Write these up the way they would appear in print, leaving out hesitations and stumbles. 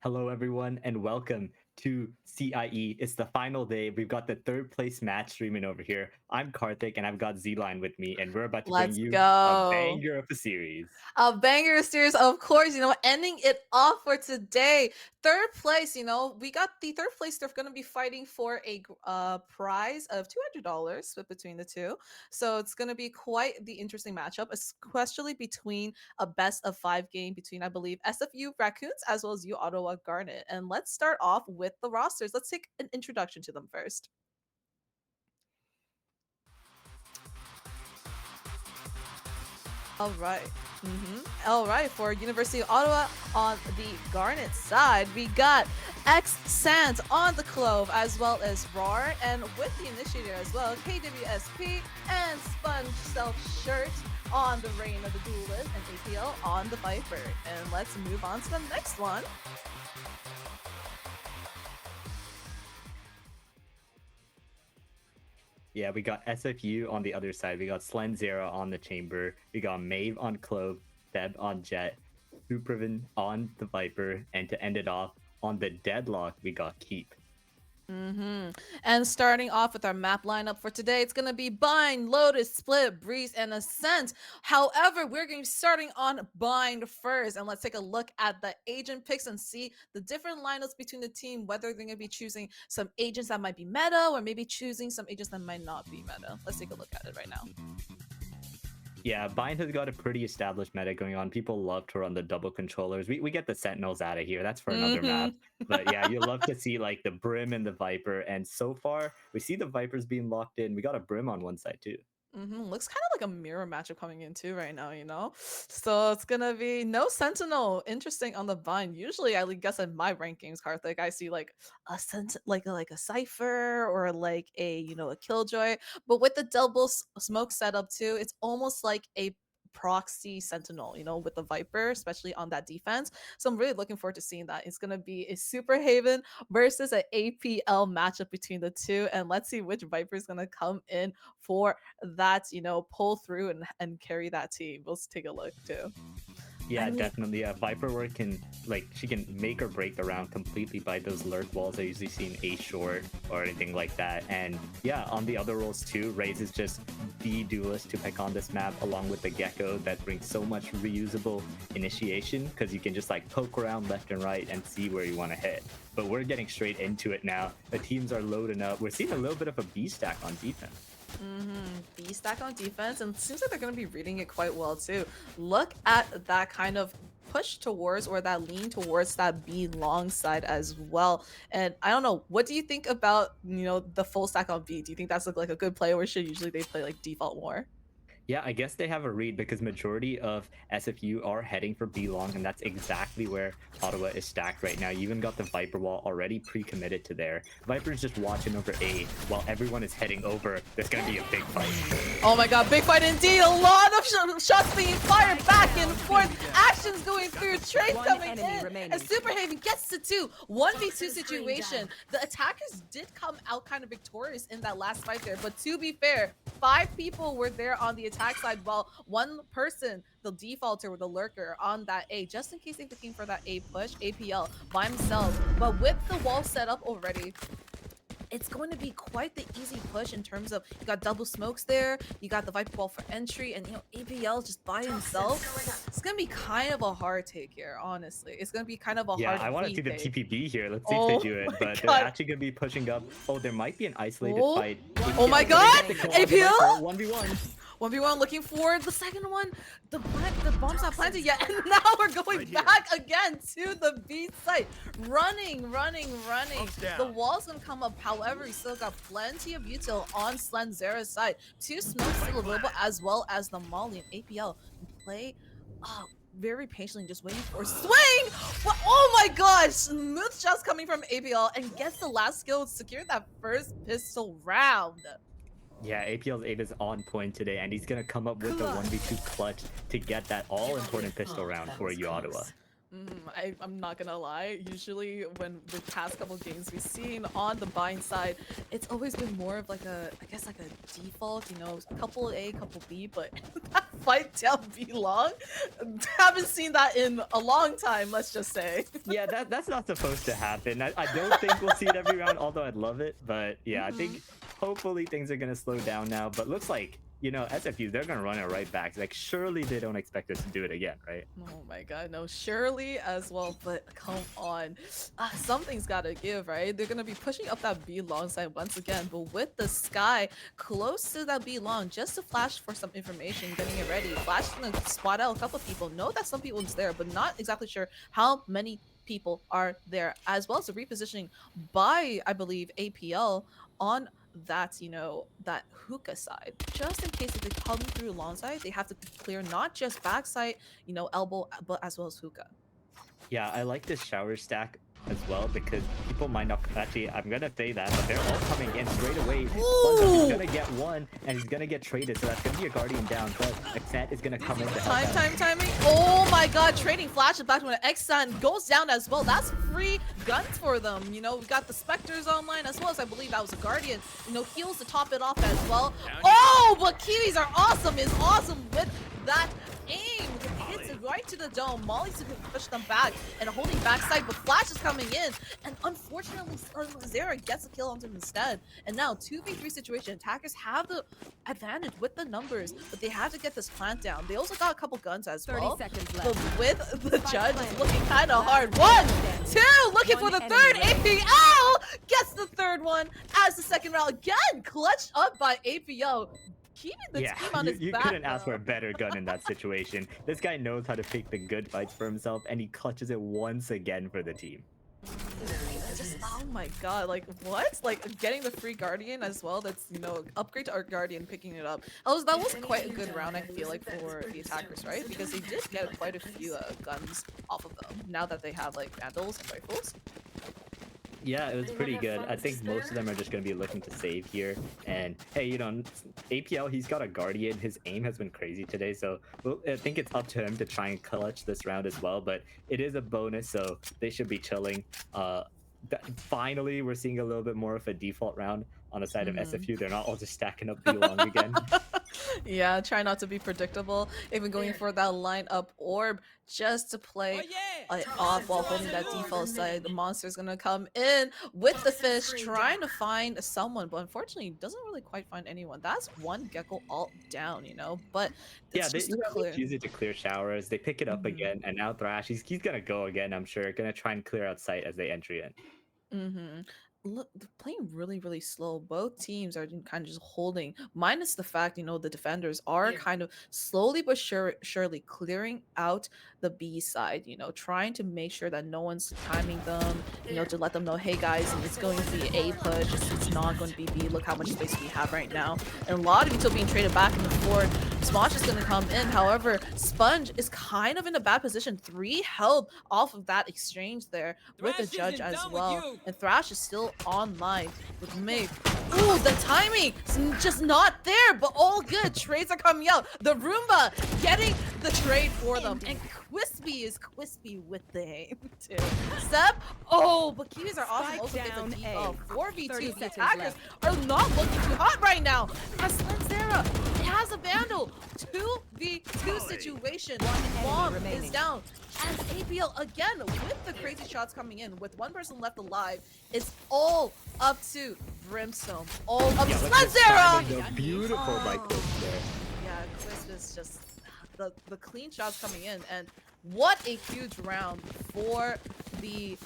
Hello, everyone, and welcome to CIE. It's the final day. We've got the third place match streaming over here. I'm Karthik, and I've got Z-Line with me, and we're about to bring Let's you a go. banger of a series. A banger series, of course, ending it off for today. Third place, we got the third place. They're going to be fighting for a prize of $200 split between the two. So it's going to be quite the interesting matchup, especially between a best of five game between, I believe, SFU Raccoons as well as uOttawa Garnet. And let's start off with the rosters. Let's take an introduction to them first. All right. All right. For University of Ottawa on the Garnet side, we got X Sant on the Clove as well as Roar, and with the initiator as well, KWSP and Sponge Self Shirt on the Reign of the Duelist and APL on the Viper. And let's move on to the next one. Yeah, we got SFU on the other side. We got Slenzera on the Chamber. We got Maeve on Clove, Deb on Jet, Supervin on the Viper, and to end it off on the Deadlock, we got Keep. And starting off with our map lineup for today, it's going to be Bind, Lotus, Split, Breeze, and Ascent. However, we're going to be starting on Bind first. And let's take a look at the agent picks and see the different lineups between the team, whether they're going to be choosing some agents that might be meta or maybe choosing some agents that might not be meta. Let's take a look at it right now. Yeah, Bind has got a pretty established meta going on. People love to run the double controllers. We get the Sentinels out of here. That's for another map. But yeah, you love to see like the Brim and the Viper. And so far, we see the Vipers being locked in. We got a Brim on one side too. Looks kind of like a mirror matchup coming in too right now. So it's gonna be no Sentinel. Interesting on the Bind. Usually, I guess in my rankings, Karthik, I see like a like a Cipher or like a Killjoy. But with the double smoke setup too, it's almost like a proxy Sentinel, with the Viper, especially on that defense. So I'm really looking forward to seeing that. It's gonna be a Super Haven versus an APL matchup between the two, and let's see which Viper is gonna come in for that, pull through and carry that team. Let's take a look too. Yeah, definitely. Viper work she can make or break the round completely by those lurk walls I usually see in A short or anything like that. And yeah, on the other roles too, Raze is just the duelist to pick on this map, along with the Gecko that brings so much reusable initiation because you can just like poke around left and right and see where you want to hit. But we're getting straight into it now. The teams are loading up. We're seeing a little bit of a B stack on defense. B stack on defense, and it seems like they're going to be reading it quite well too. Look at that kind of push towards or that lean towards that B long side as well. And I don't know, what do you think about the full stack on B? Do you think that's like a good play, or should usually they play like default more? Yeah, I guess they have a read because majority of SFU are heading for B long, and that's exactly where Ottawa is stacked right now. You even got the Viper wall already pre-committed to there. Viper's just watching over A while everyone is heading over. There's gonna be a big fight. Oh my god, big fight indeed. A lot of shots being fired back and forth. Actions going through. Trade coming in. And Super Haven gets to 2. 1v2 situation. The attackers did come out kind of victorious in that last fight there. But to be fair, 5 people were there on the attack side while one person, the defaulter or the lurker on that A, just in case they're looking for that A push, APL by himself. But with the wall set up already, it's going to be quite the easy push in terms of you got double smokes there, you got the Viper wall for entry, and APL just by himself. It's gonna be kind of a hard take here, honestly. It's gonna be kind of a hard. Yeah, I want to see the TPB here. Let's see Oh if they do it. But God. they're actually gonna be pushing up. Oh, there might be an isolated fight. Oh my God! APL 1v1. 1v1 looking for the second one. The bomb's not planted yet, and now we're going back again to the B site. Running. The wall's gonna come up. However, he still got plenty of util on Slenzera's side. 2 smokes still available, as well as the Molly and APL play very patiently, just waiting for swing. But oh my gosh, smooth shots coming from APL and gets the last kill to secure that first pistol round. Yeah, APL's aim is on point today, and he's gonna come up with a 1v2 clutch to get that all-important pistol round for uOttawa. I'm not gonna lie. Usually, when the past couple games we've seen on the buying side, it's always been more of like a, I guess like a default, you know, couple A, couple B. But that fight down B long, haven't seen that in a long time. Let's just say. Yeah, that's not supposed to happen. I don't think we'll see it every round, although I'd love it. But yeah, I think hopefully things are gonna slow down now. But looks like, you know, SFU, they're gonna run it right back. Like surely they don't expect us to do it again, right? Oh my god, no, surely as well, but come on. Something's gotta give, right? They're gonna be pushing up that B long side once again, but with the Sky close to that B long, just to flash for some information, getting it ready. Flash is gonna spot out a couple of people. Know that some people is there, but not exactly sure how many people are there, as well as the repositioning by, I believe, APL on that, you know, that hookah side, just in case if they come through long side, they have to clear not just backside, you know, elbow, but as well as hookah. Yeah, I like this shower stack as well because people might not actually. I'm gonna say that, but they're all coming in straight away. He's gonna get one, and he's gonna get traded, so that's gonna be a guardian down. But Accent is gonna come in to help out. Timing. Oh my god, trading flashes back when Exxon goes down as well. That's free guns for them. You know, we got the Spectres online as well as I believe that was a guardian. You know, heals to top it off as well. Oh, but Kiwis are awesome. Is awesome with that aim. Hits it right to the dome. Molly's gonna push them back and holding backside, but Flash is coming in. And unfortunately, Zera gets a kill on him instead. And now 2v3 situation. Attackers have the advantage with the numbers, but they have to get this plant down. They also got a couple guns as 30 well. seconds left. But with the judge, it's looking kind of hard. 1, 2, looking for the third. APL gets the third one as the second round again clutched up by APL. Keeping the team on his back. You couldn't ask for a better gun in that situation. This guy knows how to pick the good fights for himself, and he clutches it once again for the team. Just, oh my god, like what? Like getting the free guardian as well. That's, you know, upgrade to our guardian, picking it up. That was quite a good round, I feel like, for the attackers, right? Because they did get quite a few guns off of them now that they have like vandals and rifles. Yeah, it was pretty good. I think most of them are just going to be looking to save here. And hey, you know, APL, he's got a guardian. His aim has been crazy today, so I think it's up to him to try and clutch this round as well. But it is a bonus, so they should be chilling. Finally, we're seeing a little bit more of a default round on the side of SFU. They're not all just stacking up B-long again. Yeah, try not to be predictable. Even going for that line up orb just to play it off while holding that default side. The monster's gonna come in with the fish, trying to find someone, but unfortunately doesn't really quite find anyone. That's one Gecko alt down, you know, but yeah, they use it to clear showers. They pick it up again, and now Thrash, he's gonna go again, I'm sure. Gonna try and clear out sight as they enter in. Look, they're playing really slow. Both teams are kind of just holding, minus the fact, you know, the defenders are kind of slowly but surely clearing out the B side, you know, trying to make sure that no one's timing them, you know, to let them know, hey guys, it's going to be A push, it's not going to be B. Look how much space we have right now. And a lot of you still being traded back and forth. Smosh is going to come in. However, Sponge is kind of in a bad position. 3 held off of that exchange there with the judge as well. And Thrash is still online with Mig. Ooh, the timing is just not there, but all good. Trades are coming out. The Roomba getting the trade for them. And Quispy is Quispy with the aim too. Seb, but Kiwis are awesome. Also gets a default 4v2. The attackers are not looking too hot right now. Zera, it has a Vandal. 2v2 situation. Bomb is down. And APL again with the crazy shots coming in. With one person left alive, it's all up to Brimstone. All up to Zera. Beautiful by Quisp there. Yeah, Quisp is just the clean shots coming in, and what a huge round for the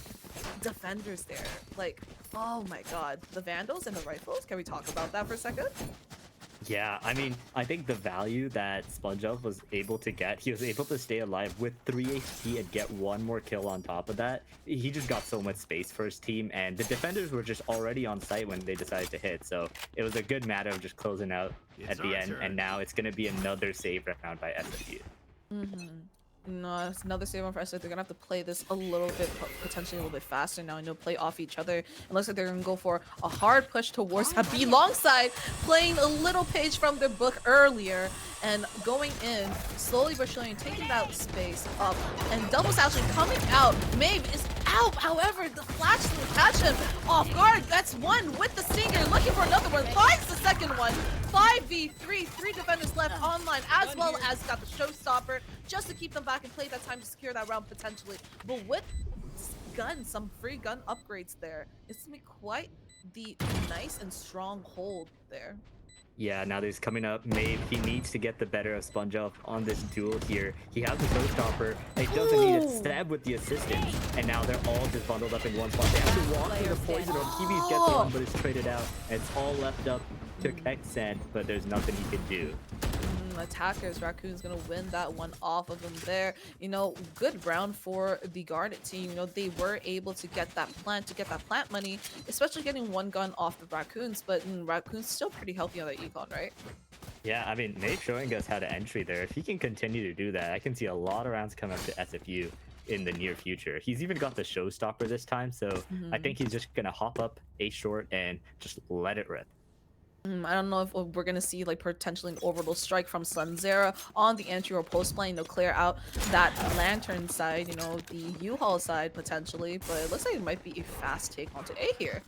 defenders there. Like, oh my god, the Vandals and the rifles. Can we talk about that for a second? Yeah, I mean, I think the value that SpongeBob was able to get, he was able to stay alive with 3 HP and get 1 more kill on top of that. He just got so much space for his team, and the defenders were just already on site when they decided to hit, so it was a good matter of just closing out at the end, and now it's going to be another save round by SFU. No, it's another save on for SFU. They're gonna have to play this a little bit, potentially a little bit faster now, and play off each other. It looks like they're gonna go for a hard push towards that B long side, playing a little page from their book earlier, and going in slowly but surely, taking that space up, and Double's actually coming out. Maeve is out, however, the flash will catch him off guard. That's one with the Stinger, looking for another one, finds the second one. 5v3, 3 defenders left online, as well as got the showstopper, just to keep them back and play that time to secure that round potentially. But with some free gun upgrades there, it's gonna be quite the nice and strong hold there. Yeah, now there's coming up Maeve. He needs to get the better of SpongeBob on this duel here. He has the showstopper, and he doesn't need a stab with the assistance. And now they're all just bundled up in one spot. They have to walk through the poison on. TV's gets one, but it's traded out. And it's all left up to Xen, but there's nothing he can do. Attackers, Raccoons gonna win that one off of them there. Good round for the Garnet team. They were able to get that plant money, especially getting one gun off the Raccoons, but Raccoons still pretty healthy on that econ, right? Yeah, I mean, Nate showing us how to entry there. If he can continue to do that, I can see a lot of rounds come up to SFU in the near future. He's even got the showstopper this time, so I think he's just gonna hop up A short and just let it rip. I don't know if we're gonna see potentially an orbital strike from Slenzera on the entry or post plane to clear out that lantern side, the U-Haul side potentially, but it looks like it might be a fast take onto A here.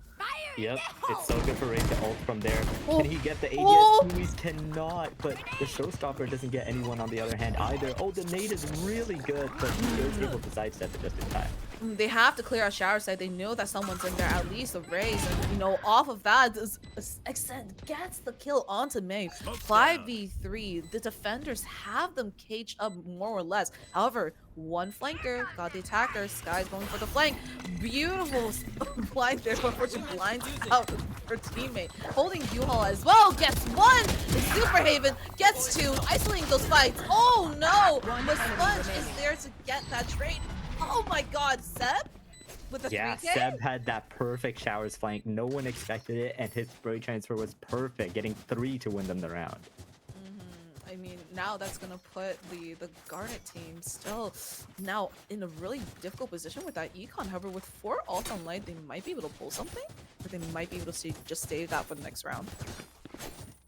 Yep, it's so good for Ray to ult from there. Can he get the ADS? He cannot, but the showstopper doesn't get anyone on the other hand either. Oh, the nade is really good, but he is able to sidestep it just in time. They have to clear out shower side. They know that someone's in there, at least a Raze, and off of that, Xen gets the kill onto Maeve. 5v3. The defenders have them caged up more or less. However, one flanker got the attacker. Sky's going for the flank. Beautiful blind there, but unfortunately blinds out her teammate. Holding U-Haul as well. Gets one. Super Haven gets two. Isolating those fights. Oh no! But Sponge is there to get that trade. Oh my god, Seb? With the 3K? Seb had that perfect showers flank. No one expected it, and his spray transfer was perfect, getting 3 to win them the round. I mean, now that's gonna put the Garnet team still now in a really difficult position with that econ. However, with 4 ult on light, they might be able to pull something, or they might be able to just save that for the next round.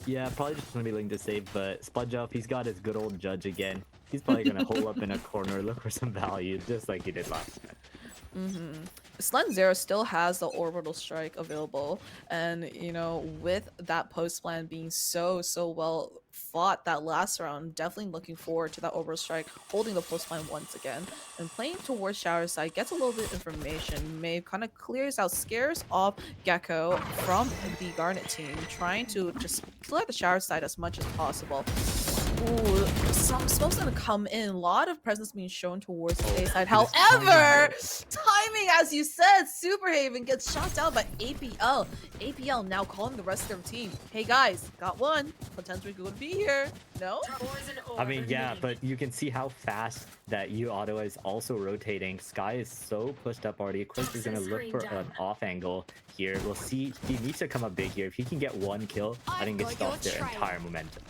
Yeah, probably just gonna be looking to save, but SpongeBob, he's got his good old judge again. He's probably gonna hole up in a corner, look for some value, just like he did last time. Slenzera still has the orbital strike available, and with that post plan being so well fought that last round, definitely looking forward to that orbital strike, holding the post plan once again, and playing towards shower side, gets a little bit of information. Maeve kind of clears out, scares off Gecko from the Garnet team, trying to just clear the shower side as much as possible. Ooh, some smoke's gonna come in. A lot of presence being shown towards the A side. However, timing, as you said, Superhaven gets shot down by APL. APL now calling the rest of their team. Hey guys, got one. Potentially going to be here. No? I mean, yeah, but you can see how fast that uOttawa is also rotating. Sky is so pushed up already. Of course, he's gonna look for an off angle here. We'll see. He needs to come up big here. If he can get one kill, I think it stops their entire momentum.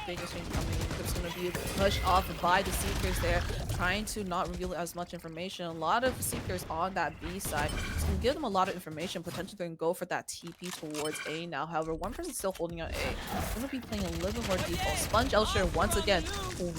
Biggest change coming. It's going to be pushed off by the Seekers there, trying to not reveal as much information. A lot of Seekers on that B side. It's going to give them a lot of information. Potentially they can go for that TP towards A now. However, one person's still holding out A. They're going to be playing a little bit more default. Sponge Elsher once again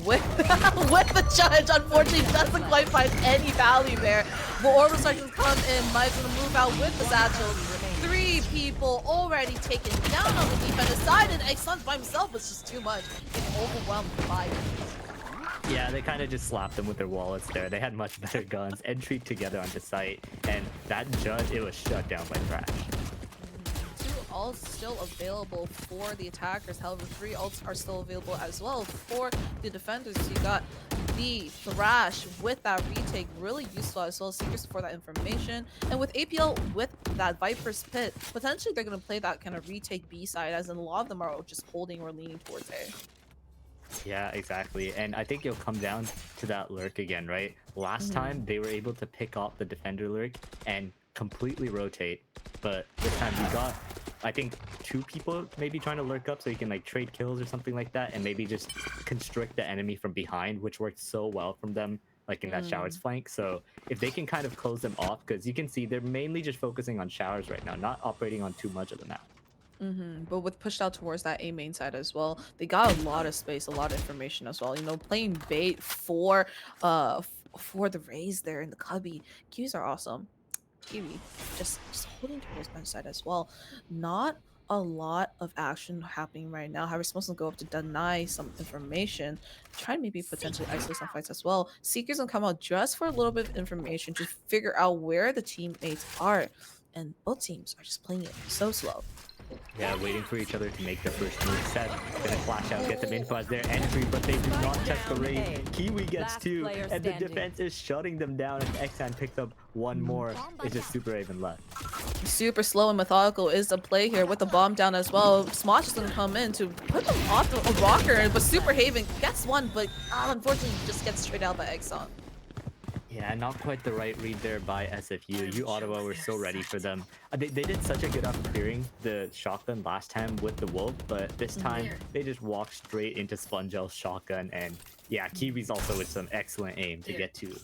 with the judge. Unfortunately, doesn't quite find any value there. But Orbital Sergeants come in. Mike's going to move out with the satchel. 3 people already taken down on the defensive side, and Xen by himself was just too much. Getting overwhelmed by it. Yeah, they kind of just slapped them with their wallets there. They had much better guns, entry together onto site, and that judge, it was shut down by Thrash. 2 ults still available for the attackers. However, 3 ults are still available as well for the defenders. You got the Thrash with that retake, really useful as well as Seekers for that information. And with APL with that Viper's Pit, potentially they're going to play that kind of retake B side, as in a lot of them are just holding or leaning towards A. Yeah, exactly. And I think it'll come down to that lurk again, right? Last time they were able to pick off the defender lurk and completely rotate, but this time we got I think 2 people maybe trying to lurk up so you can like trade kills or something like that, and maybe just constrict the enemy from behind, which worked so well from them like in that showers flank. So if they can kind of close them off, because you can see they're mainly just focusing on showers right now, not operating on too much of the map. But with pushed out towards that A main side as well, they got a lot of space, a lot of information as well. You know, playing bait for the Rays there in the cubby. Qs are awesome. Kiwi just holding towards bench side as well. Not a lot of action happening right now. How we're supposed to go up to deny some information, try to maybe potentially isolate some fights as well. Seeker's gonna come out just for a little bit of information to figure out where the teammates are, and both teams are just playing it so slow. Yeah, waiting for each other to make their first move. Seth gonna flash out, get them info as their entry, but they do not check the raid. Kiwi gets 2, and the defense is shutting them down, and Xan picks up 1 more. It's just Super Raven left. Super slow and methodical is the play here with the bomb down as well. Smosh is gonna come in to put them off a rocker, but Super Haven gets 1, but unfortunately just gets straight out by Exxon. Yeah, not quite the right read there by SFU. uOttawa were so ready for them. They did such a good job clearing the shotgun last time with the Wolf, but this time they just walked straight into Spongel's shotgun, and yeah, Kiwi's also with some excellent aim to get 2.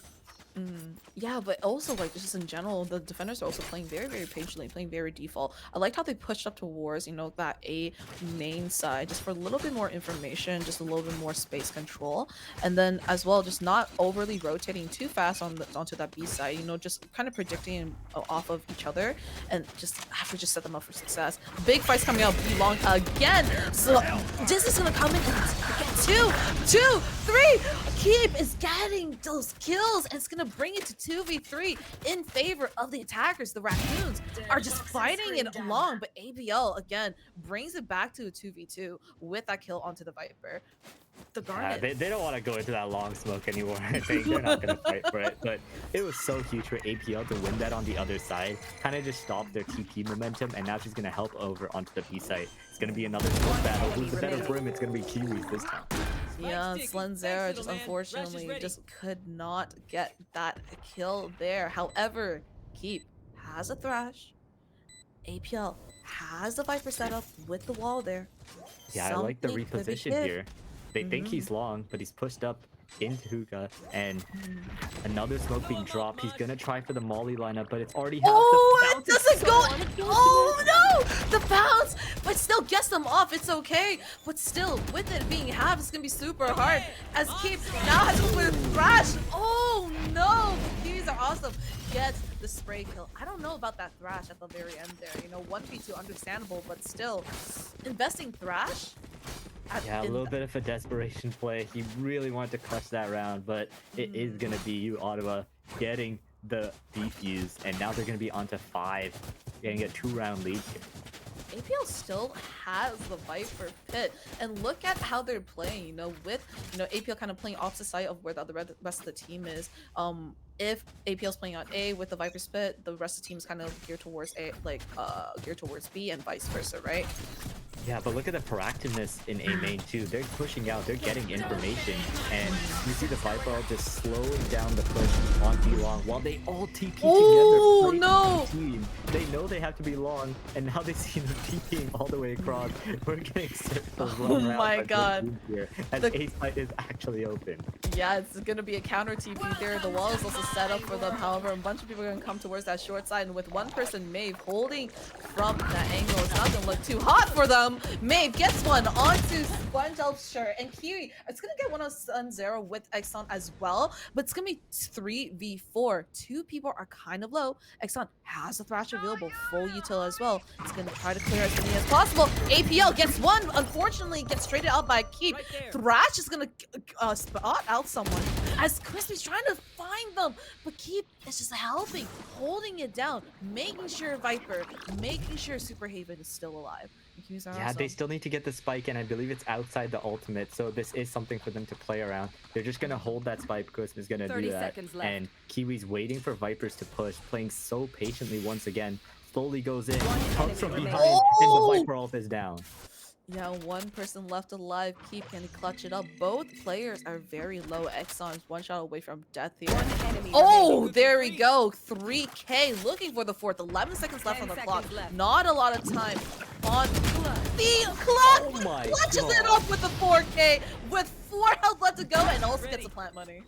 Yeah, but also like just in general, the defenders are also playing very, very patiently, playing very default. I liked how they pushed up towards, you know, that A main side just for a little bit more information, just a little bit more space control, and then as well just not overly rotating too fast onto that B side. You know, just kind of predicting off of each other, and just have to just set them up for success. Big fights coming out B long again. So this is gonna come in and get 2, 3. Keep is getting those kills, and it's gonna bring it to 2v3 in favor of the attackers. The Raccoons are just fighting it along, but ABL again brings it back to a 2v2 with that kill onto the Viper. The Garnet. They don't want to go into that long smoke anymore. I think they're not going to fight for it, but it was so huge for APL to win that on the other side. Kind of just stopped their TP momentum, and now she's going to help over onto the B site. It's going to be another smoke battle. Who's the better brim? It's going to be Kiwis this time. Yeah, Slenzera just unfortunately just could not get that kill there. However, Keep has a Thrash. APL has the Viper setup with the wall there. Yeah, I like the reposition here. They think he's long, but he's pushed up into hookah, and another smoke being dropped. He's gonna try for the molly lineup, but it's already half. Oh, it doesn't go. Oh no, the bounce, but still gets them off. It's okay, but still with it being half, it's gonna be super hard. As Keep now has to with Thrash. Oh no, these are awesome. Gets the spray kill. I don't know about that Thrash at the very end there. You know, 1v2 understandable, but still investing Thrash. Yeah, a little bit of a desperation play. He really wanted to clutch that round, but it is going to be uOttawa getting the defuse, and now they're going to be onto 5, getting a 2-round lead here. APL still has the Viper pit, and look at how they're playing, you know, with, you know, APL kind of playing opposite side of where the rest of the team is. If APL's playing on A with the Viper's pit, the rest of the team is kind of geared towards A, like geared towards B, and vice versa, right? Yeah, but look at the proactiveness in A main too. They're pushing out, they're getting information, and you see the Viper just slowing down the push on B long while they all TP together. Oh no! Team. They know they have to be long, and now they see them TPing all the way across. We're getting circles run around. Oh my god! Here, as A site is actually open. Yeah, it's gonna be a counter TP there. The wall is also set up for them. However, a bunch of people are gonna come towards that short side, and with one person, Maeve, holding from that angle, it's not gonna look too hot for them. Maeve gets one onto Spongel's shirt, and Kiwi, it's gonna get one on Sun0 with Exxon as well, but it's gonna be 3v4. 2 people are kind of low. Exxon has the Thrash available, full util as well. It's gonna try to clear as many as possible. APL gets one, unfortunately gets traded out by Keep. Thrash is gonna spot out someone as Crispy's trying to find them, but Keep is just helping, holding it down, making sure Viper, making sure Superhaven is still alive. Yeah, they still need to get the spike, and I believe it's outside the ultimate, so this is something for them to play around. They're just gonna hold that spike because is gonna do that, and Kiwi's waiting for Vipers to push, playing so patiently once again. Slowly goes in, comes from behind, and the Viper ult is down. Yeah, one person left alive. Keep, can he clutch it up? Both players are very low. Exxon is one shot away from death here. Oh, there we go. 3K looking for the fourth. 11 seconds left on the clock. Not a lot of time on the clock. Oh my Clutches God. it up with the 4K with 4 health left to go and also gets the plant money.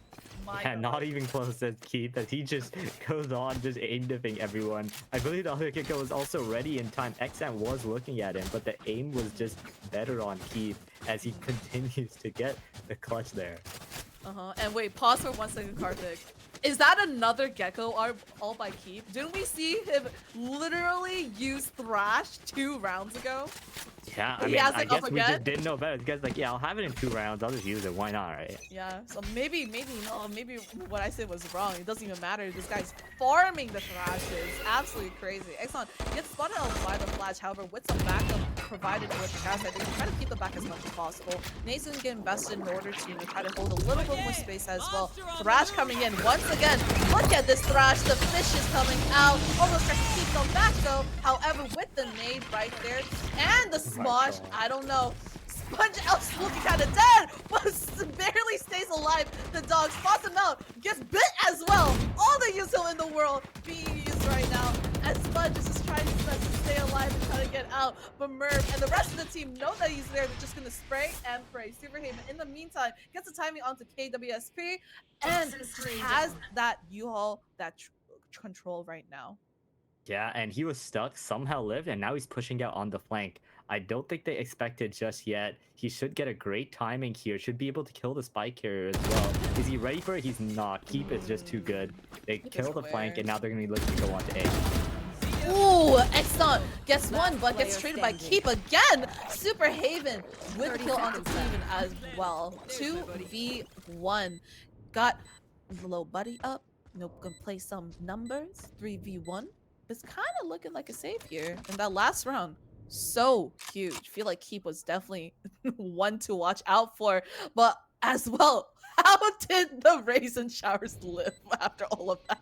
Yeah, not even close as Keith, as he just goes on just aim dipping everyone. I believe the other kicker was also ready in time. Xan was looking at him, but the aim was just better on Keith as he continues to get the clutch there. And wait, pause for 1 second, Karthik. Is that another Gecko all by Keith? Didn't we see him literally use Thrash 2 rounds ago? Yeah, I mean, I guess we just didn't know better. The guy's like, yeah, I'll have it in 2 rounds. I'll just use it. Why not, right? Yeah, so maybe what I said was wrong. It doesn't even matter. This guy's farming the Thrashes. Absolutely crazy. Excellent. Gets spotted out by the Flash, however, with some backup provided with the cast. I think try to keep them back as much as possible. Nathan's getting invested in order to try to hold a little bit more space as well. Thrash coming in once again. Look at this Thrash. The fish is coming out. Almost tries to keep them back though. However, with the nade right there and the smosh, I don't know. Sponge Elf's looking kind of dead, but barely stays alive. The dog spots him out, gets bit as well. All the use in the world being used right now. And Sponge is just trying his best to stay alive and try to get out. But Merv and the rest of the team know that he's there. They're just going to spray and pray. Superhaven, in the meantime, gets the timing onto KWSP and has that U-Haul, that control right now. Yeah, and he was stuck, somehow lived, and now he's pushing out on the flank. I don't think they expected just yet. He should get a great timing here. Should be able to kill the spy carrier as well. Is he ready for it? He's not. Keep is just too good. They kill the flank, and now they're going to be looking to go on to A. Ooh, Exxon gets one, but gets traded by Keep again. Superhaven with kill onto Steven as well. 2v1. Got little buddy up. Nope, gonna play some numbers. 3v1. It's kind of looking like a save here. And that last round, so huge. Feel like Keep was definitely one to watch out for. But as well, how did the Raisin Showers live after all of that?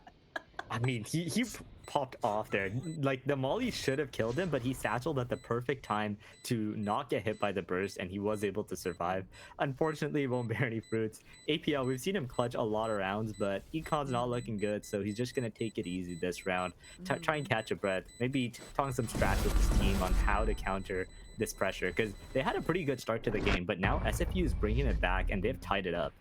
I mean, he popped off there. Like, the molly should have killed him, but he satcheled at the perfect time to not get hit by the burst, and he was able to survive. Unfortunately, it won't bear any fruits. APL, we've seen him clutch a lot of rounds, but Econ's not looking good, so he's just going to take it easy this round. Try and catch a breath. Maybe talk some strats with his team on how to counter this pressure, because they had a pretty good start to the game, but now SFU is bringing it back, and they've tied it up.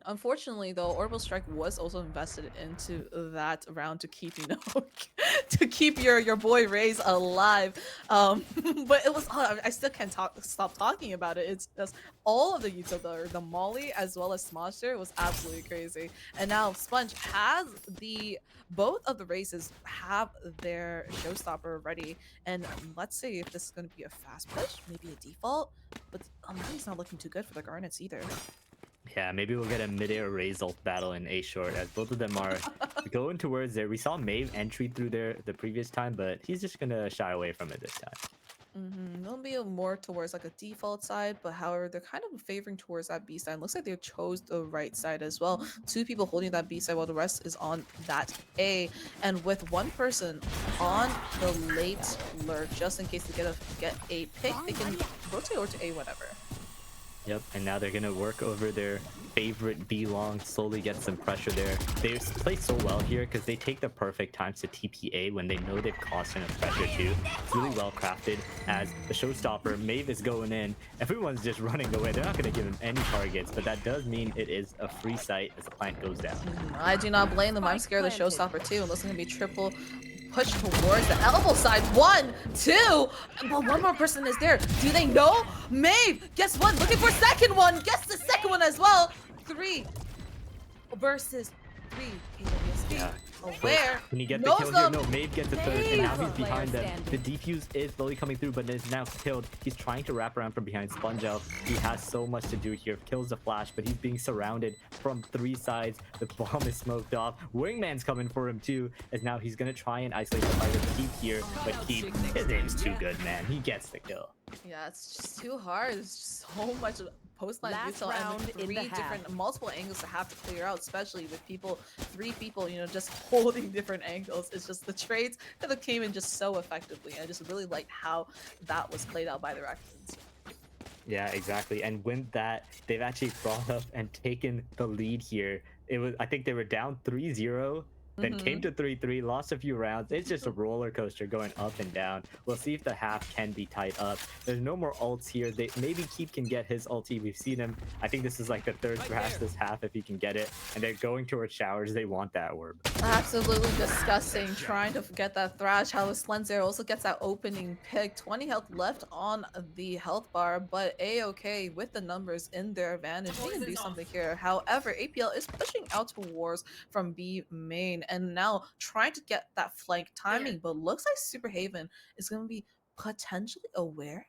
Unfortunately, though, Orbital Strike was also invested into that round to keep, to keep your boy Raze alive. But it was, I still can't stop talking about it. It's just all of the use of the Molly as well as Smosh was absolutely crazy. And now Sponge has both of the races have their showstopper ready. And let's see if this is going to be a fast push, maybe a default. But money's not looking too good for the Garnets either. Yeah, maybe we'll get a mid-air Raze ult battle in A short, as both of them are going towards there. We saw Maeve entry through there the previous time, but he's just gonna shy away from it this time. It'll be more towards like a default side, but however, they're kind of favoring towards that B side. Looks like they chose the right side as well. 2 people holding that B side while the rest is on that A. And with 1 person on the late lurk, just in case they get a pick, they can rotate over to A whatever. Yep, and now they're gonna work over their favorite B long, slowly get some pressure there. They play so well here because they take the perfect times to TPA when they know they've caused enough pressure too. It's really well crafted as the showstopper. Maeve is going in. Everyone's just running away. They're not gonna give him any targets, but that does mean it is a free site as the plant goes down. I do not blame them. I'm scared of the showstopper too. Unless it's gonna be triple push towards the elbow side. 1, 2, but 1 more person is there. Do they know? Maeve, guess what? Looking for second one. Gets the second one as well. 3 versus 3. KWSP. Yeah. Where? Can he get the kill here? No, Maeve gets the third, and now he's behind them. The defuse is slowly coming through, but is now killed. He's trying to wrap around from behind Sponge Elf. He has so much to do here. Kills the flash, but he's being surrounded from 3 sides. The bomb is smoked off. Wingman's coming for him too, as now he's gonna try and isolate the fight with Keep here, but Keep, his aim's too good, man. He gets the kill. Yeah, it's just too hard. There's just so much post-line neutral and with 3 different multiple angles to have to clear out, especially with 3 people, just holding different angles. It's just the trades that came in just so effectively. I just really like how that was played out by the Raccoons. Yeah, exactly. And when that, they've actually brought up and taken the lead here. It was, I think they were down 3-0, then came to 3-3, lost a few rounds. It's just a roller coaster going up and down. We'll see if the half can be tied up. There's no more ults here. They maybe Keep can get his ulti. We've seen him. I think this is like the third thrash this half if he can get it. And they're going towards showers. They want that orb. Absolutely disgusting. Trying to get that thrash. How Slenzer also gets that opening pick. 20 health left on the health bar, but A-okay with the numbers in their advantage. They can do something here. However, APL is pushing out towards from B main and now trying to get that flank timing, but looks like Super Haven is going to be potentially aware.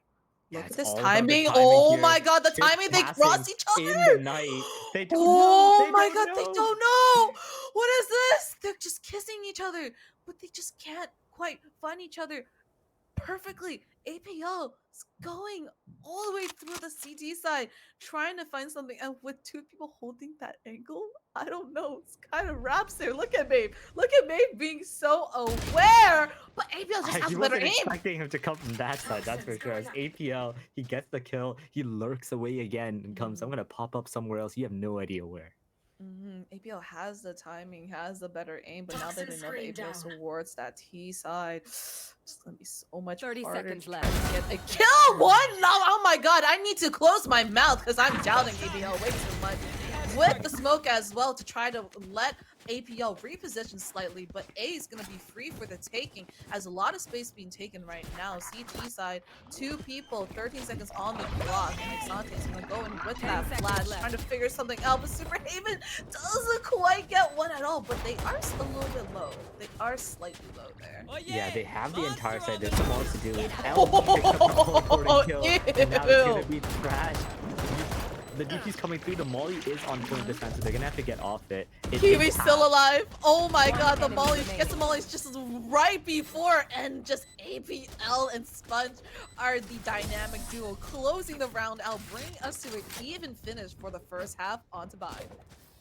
Look at this timing. Oh my god, the timing. They cross each other in the night. They don't oh know. my god, they don't know. What is this? They're just kissing each other, but they just can't quite find each other perfectly. APL is going all the way through the CT side, trying to find something, and with two people holding that angle, I don't know. It's kind of raps there. Look at Babe. Look at Babe being so aware, but APL just has He better wasn't aim. expecting him to come from that side, that's for sure. As APL, he gets the kill, he lurks away again and comes, I'm gonna pop up somewhere else. You have no idea where. APL has the timing, has the better aim, but now that they know that APL towards that T side, it's gonna be so much 30 harder seconds to left. get a kill. One? No, oh my god, I need to close my mouth because I'm doubting APL way too much. With the smoke as well to try to let APL reposition slightly, but A is going to be free for the taking as a lot of space being taken right now. CT side, 2 people, 13 seconds on the clock, and Exante is going to go in with that flash, trying to figure something out, but Super Haven doesn't quite get one at all, but they are a little bit low. They are slightly low there. Yeah, they have the entire side. There's some else to do with L picks up the teleporting kill, and now it's going to be trash. The DP's coming through. The Molly is on point defense, so they're gonna have to get off it. Kiwi's still alive. Oh my god, the Molly gets the Molly's just right before, and just APL and Sponge are the dynamic duo closing the round out, bringing us to an even finish for the first half onto bye.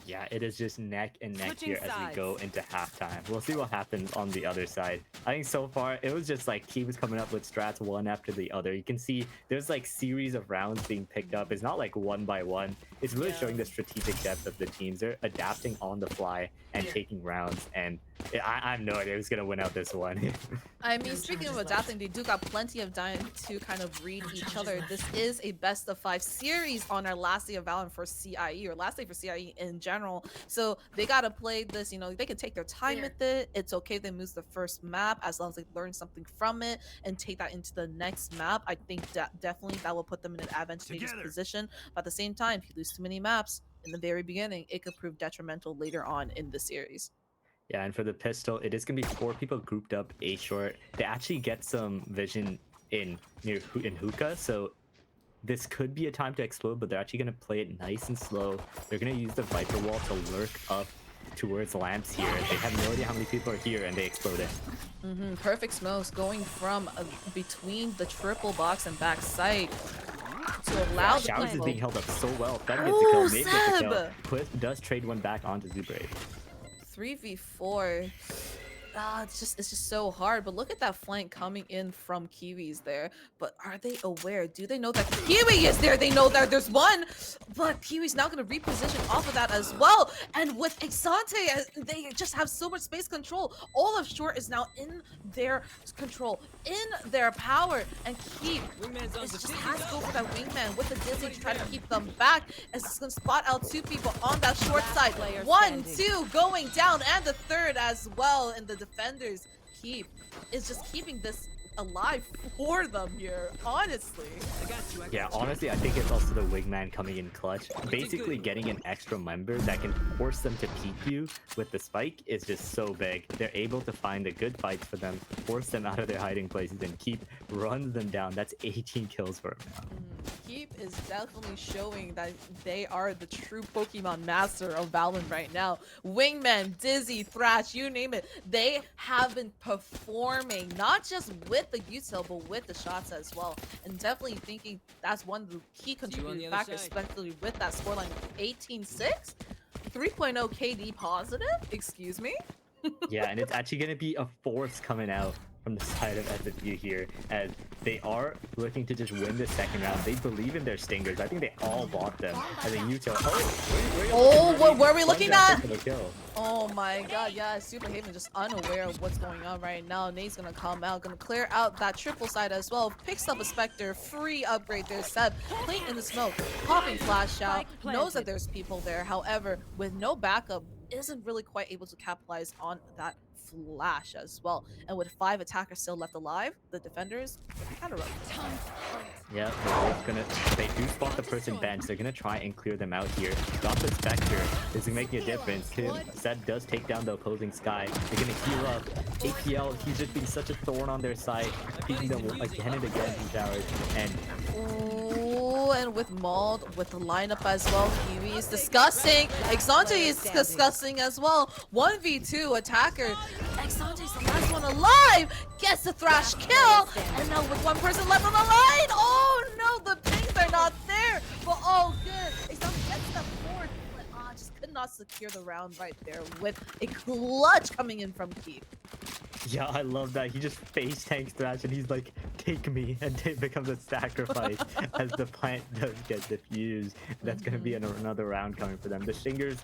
Yeah, it is just neck and neck Switching here as we go into halftime. We'll see what happens on the other side. I think so far, it was just like Key was coming up with strats one after the other. You can see there's like series of rounds being picked up. It's not like one by one. It's really showing the strategic depth of the teams. They're adapting on the fly and taking rounds. And I have no idea who's going to win out this one. I mean, speaking of adapting, they do got plenty of time to kind of read each other. This is a best of 5 series on our last day of Valorant for CIE, or last day for CIE in general. So they got to play this, you know, they can take their time with it. It's okay if they lose the first map as long as they learn something from it and take that into the next map. I think that definitely that will put them in an advantageous position. But at the same time, if you lose too many maps in the very beginning, it could prove detrimental later on in the series. Yeah, and for the pistol, it is going to be 4 people grouped up A short. They actually get some vision in hookah, so this could be a time to explode, but they're actually going to play it nice and slow. They're going to use the Viper wall to lurk up towards lamps here. They have no idea how many people are here, and they explode it. Perfect smokes going from between the triple box and back sight to allow the Showers is people. being held up so well. Fed gets the kill, Nate gets the kill. Cliff does trade one back onto Zubrade. 3v4. It's just so hard. But look at that flank coming in from Kiwi's there. But are they aware? Do they know that Kiwi is there? They know that there's one. But Kiwi's now going to reposition off of that as well. And with Exante, they just have so much space control. All of short is now in their control, in their power. And Kiwi just has to go for that wingman with the Dizzy to try to keep them back. As it's going to spot out 2 people on that short side. 1, 2 going down, and the third as well. And the defenders is just keeping this alive for them here, honestly. Yeah, honestly, I think it's also the wingman coming in clutch. Basically getting an extra member that can force them to peek you with the spike is just so big. They're able to find the good fights for them, force them out of their hiding places, and Keep runs them down. That's 18 kills for him now. Keep is definitely showing that they are the true Pokemon master of Valorant right now. Wingman, Dizzy, Thrash, you name it. They have been performing, not just with the util, but with the shots as well. And definitely thinking that's one of the key contributing factors, especially with that scoreline of 18-6. 3.0 KD positive? Excuse me? Yeah, and it's actually going to be a force coming out from the side of SFU here, as they are looking to just win the second round. They believe in their stingers. I think they all bought them. As a util. Where are we looking at? Kill. Oh my god, yeah, Superhaven just unaware of what's going on right now. Nate's gonna come out, gonna clear out that triple side as well. Picks up a Spectre, free upgrade there. Seb, playing in the smoke, popping flash out, knows that there's people there. However, with no backup, isn't really quite able to capitalize on that flash as well. And with 5 attackers still left alive, the defenders kind of rough. Yeah, they do spot the person bench. They're gonna try and clear them out here. Got the Spectre. This is making a difference. Seb does take down the opposing Sky. They're gonna heal up. APL, he's just being such a thorn on their side, beating them again and again in showers. And with Mauled, with the lineup as well, Kiwi is disgusting. Exante is disgusting as well. 1v2 attacker. Exante is the last one alive. Gets the thrash kill. And now with one person left on the line. Oh no, the pings are not there. But oh good. Exante gets the fourth, but just could not secure the round right there with a clutch coming in from Keith. Yeah, I love that. He just face tanks Thrash and he's like, take me, and it becomes a sacrifice as the plant does get diffused. That's going to be another round coming for them. The Stingers,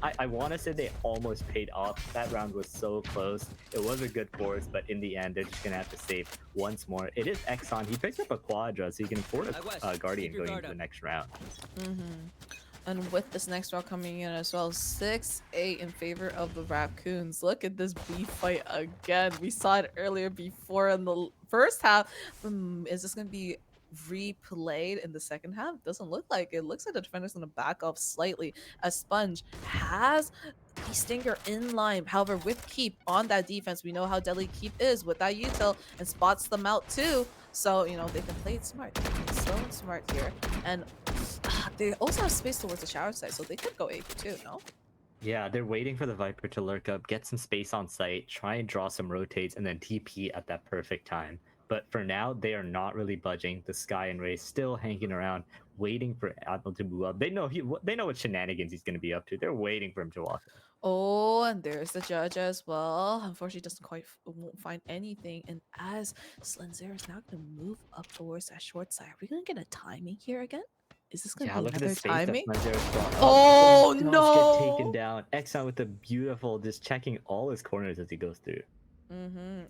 I want to say they almost paid off. That round was so close. It was a good force, but in the end, they're just going to have to save once more. It is Exxon. He picked up a Quadra, so he can afford a Guardian going into the next round. And with this next round coming in as well, 6-8 in favor of the Raccoons. Look at this B fight again. We saw it earlier before in the first half. Is this going to be replayed in the second half? Doesn't look like it. Looks like the defender's going to back off slightly as Sponge has the Stinger in line. However, with Keep on that defense, we know how deadly Keep is with that util and spots them out too. So, you know, they can play it smart. They can play slow and smart here. And they also have space towards the shower side, so they could go AP too, no? Yeah, they're waiting for the Viper to lurk up, get some space on site, try and draw some rotates, and then TP at that perfect time. But for now, they are not really budging. The Sky and Ray still hanging around, waiting for Admiral to move up. They know what shenanigans he's going to be up to. They're waiting for him to walk. Oh, and there's the judge as well. Unfortunately, won't find anything. And as Slenzer is now going to move up towards that short side, are we going to get a timing here again? Is this going to be another timing? Oh no! Get taken down. Exxon with the beautiful, just checking all his corners as he goes through.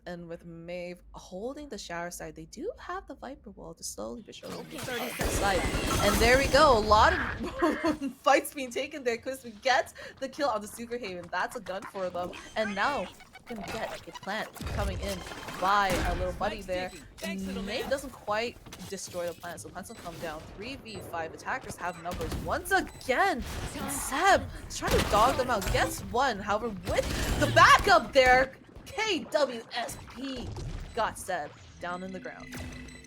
And with Maeve holding the shower side, they do have the Viper wall to slowly but surely side. And there we go. A lot of fights being taken there because we get the kill on the Superhaven. That's a gun for them. And now we're gonna get a plant coming in by our little buddy there. Maeve doesn't quite destroy the plant, so plants will come down. 3v5 attackers have numbers once again. And Seb is trying to dog them out. Gets one. However, with the backup there, KWSP got Seb down in the ground.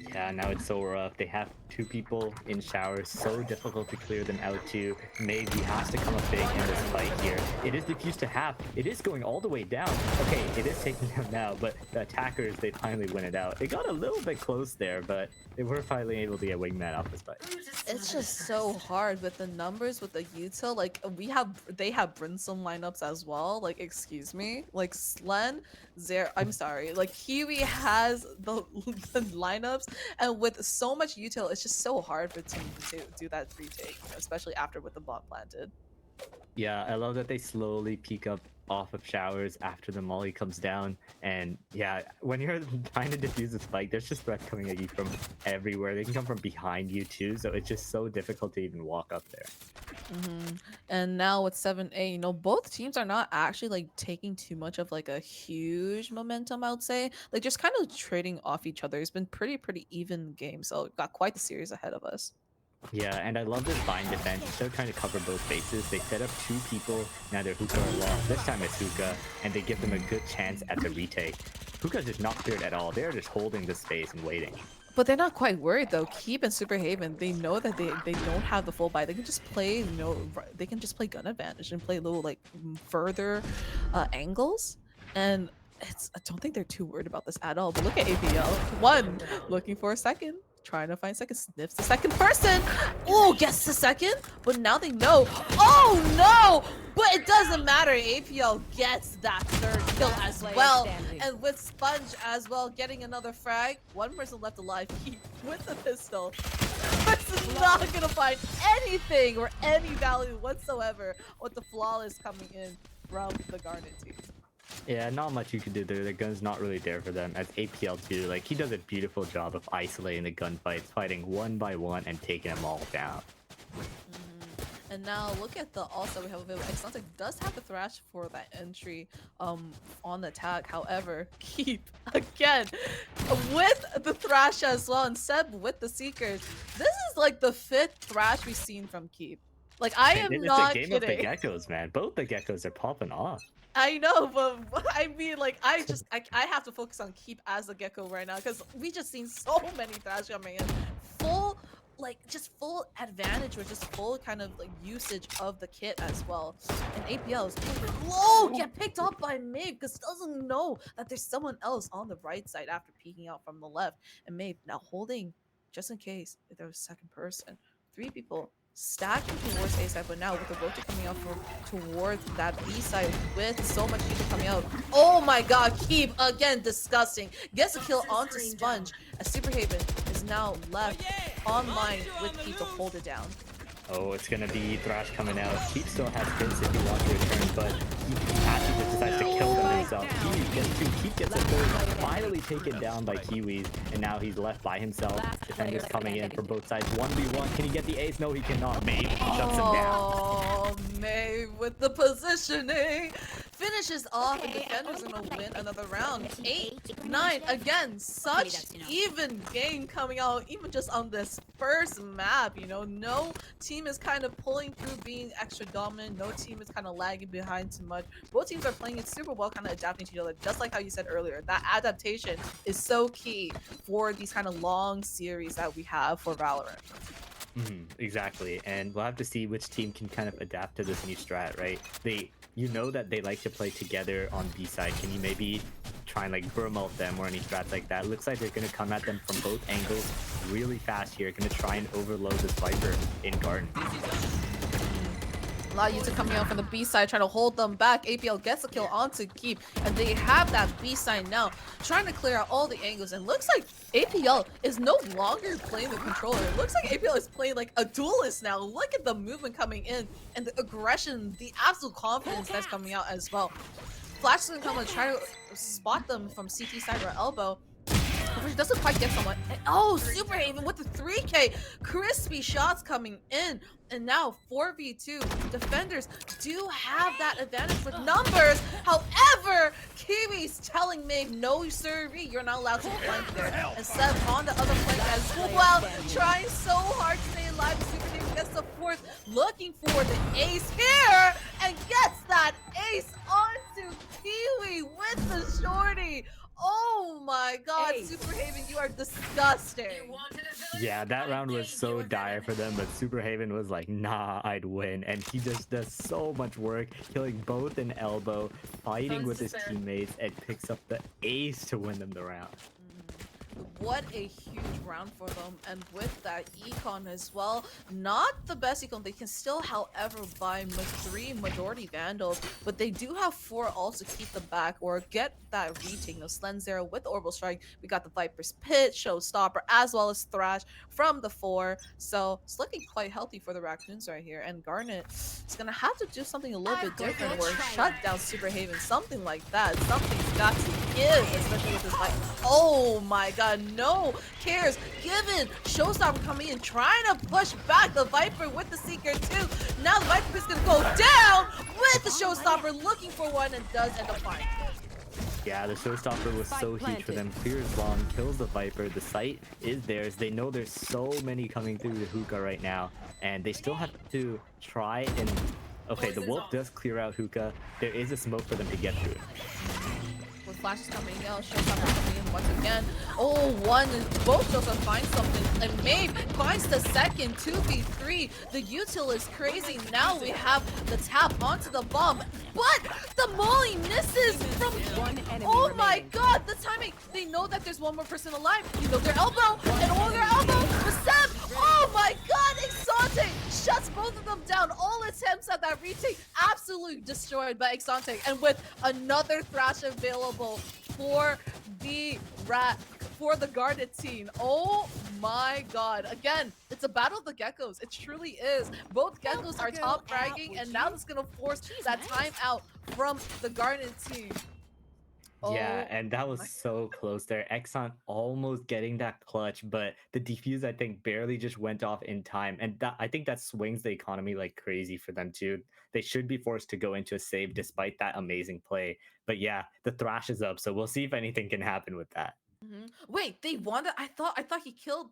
Yeah, now it's so rough. They have 2 people in showers, so difficult to clear them out too. Maybe has to come up big in this fight here. It is diffused to half. It is going all the way down. Okay, it is taking them now, but the attackers, they finally win it out. It got a little bit close there, but they were finally able to get Wingman off this fight. It's just so hard with the numbers with the util. Like they have Brimstone lineups as well. Like, excuse me, like Slen, I'm sorry, like Kiwi has the lineups, and with so much util, it's just so hard for team to do that retake, especially after with the bomb planted. Yeah, I love that they slowly peek up off of showers after the molly comes down. And yeah, when you're trying to defuse a spike, there's just threats coming at you from everywhere. They can come from behind you too, so it's just so difficult to even walk up there. And now with 7-8, you know, both teams are not actually like taking too much of like a huge momentum, I would say. Like just kind of trading off each other. It's been pretty even game, so we've got quite the series ahead of us. Yeah, and I love this bind defense. Instead of trying to cover both bases, they set up 2 people, neither Hookah or Lost. This time it's Hookah, and they give them a good chance at the retake. Hookah's just not cleared at all. They're just holding the space and waiting. But they're not quite worried though. Keep and Superhaven, they know that they don't have the full buy. They can just play, you know, they can just play gun advantage and play little like further angles. And I don't think they're too worried about this at all. But look at APL. One looking for a second. Trying to find second, sniffs the second person. Oh, gets the second, but now they know. Oh no! But it doesn't matter. APL gets that third kill as well, and with Sponge as well getting another frag. One person left alive with the pistol. This is not gonna find anything or any value whatsoever with the flawless coming in from the Garnet team. Yeah, not much you can do there. The gun's not really there for them, as APL too. Like, he does a beautiful job of isolating the gunfights, fighting one by one and taking them all down. And now look at the also we have available. Exotic does have the thrash for that entry on the attack. However, Keep again with the thrash as well, and Seb with the seekers. This is like the 5th thrash we've seen from Keep. Like, I am not kidding. It's a game of the geckos, man. Both the geckos are popping off. I know, but I mean, like, I have to focus on Keep as the gecko right now because we just seen so many thrash coming in. Full advantage or just full kind of like usage of the kit as well. And APL is low, get picked up by Maeve because doesn't know that there's someone else on the right side after peeking out from the left. And Maeve now holding just in case if there was a second person. 3 people stacking towards A side, but now with the rotate coming out towards that B side with so much heat coming out. Oh my god, Keep again disgusting. Gets a kill onto Sponge as Superhaven is now left online with Keep to hold it down. Oh, it's gonna be Thrash coming out. Keep still has Vince if he wants to return, but he actually just decides to kill them himself. Keep gets a third, finally taken down by Kiwis, and now he's left by himself. Defenders coming in for both sides. 1v1. Can he get the ace? No, he cannot. Maeve shuts him down. Oh, Maeve with the positioning. Finishes off, and Defenders are gonna win another round. 8-9. Again, such even game coming out, even just on this first map. You know, no team is kind of pulling through, being extra dominant. No team is kind of lagging behind too much. Both teams are playing it super well, kind of adapting to each other. Just like how you said earlier, that adaptation is so key for these kind of long series that we have for Valorant. Exactly, and we'll have to see which team can kind of adapt to this new strat, right? You know that they like to play together on B side. Can you maybe try and like burmout them or any strats like that? Looks like they're gonna come at them from both angles really fast here. Gonna try and overload this Viper in Garden. A lot of user coming out from the B side, trying to hold them back. APL gets a kill onto Keep, and they have that B side now, trying to clear out all the angles. And looks like APL is no longer playing the controller. It looks like APL is playing like a duelist now. Look at the movement coming in and the aggression, the absolute confidence that's coming out as well. Flash is gonna come and try to spot them from CT side or elbow. He doesn't quite get someone. And, oh, Superhaven with the 3K. Crispy shots coming in. And now 4v2. Defenders do have that advantage with numbers. However, Kiwi's telling Maeve, no sirree, you're not allowed to flank there. And Seb on the other flank as well. Trying so hard to stay alive. Superhaven gets the 4th. Looking for the ace here. And gets that ace onto Kiwi with the shorty. Oh my god, Superhaven, you are disgusting. Yeah, that round was so dire for them, but Superhaven was like, nah, I'd win. And he just does so much work, killing both an elbow, fighting with his teammates, and picks up the ace to win them the round. What a huge round for them, and with that econ as well, not the best econ. They can still, however, buy 3 majority vandals, but they do have 4 also to keep them back or get that retake. No Slenzero with Orbital Strike. We got the Viper's Pit, Showstopper, as well as Thrash from the 4. So it's looking quite healthy for the Raccoons right here. And Garnet is gonna have to do something a little bit different, or shut down Superhaven, something like that. Something's got to give, especially with this fight. Oh my god. No cares given. Showstopper coming in, trying to push back the Viper with the Seeker too. Now the Viper is gonna go down with the Showstopper, looking for one, and does end up finding it. Yeah, the Showstopper was so huge for them. Clears long, kills the Viper. The site is theirs. They know there's so many coming through the hookah right now, and they still have to try and... Okay, the Wolf does clear out hookah. There is a smoke for them to get through. flashes coming out, Showtime coming in once again. Oh, both Joseph finds something, and Maeve finds the second 2v3. The util is crazy. Now we have the tap onto the bomb, but the molly misses from one enemy. Oh remaining. my god, the timing! They know that there's one more person alive. You know their elbow, and all their elbow was Sam. Oh my god, Exante shuts both of them down. All attempts at that retake absolutely destroyed by Exante, and with another thrash available for the Garnet team. Oh my god. Again, it's a battle of the geckos. It truly is. Both geckos are top fragging, and now it's gonna force that time out from the Garnet team. Yeah, Oh and that was my- so close there. Exxon almost getting that clutch, but the defuse I think barely just went off in time, and I think that swings the economy like crazy for them too. They should be forced to go into a save despite that amazing play. But yeah, the thrash is up, so we'll see if anything can happen with that. Wait, they wanted. I thought he killed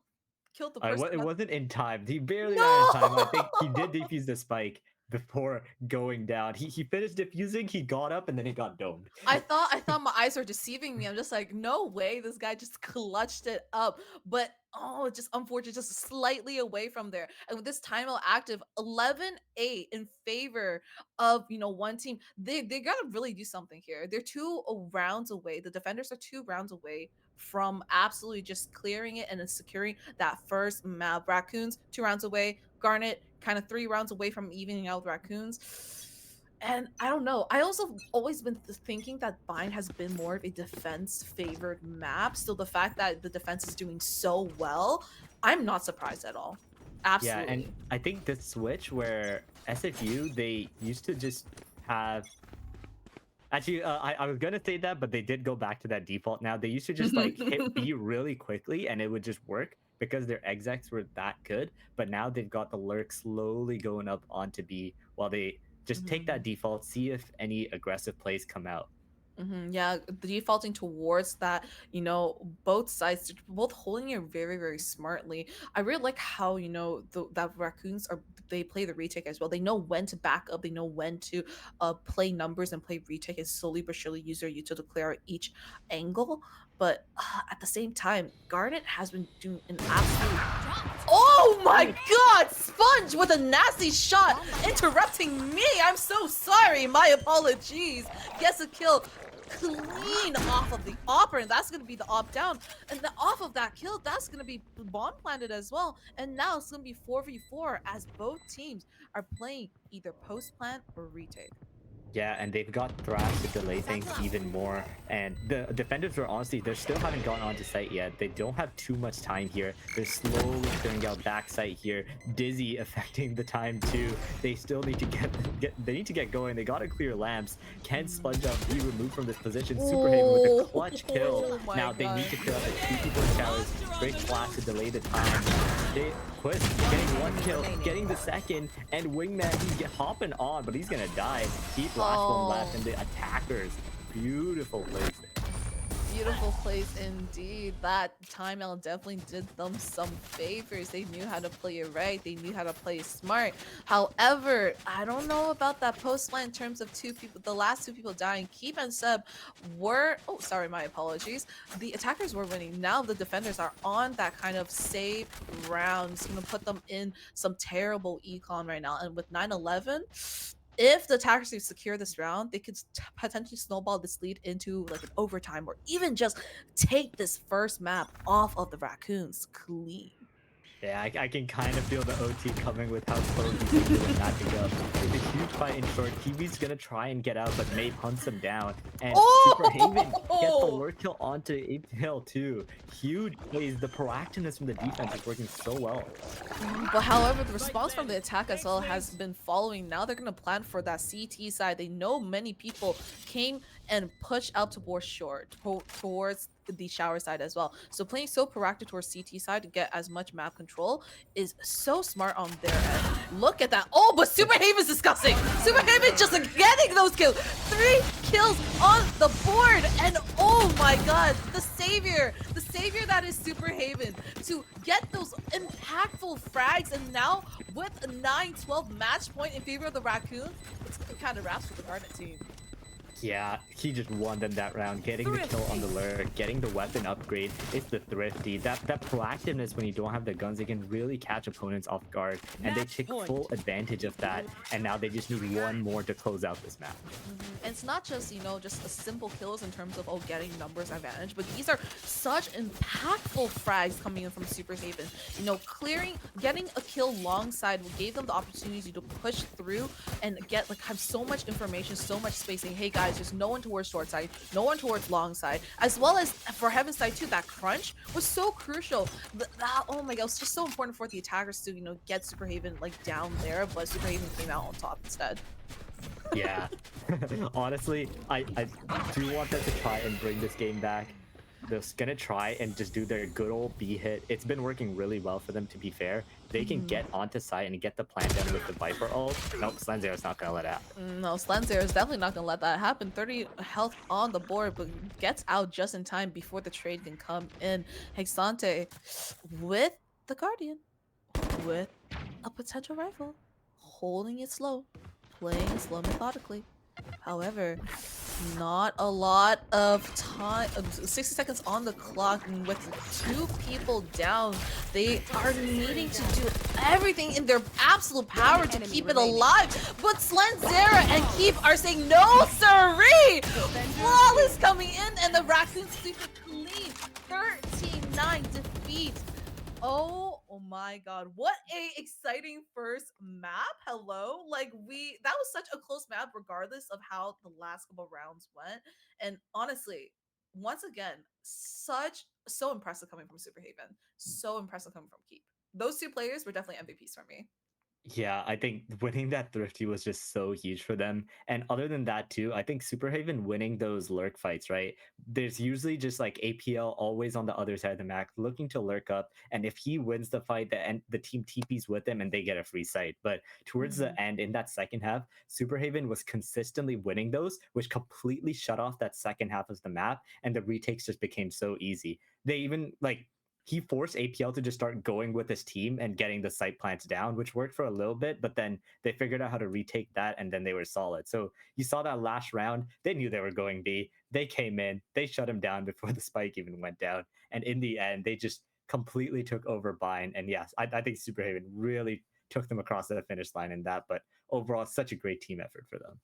the person. It wasn't in time. He barely No! got in time. I think he did defuse the spike before going down. He finished defusing, he got up, and then he got domed. I thought my eyes were deceiving me. I'm just like, no way, this guy just clutched it up. But oh, just unfortunate, just slightly away from there. And with this timeout active, 11-8 in favor of one team. They gotta really do something here. They're 2 rounds away. The defenders are 2 rounds away from absolutely just clearing it and then securing that first map. Raccoons 2 rounds away. Garnet kind of 3 rounds away from evening out with Raccoons. And I don't know. I also always been thinking that Bind has been more of a defense-favored map. So the fact that the defense is doing so well, I'm not surprised at all. Absolutely. Yeah, and I think this switch where SFU, they used to just have... Actually, I was gonna say that, but they did go back to that default now. They used to just like hit B really quickly and it would just work because their execs were that good. But now they've got the lurk slowly going up onto B while they just take that default, see if any aggressive plays come out. Yeah, defaulting towards that, both sides, both holding it very, very smartly. I really like how, that Raccoons they play the retake as well. They know when to back up, they know when to play numbers and play retake and slowly but surely use their util to clear out each angle. But at the same time, Garnet has been doing an absolute... Oh my god! Sponge with a nasty shot interrupting me! I'm so sorry! My apologies! Gets a kill clean off of the Opera, and that's going to be the op down. And off of that kill, that's going to be bomb planted as well. And now it's going to be 4v4 as both teams are playing either post plant or retake. Yeah, and they've got Thrash to delay things even more. And the defenders are honestly, they still haven't gotten onto site yet. They don't have too much time here. They're slowly clearing out backside here. Dizzy affecting the time too. They still need to get going. They gotta clear lamps. Can Sponge Up be removed from this position? Superhaven with a clutch kill. Now they need to clear out the 2 people in showers. Great flash to delay the time. Quist getting 1 kill, getting the second, and Wingman, he's hopping on, but he's gonna die. Keep flash one left, and the attackers, beautiful place there. Beautiful place indeed. That timeout definitely did them some favors. They knew how to play it right. They knew how to play it smart. However, I don't know about that post line in terms of 2 people. The last 2 people dying, Keep and Seb were... Oh, sorry, my apologies. The attackers were winning. Now the defenders are on that kind of save round. It's going to put them in some terrible econ right now. And with 9-11... if the attackers can secure this round, they could potentially snowball this lead into like an overtime or even just take this first map off of the Raccoons clean. Yeah, I can kind of feel the OT coming with how slow he's doing matching up. It's a huge fight in short. Kiwi's gonna try and get out, but Maeve hunts him down. And Superhaven gets the lurk kill onto 8 Hill too. Huge plays. The proactiveness from the defense is working so well. But however, the response from the attack as well has been following. Now they're gonna plan for that CT side. They know many people came and pushed out towards the shower side as well. So playing so proactive towards CT side to get as much map control is so smart on their end. Look at that. Oh, but Superhaven's disgusting. Superhaven just getting those kills. 3 kills on the board. And oh my god, the savior that is Superhaven to get those impactful frags. And now with a 9-12 match point in favor of the Raccoons, it's gonna be kind of wraps for the Garnet team. Yeah, he just won them that round, getting the kill on the lurk, getting the weapon upgrade. It's the thrifty. That proactiveness when you don't have the guns, they can really catch opponents off guard, and they take full advantage of that. And now they just need one more to close out this map. And it's not just, you know, just a simple kills in terms of, oh, getting numbers advantage, but these are such impactful frags coming in from Super Haven. You know, getting a kill alongside gave them the opportunity to push through and get, like, have so much information, so much spacing. Hey guys, there's no one towards short side, no one towards long side, as well as for Heaven's side too. That crunch was so crucial. Oh my god, it's just so important for the attackers to, you know, get Super Haven like down there, but Super Haven came out on top instead. Yeah. Honestly, I do want them to try and bring this game back. They're gonna try and just do their good old B hit. It's been working really well for them, to be fair. They can get onto site and get the plant down with the Viper ult. Nope, Slenzero's not gonna let it happen. No, Slenzero is definitely not gonna let that happen. 30 health on the board, but gets out just in time before the trade can come in. Hexante with the Guardian, with a potential rifle, holding it slow, playing it slow methodically. However, not a lot of time. 60 seconds on the clock, and with 2 people down, they are needing to do everything in their absolute power to keep it alive. But Slenzera and Keep are saying no, sirree! Flawless coming in, and the Raccoons super clean. 13-9 defeat. Oh my god, what a exciting first map. Hello, like that was such a close map regardless of how the last couple rounds went. And honestly, once again, so impressive coming from Super Haven, so impressive coming from Keep. Those 2 players were definitely MVPs for me. Yeah, I think winning that thrifty was just so huge for them. And other than that too, I think Superhaven winning those lurk fights, right? There's usually just like APL always on the other side of the map looking to lurk up. And if he wins the fight, the team TPs with him and they get a free sight. But towards the end in that second half, Superhaven was consistently winning those, which completely shut off that second half of the map. And the retakes just became so easy. They even like he forced APL to just start going with his team and getting the site plants down, which worked for a little bit, but then they figured out how to retake that and then they were solid. So you saw that last round, they knew they were going B. They came in, they shut him down before the spike even went down. And in the end, they just completely took over Bind. And yes, I think Superhaven really took them across the finish line in that, but overall, it's such a great team effort for them.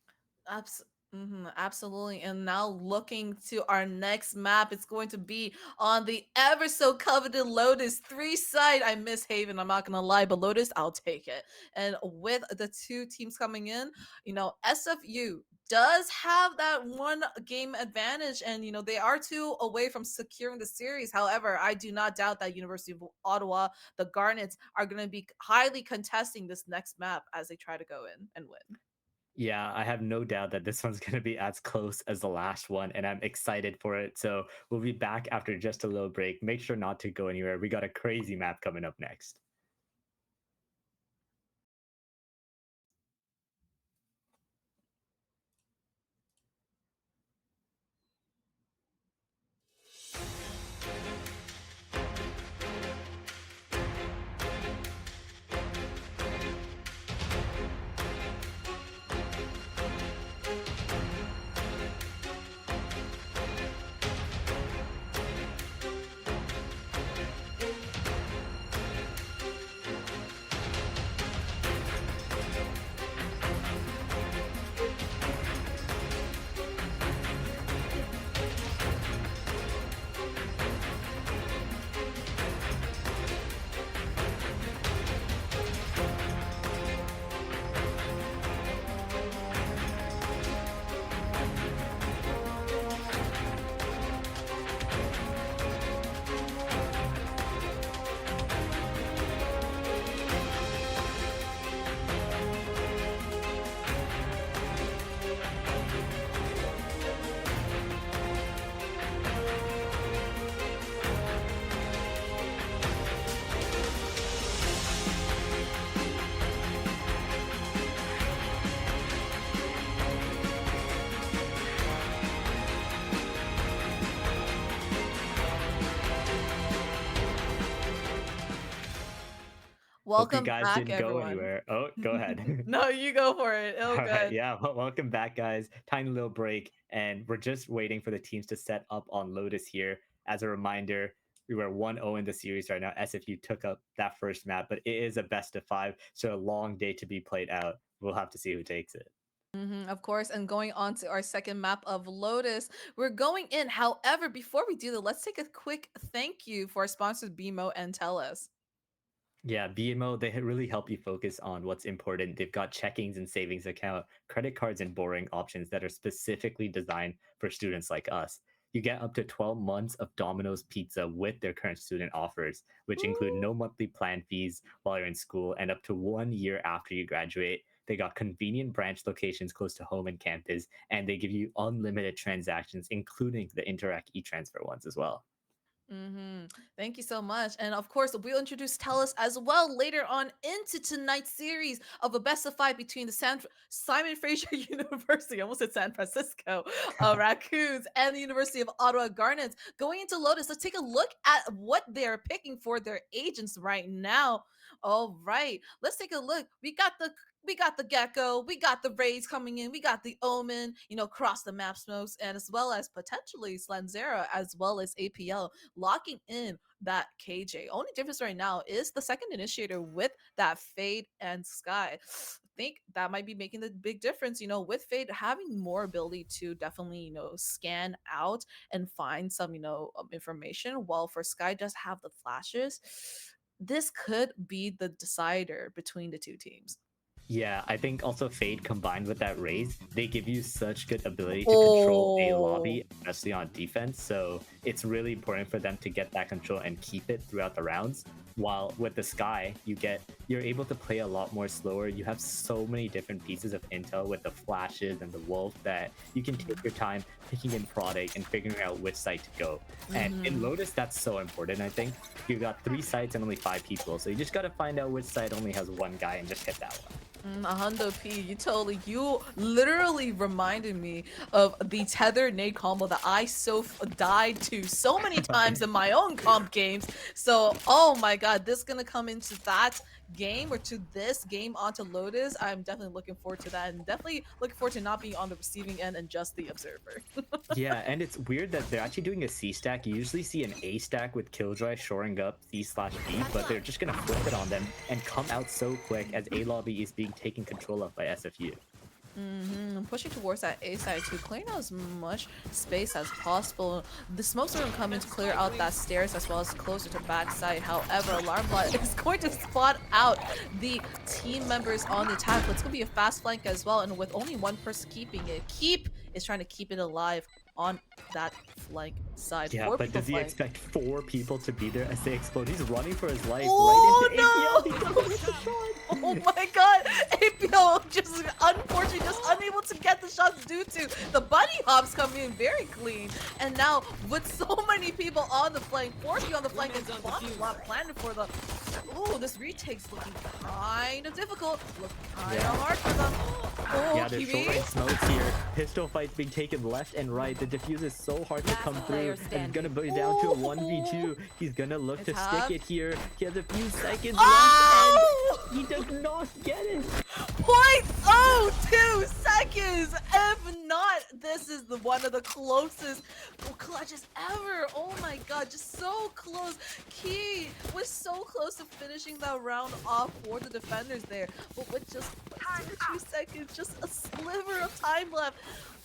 Absolutely. And now looking to our next map, it's going to be on the ever so coveted Lotus 3 side. I miss Haven, I'm not gonna lie, but Lotus, I'll take it. And with the 2 teams coming in, you know, SFU does have that 1 game advantage, and you know they are 2 away from securing the series. However, I do not doubt that University of Ottawa, the Garnets, are going to be highly contesting this next map as they try to go in and win. Yeah, I have no doubt that this one's going to be as close as the last one, and I'm excited for it. So we'll be back after just a little break. Make sure not to go anywhere. We got a crazy map coming up next. Hope you Welcome guys back, didn't go everyone. anywhere. Oh, go ahead. No, you go for it. Oh, All right, good. yeah. Well, welcome back, guys. Tiny little break, and we're just waiting for the teams to set up on Lotus here. As a reminder, we were 1-0 in the series right now. SFU took up that first map, but it is a best of 5, so a long day to be played out. We'll have to see who takes it. Of course, and going on to our second map of Lotus, we're going in. However, before we do that, let's take a quick thank you for our sponsors, BMO and TELUS. Yeah, BMO, they really help you focus on what's important. They've got checkings and savings account, credit cards, and borrowing options that are specifically designed for students like us. You get up to 12 months of Domino's Pizza with their current student offers, which include no monthly plan fees while you're in school and up to 1 year after you graduate. They got convenient branch locations close to home and campus, and they give you unlimited transactions, including the Interact e-transfer ones as well. Thank you so much. And of course, we'll introduce Tellus as well later on into tonight's series of a best of 5 between the Simon Fraser University, I almost said San Francisco, Raccoons, and the University of Ottawa Garnets. Going into Lotus, let's take a look at what they're picking for their agents right now. All right, let's take a look. We got the Gecko, we got the Raids coming in, we got the Omen, cross the map smokes, and as well as potentially Slanzera, as well as APL locking in that KJ. Only difference right now is the second initiator with that Fade and Sky. I think that might be making the big difference, with Fade having more ability to definitely, scan out and find some, information, while for Sky just have the flashes. This could be the decider between the two teams. Yeah, I think also Fade combined with that raise, they give you such good ability to control a Oh. lobby, especially on defense. So it's really important for them to get that control and keep it throughout the rounds. While with the Sky, you're able to play a lot more slower. You have so many different pieces of intel with the flashes and the wolf that you can take your time picking in product and figuring out which site to go. And in Lotus, that's so important, I think. You got 3 sites and only 5 people. So you just gotta find out which site only has 1 guy and just hit that one. A hundo P, you literally reminded me of the tether nade combo that I died to so many times in my own comp games. So, oh my god, this is gonna come into that game or to this game onto Lotus. I'm definitely looking forward to that, and definitely looking forward to not being on the receiving end and just the observer. Yeah, and it's weird that they're actually doing a C stack. You usually see an A stack with Killjoy shoring up C/B, but they're just gonna flip it on them and come out so quick as A lobby is being taken control of by SFU. Pushing towards that A side to clearing out as much space as possible. The smokes are going to come in to clear out that stairs as well as closer to backside. However, Alarm Bot is going to spot out the team members on the attack. It's going to be a fast flank as well, and with only one person keeping it. Keep is trying to keep it alive on that flank side. Yeah, 4 but people does he flank. expect 4 people to be there as they explode? He's running for his life Oh, right into APL. He's gonna miss the shot. Oh my god! APL just unfortunately just unable to get the shots due to the bunny hops coming in very clean. And now with so many people on the flank, 40 on the flank is planning for the. Oh, this retake's looking kind of difficult. Looking kind of hard for them. Oh, Yeah, they're Kiwi. short smokes here. Pistol fights being taken left and right. The defuse is so hard to come through. And it's gonna be down to a 1v2. He's gonna look to stick it here. He has a few seconds left and he does not get it. 0.02 seconds! If not, this is one of the closest clutches ever. Oh my god, just so close. Key was so close to finishing that round off for the defenders there. But with just 2 seconds, just a sliver of time left.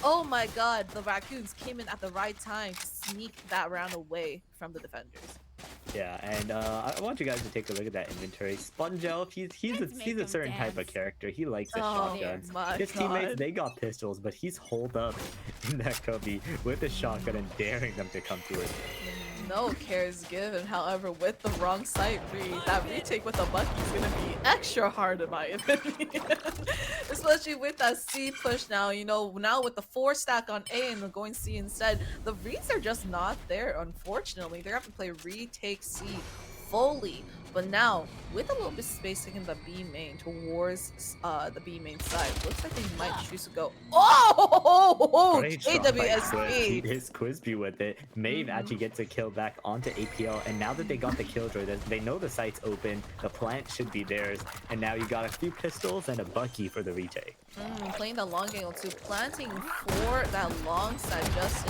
Oh my god, the Raccoons came in at the right time to sneak that round away from the defenders. Yeah, and I want you guys to take a look at that inventory. Spongelf, he's a certain type of character. He likes his shotguns. His teammates, they got pistols, but he's holed up in that cubby with a shotgun and daring them to come to it. No cares given. However, with the wrong site read, that retake with the Bucky is going to be extra hard in my opinion. Especially with that C push now, now with the 4 stack on A and going C instead, the reads are just not there, unfortunately. They're going to have to play retake C fully. But now, with a little bit of space taking the B main towards the B main side, looks like they might choose to go. Oh, Great shot by Quiz. He KWSP. is Quizby with it. Maeve actually gets a kill back onto APL, and now that they got the killjoy, they know the site's open, the plant should be theirs, and now you got a few pistols and a Bucky for the retake. Playing the long angle too, planting for that long side just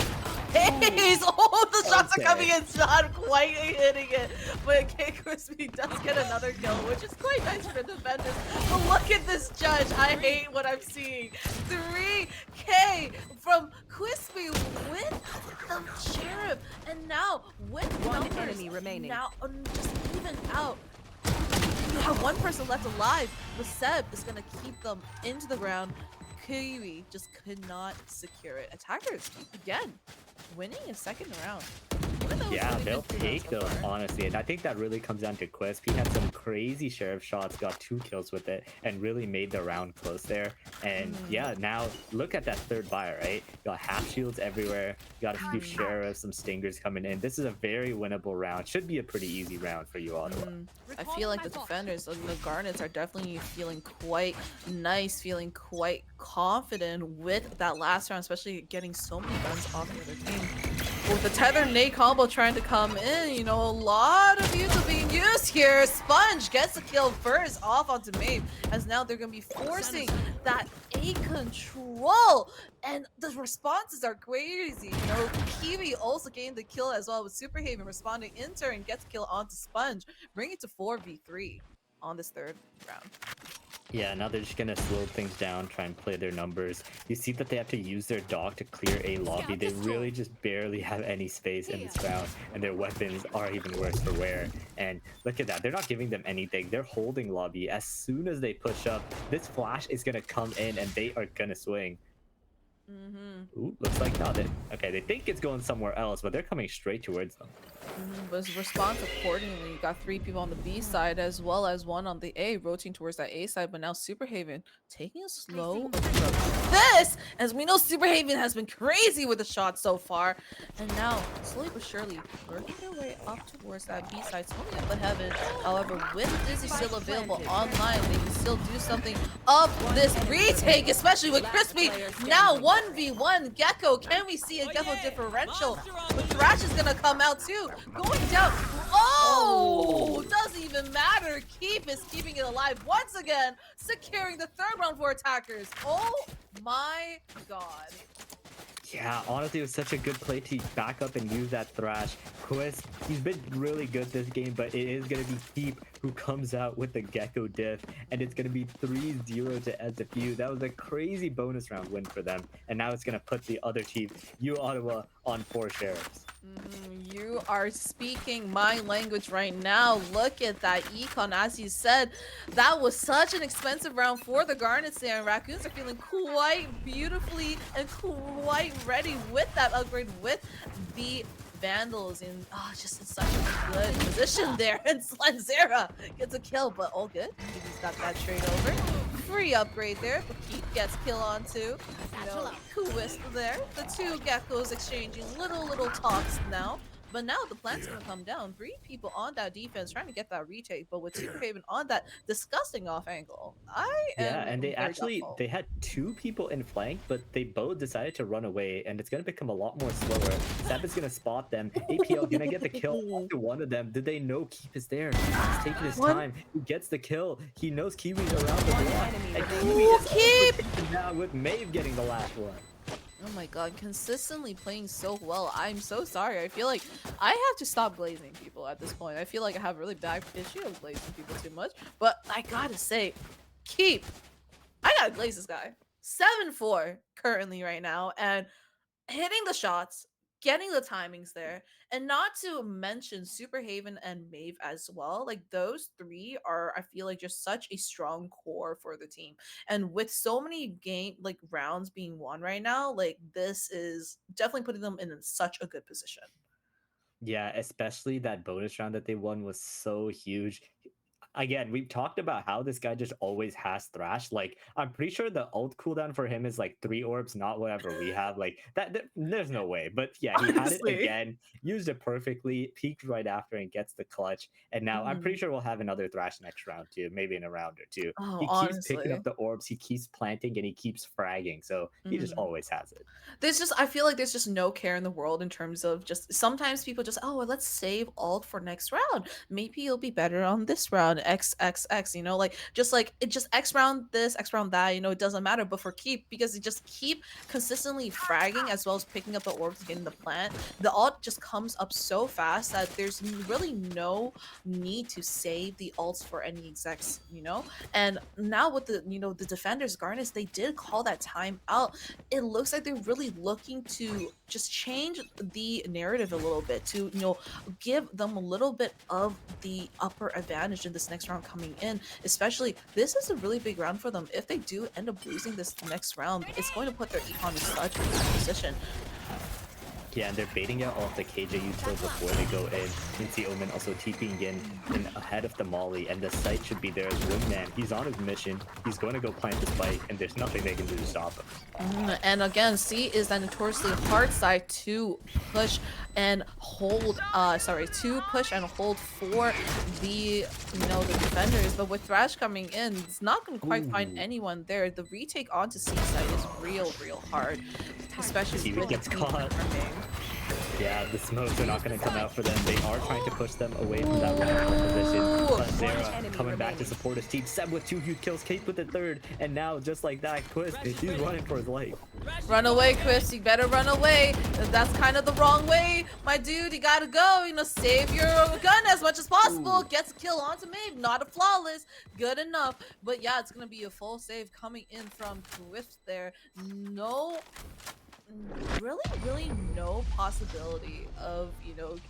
in case. Oh, the shots are coming in, not quite hitting it, but K Crispy does get another kill, which is quite nice for the defenders. But look at this judge, I hate what I'm seeing. 3K from Crispy with the Sheriff, and now with one enemy remaining. Now just even out. You have one person left alive, but Seb is gonna keep them into the ground. Kiwi just could not secure it. Attackers, again, winning a second round. Yeah, they'll take those, honestly. And I think that really comes down to Quisp. He had some crazy sheriff shots, got 2 kills with it, and really made the round close there. And yeah, now look at that third buy, right? Got half shields everywhere, got a few sheriffs, some stingers coming in. This is a very winnable round. Should be a pretty easy round for uOttawa. I feel like the defenders, the Garnets, are definitely feeling quite nice, feeling quite confident with that last round, especially getting so many guns off the other team. With the tether nade combo trying to come in, you know, a lot of use are being used here. Sponge gets a kill first off onto Maeve, as now they're going to be forcing that A control. And the responses are crazy. You know, Kiwi also gained the kill as well with Superhaven responding in turn, gets a kill onto Sponge, bring it to 4v3 on this third round. Yeah, now they're just gonna slow things down, try and play their numbers. You see that they have to use their dog to clear a lobby. They really just barely have any space in this round, and their weapons are even worse for wear. And look at that, they're not giving them anything. They're holding lobby. As soon as they push up, this flash is gonna come in, and they are gonna swing. Ooh, looks like not it. Okay, they think it's going somewhere else, but they're coming straight towards them. But response accordingly. You got 3 people on the B side as well as 1 on the A, rotating towards that A side. But now Superhaven taking a slow approach. This, as we know, Superhaven has been crazy with the shots so far, and now slowly but surely working their way up towards that B side, slowly up the heaven. However, with Dizzy still available online, they can still do something of this retake, especially with Crispy. Now 1v1 Gecko. Can we see a Gecko differential? But Thrash is gonna come out too. Going down. Oh, doesn't even matter. Keep is keeping it alive once again, securing the third round for attackers. Oh my god. Yeah, honestly, it was such a good play to back up and use that Thrash. Quest, he's been really good this game, but it is going to be Keep who comes out with the Gecko diff, and it's going to be 3-0 to SFU. That was a crazy bonus round win for them, and now it's going to put the other team, uOttawa, on 4 sheriffs. You are speaking my language right now. Look at that econ. As you said, that was such an expensive round for the Garnets there, and Raccoons are feeling quite beautifully and quite ready with that upgrade with the Vandals in just in such a good position there. And Slanzera gets a kill, but all good. He's got that trade over. Free upgrade there, but Keith gets kill on too. You know, Kuwist there. The 2 Geckos exchanging little talks now. But now the plant's gonna come down. 3 people on that defense trying to get that retake, but with Superhaven on that disgusting off angle. And they had 2 people in flank, but they both decided to run away, and it's gonna become a lot more slower. Seb is gonna spot them. APL gonna get the kill to one of them. Did they know Keep is there? He's taking his time. He gets the kill. He knows Kiwi's around the block. And Kiwi is taken down with Maeve getting the last one. Oh my god, consistently playing so well. I'm so sorry. I feel like I have to stop glazing people at this point. I feel like I have a really bad issue of glazing people too much. But I gotta say, Keep. I gotta glaze this guy. 7-4 currently right now. And hitting the shots, getting the timings there, and not to mention Superhaven and Maeve as well. Like those 3 are, I feel like, just such a strong core for the team. And with so many rounds being won right now, like this is definitely putting them in such a good position. Yeah, especially that bonus round that they won was so huge. again, we've talked about how this guy just always has Thrash. Like, I'm pretty sure the ult cooldown for him is like 3 orbs, not whatever we have. Like there's no way. But yeah, he had it Honestly. again, used it perfectly, peaked right after, and gets the clutch. And now I'm pretty sure we'll have another Thrash next round too, maybe in a round or two. Oh, He keeps picking honestly. up the orbs, he keeps planting, and he keeps fragging. So he just always has it. I feel like there's just no care in the world in terms of just sometimes people just, oh, well, let's save alt for next round. Maybe you'll be better on this round, XXX, like it just X round this, X round that, it doesn't matter. But for keep, because it just keep consistently fragging as well as picking up the orbs and getting the plant, the alt just comes up so fast that there's really no need to save the alts for any execs. And now with the defenders, Garnets, they did call that time out. It looks like they're really looking to just change the narrative a little bit to give them a little bit of the upper advantage in this next round coming in. Especially, this is a really big round for them. If they do end up losing this next round, it's going to put their econ in such a bad position. Yeah, and they're baiting out off the KJ util before they go in. You can see Omen also TPing in ahead of the Molly, and the site should be there as Wingman. He's on his mission. He's going to go plant the spike, and there's nothing they can do to stop him. And again, C is that notoriously hard side to push and hold. To push and hold for the the defenders. But with Thrash coming in, it's not going to quite find anyone there. The retake onto C side is real hard, especially with gets caught. Yeah, the smokes are not going to come out for them. They are trying to push them away from that position. But Zara coming back to support his team. Seb with 2 huge kills, Kate with the 3rd, and now just like that, Quist, he's running for his life. Run away, Quist. You better run away. That's kind of the wrong way, my dude. You gotta go. Save your gun as much as possible. Gets a kill onto Maeve. Not a flawless. Good enough. But yeah, it's gonna be a full save coming in from Quist there. Really no possibility of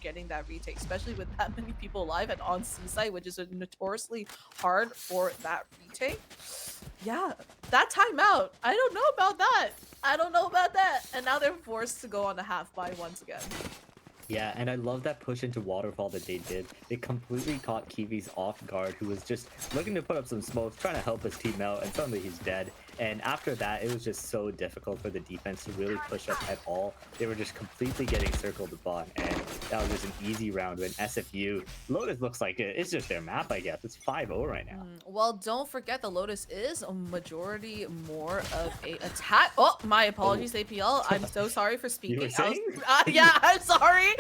getting that retake, especially with that many people alive and on C-side, which is notoriously hard for that retake. Yeah, that timeout, I don't know about that. And now they're forced to go on a half buy once again. Yeah, and I love that push into Waterfall that they did. They completely caught Kiwi's off guard, who was just looking to put up some smokes, trying to help his team out, and suddenly he's dead. And after that, it was just so difficult for the defense to really push up at all. They were just completely getting circled upon, and that was just an easy round when SFU, Lotus looks like it's just their map, I guess. It's 5-0 right now. Well, don't forget the Lotus is a majority more of a attack. Oh, my apologies, APL. I'm so sorry for speaking. You were saying? Yeah, I'm sorry.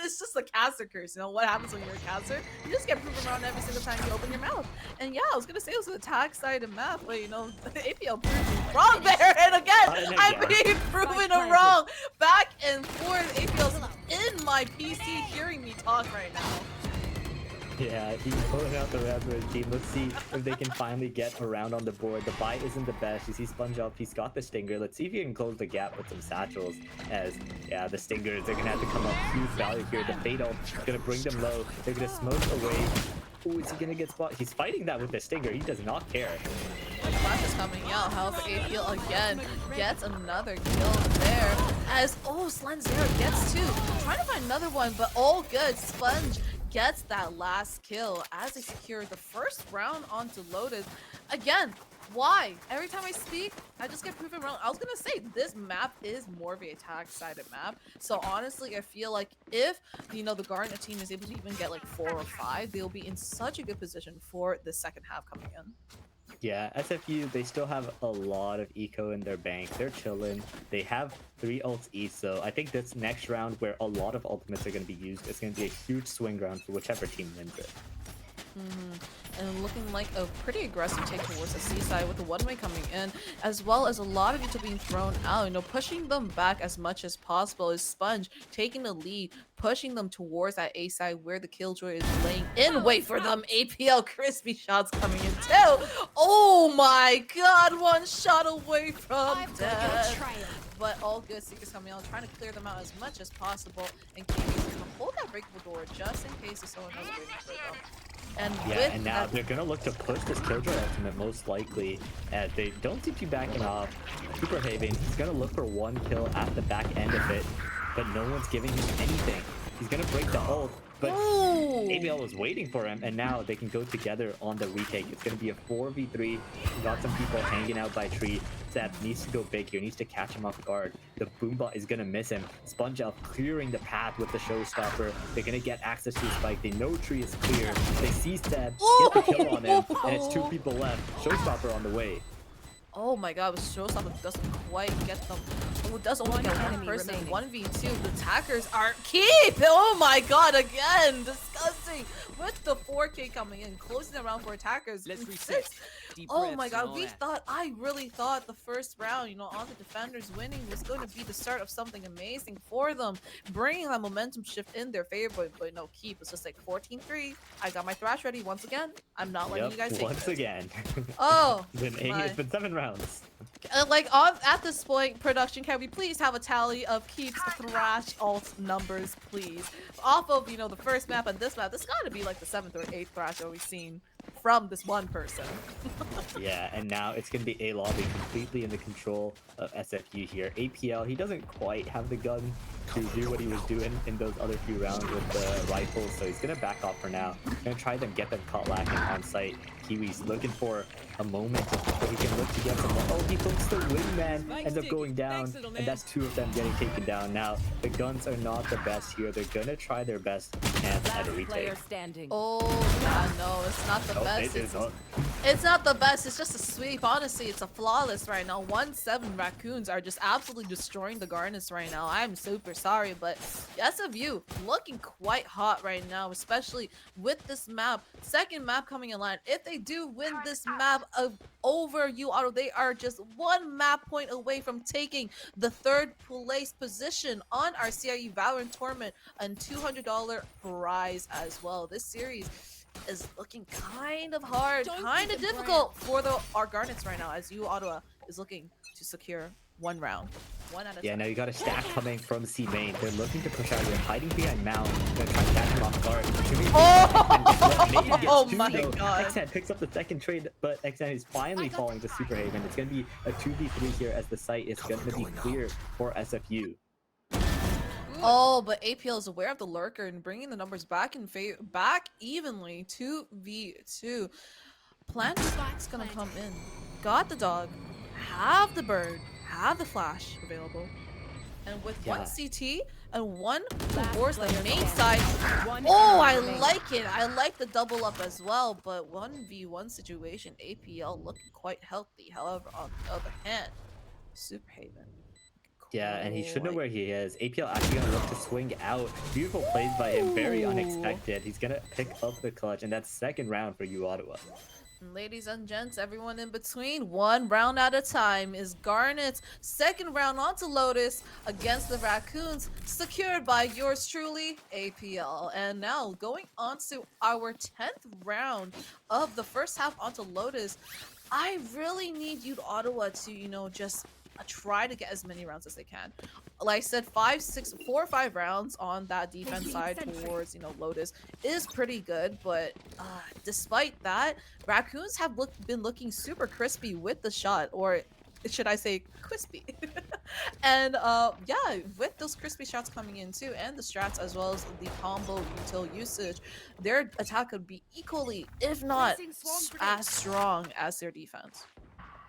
It's just a caster curse. What happens when you're a caster? You just get proven wrong every single time you open your mouth. And yeah, I was gonna say it was an attack side of map, but APL proved me wrong there. And again, I'm being proven wrong. Back and forth. APL's in my PC hearing me talk right now. Yeah, he's pulling out the round for his team. Let's see if they can finally get a round on the board. The buy isn't the best. You see Sponge up, he's got the Stinger. Let's see if he can close the gap with some satchels. As, yeah, the Stingers, they're going to have to come up huge value here. The Fatal is going to bring them low. They're going to smoke away. Ooh, is he going to get spot? He's fighting that with the Stinger. He does not care. The flash is coming out. However, APL again gets another kill there. As, Slenzera gets 2. Trying to find another one, but all good. Sponge gets that last kill as they secure the first round onto Lotus. Again, why? Every time I speak, I just get proven wrong. I was gonna say this map is more of a attack-sided map. So honestly, I feel like if the Garnet team is able to even get like 4 or 5, they'll be in such a good position for the second half coming in. Yeah, SFU, they still have a lot of eco in their bank. They're chilling. They have 3 ults each, so I think this next round where a lot of ultimates are going to be used is going to be a huge swing round for whichever team wins it. And looking like a pretty aggressive take towards the C-side with the one-way coming in, as well as a lot of util being thrown out. Pushing them back as much as possible is Sponge taking the lead, pushing them towards that A side where the Killjoy is laying in wait for them. APL crispy shots coming in too. Oh my god, one shot away from death. But all good. Seekers coming out, trying to clear them out as much as possible, and Kiwi's gonna hold that breakable door just in case if someone else waiting for them. And and now they're gonna look to push this Killjoy ultimate most likely, as they don't seem to be backing off. Super Haven, he's gonna look for 1 kill at the back end of it. but no one's giving him anything. He's gonna break the ult, but ABL was waiting for him, and now they can go together on the retake. It's gonna be a 4v3. Got some people hanging out by tree. Zeb needs to go big here, needs to catch him off guard. The Boombot is gonna miss him. Sponge Elf clearing the path with the showstopper. They're gonna get access to the spike. They know tree is clear. They see Zeb, get the kill on him, and it's 2 people left. Showstopper on the way. Oh my god, Showstopper doesn't quite get them. Oh, it does only get one person. 1v2. The attackers are keep! Oh my god, again! Disgusting! With the 4K coming in, closing the round for attackers. Let's reset. Oh my god, I really thought the first round, you know, on the defenders winning was going to be the start of something amazing for them, bringing that momentum shift in their favor, but no, keep. It's just like 14-3. I got my thrash ready once again. I'm not letting you guys take once again. Oh, it's been 7 rounds. At this point, production, can we please have a tally of Keep's thrash alt numbers, please? Off of, you know, the first map and this map, this gotta be like the 7th or 8th thrash that we've seen from this one person. Yeah, and now it's going to be a lobby completely in the control of SFU here. APL, he doesn't quite have the gun to do what he was doing in those other few rounds with the rifles, so he's going to back off for now. Going to try them, get them caught lacking on site. Kiwi's looking for a moment where he can look to get some. Oh, he hooks the wingman, ends up going down, and that's 2 of them getting taken down. Now, the guns are not the best here. They're going to try their best chance at a retake. Oh, yeah, no, it's not the best. It's not the best. It's just a sweep. Honestly, it's a flawless right now. 1-7 Raccoons are just absolutely destroying the Garnets right now. I'm super sorry, but SFU looking quite hot right now, especially with this map. Second map coming in line. If they do win this map over uOttawa, they are just 1 map point away from taking the 3rd place position on our CIE Valorant tournament and $200 prize as well. This series is looking kind of hard, kind of difficult for our Garnets right now, as uOttawa is looking to secure 1 round. 1 at a time. Yeah, now you got a stack coming from C main. They're looking to push out. They're hiding behind Mount. They're trying to catch him off guard. Oh my god. XN picks up the 2nd trade, but XN is finally falling to Super Haven. It's going to be a 2v3 here as the site is going to be clear for SFU. Oh, but APL is aware of the lurker and bringing the numbers back in back evenly. 2v2. Plant Spike's gonna come in. Got the dog. Have the bird. Have the flash available. And with 1 CT and 1 towards the main side. Oh, I like it. I like the double up as well. But 1v1 situation, APL looking quite healthy. However, on the other hand, Super Haven. Yeah, and he should know where he is. APL actually gonna look to swing out. Beautiful plays by him, very unexpected. He's gonna pick up the clutch, and that's 2nd round for uOttawa. Ladies and gents, everyone in between, 1 round at a time is Garnet's 2nd round onto Lotus against the Raccoons, secured by yours truly, APL. And now going on to our 10th round of the first half onto Lotus. I really need uOttawa to, you know, just try to get as many rounds as they can. Like I said, 4 or 5 rounds on that defense side towards, you know, Lotus is pretty good, but despite that, Raccoons have been looking super crispy with the shot, or should I say crispy. And yeah, with those crispy shots coming in too, and the strats as well as the combo util usage, their attack could be equally, if not as strong as their defense.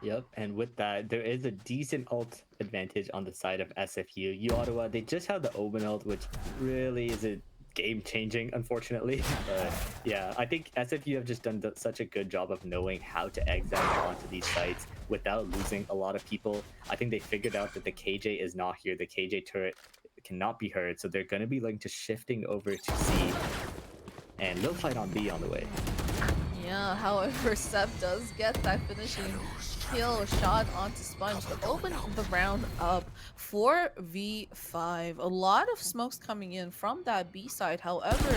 Yep, and with that, there is a decent ult advantage on the side of SFU. uOttawa, they just have the Omen ult, which really isn't game-changing, unfortunately. But yeah, I think SFU have just done such a good job of knowing how to exit onto these sites without losing a lot of people. I think they figured out that the KJ is not here. The KJ turret cannot be heard, so they're going to be linked to shifting over to C. And they'll fight on B on the way. Yeah, however, Seb does get that finishing kill shot onto Sponge to open the round up 4v5. A lot of smokes coming in from that B side. However,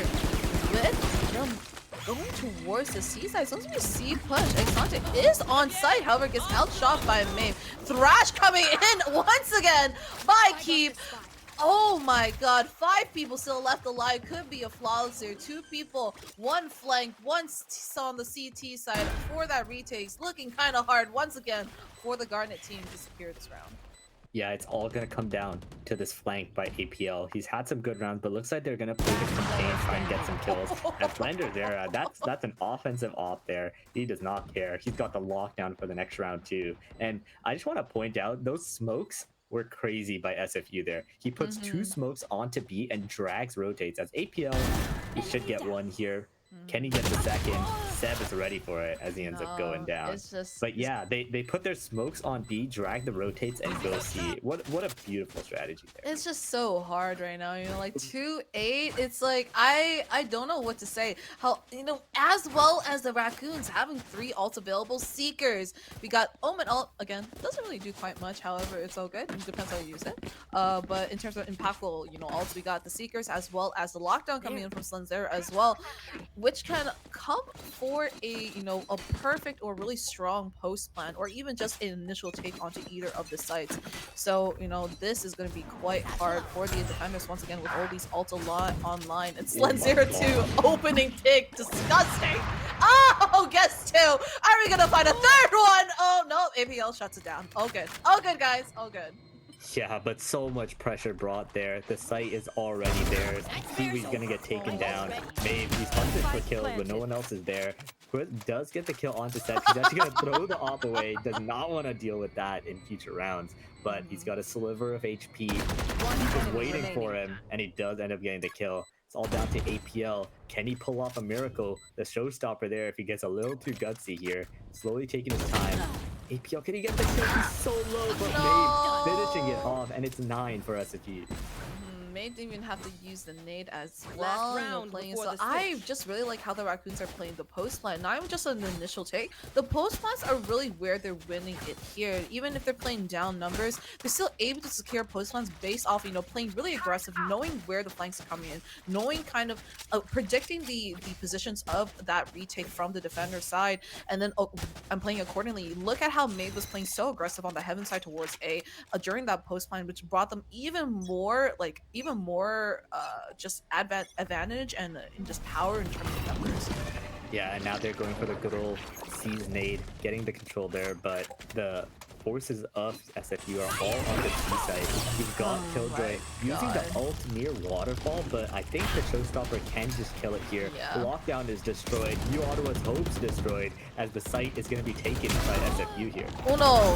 with them going towards the C side, so it's C push. Exante is on site, however, gets outshot by Maeve. Thrash coming in once again by Keep. Oh my god, 5 people still left alive. Could be a flawless here. 2 people, 1 flank, 1 on the CT side for that retakes. Looking kind of hard once again for the Garnet team to secure this round. Yeah, it's all gonna come down to this flank by APL. He's had some good rounds, but looks like they're gonna play the contain, try and get some kills. And Flanders there, that's an offensive op there. He does not care. He's got the lockdown for the next round too. And I just want to point out those smokes were crazy by SFU there. He puts 2 smokes onto B and drags rotates. As APL, he should get one here. Kenny gets the second. Seb is ready for it as he ends up going down. It's just, but yeah, they put their smokes on B, drag the rotates, and go C. What a beautiful strategy there. it's just so hard right now, you know, like 2-8. It's like I don't know what to say. How, you know, as well as the Raccoons having 3 ult available seekers. We got Omen ult again. Doesn't really do quite much, however, it's all good. It depends how you use it. But in terms of impactful, you know, ults, we got the seekers as well as the lockdown coming in from Slanzera as well, which can come for a, you know, a perfect or really strong post plan, or even just an initial take onto either of the sites. So, you know, this is going to be quite hard for the defenders once again with all these ults a lot online. It's Slanzera 2 opening pick, disgusting. Oh, guess 2. Are we gonna find a third one? Oh no, APL shuts it down. All good, guys, all good. Yeah, but so much pressure brought there. The site is already there. Seaweed's gonna get taken down. Maeve, he's hunted for kills, but no one else is there. Quit does get the kill onto Seth. He's actually gonna throw the op away. Does not want to deal with that in future rounds. But he's got a sliver of HP. He's just waiting for him, and he does end up getting the kill. It's all down to APL. Can he pull off a miracle? The showstopper there if he gets a little too gutsy here. Slowly taking his time. APL, can he get the kill? He's so low, but Maeve finishing it off, and it's 9 for SFG. May didn't even have to use the nade as well. You know, playing, so I just really like how the Raccoons are playing the post plan. Not even just an initial take. The post plans are really where they're winning it here. Even if they're playing down numbers, they're still able to secure post plans based off, you know, playing really aggressive, knowing where the flanks are coming in, knowing kind of predicting the positions of that retake from the defender side, and then I'm playing accordingly. Look at how Maeve was playing so aggressive on the heaven side towards A during that post plan, which brought them even more just advantage and just power in terms of numbers. Yeah, and now they're going for the good old C's nade, getting the control there, but the forces of SFU are all on the C side. You've got Killjoy using the ult near Waterfall, but I think the showstopper can just kill it here. The lockdown is destroyed. uOttawa's hopes destroyed, as the site is going to be taken by SFU here. Uno,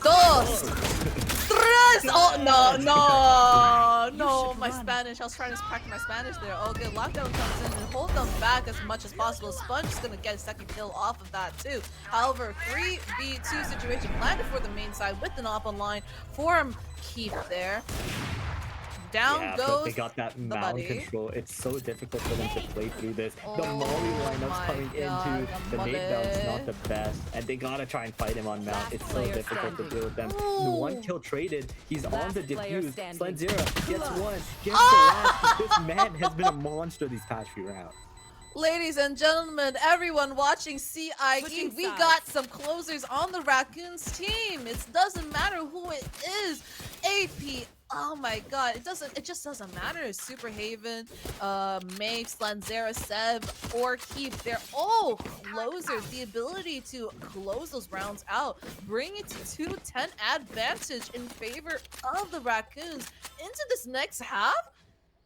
dos, tres! Oh, no, my Spanish. I was trying to practice my Spanish there. Oh, good. Lockdown comes in and hold them back as much as possible. Sponge is going to get a second kill off of that too. However, 3v2 situation landed for the main side with an op online for Keith there. Down goes but they got that mound control. It's so difficult for them to play through this. The Molly lineup's coming into the nade bounce, not the best, and they gotta try and fight him on mount. It's so difficult to deal with them. The 1 kill traded. He's on the defuse. Slanzera gets 1, gets the last. This man has been a monster these past few rounds. Ladies and gentlemen, everyone watching CIE, we got some closers on the Raccoons team. It doesn't matter who it is. AP, oh my god, it just doesn't matter. Super Haven, Maeve, Slanzera, Seb, or Keep, they're all closers. The ability to close those rounds out, bring it to 2-10 advantage in favor of the Raccoons into this next half.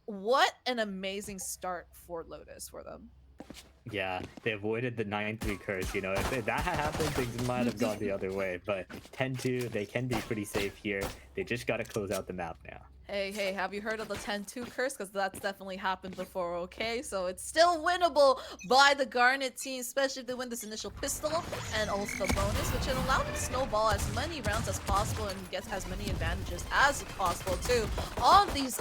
What an amazing start for Lotus for them. Yeah, they avoided the 9-3 curse. You know, if that had happened, things might have gone the other way. But 10-2, they can be pretty safe here. They just got to close out the map now. Hey, have you heard of the 10-2 curse? Because that's definitely happened before, okay? So it's still winnable by the Garnet team, especially if they win this initial pistol and also the bonus, which will allow them to snowball as many rounds as possible and get as many advantages as possible, too, on this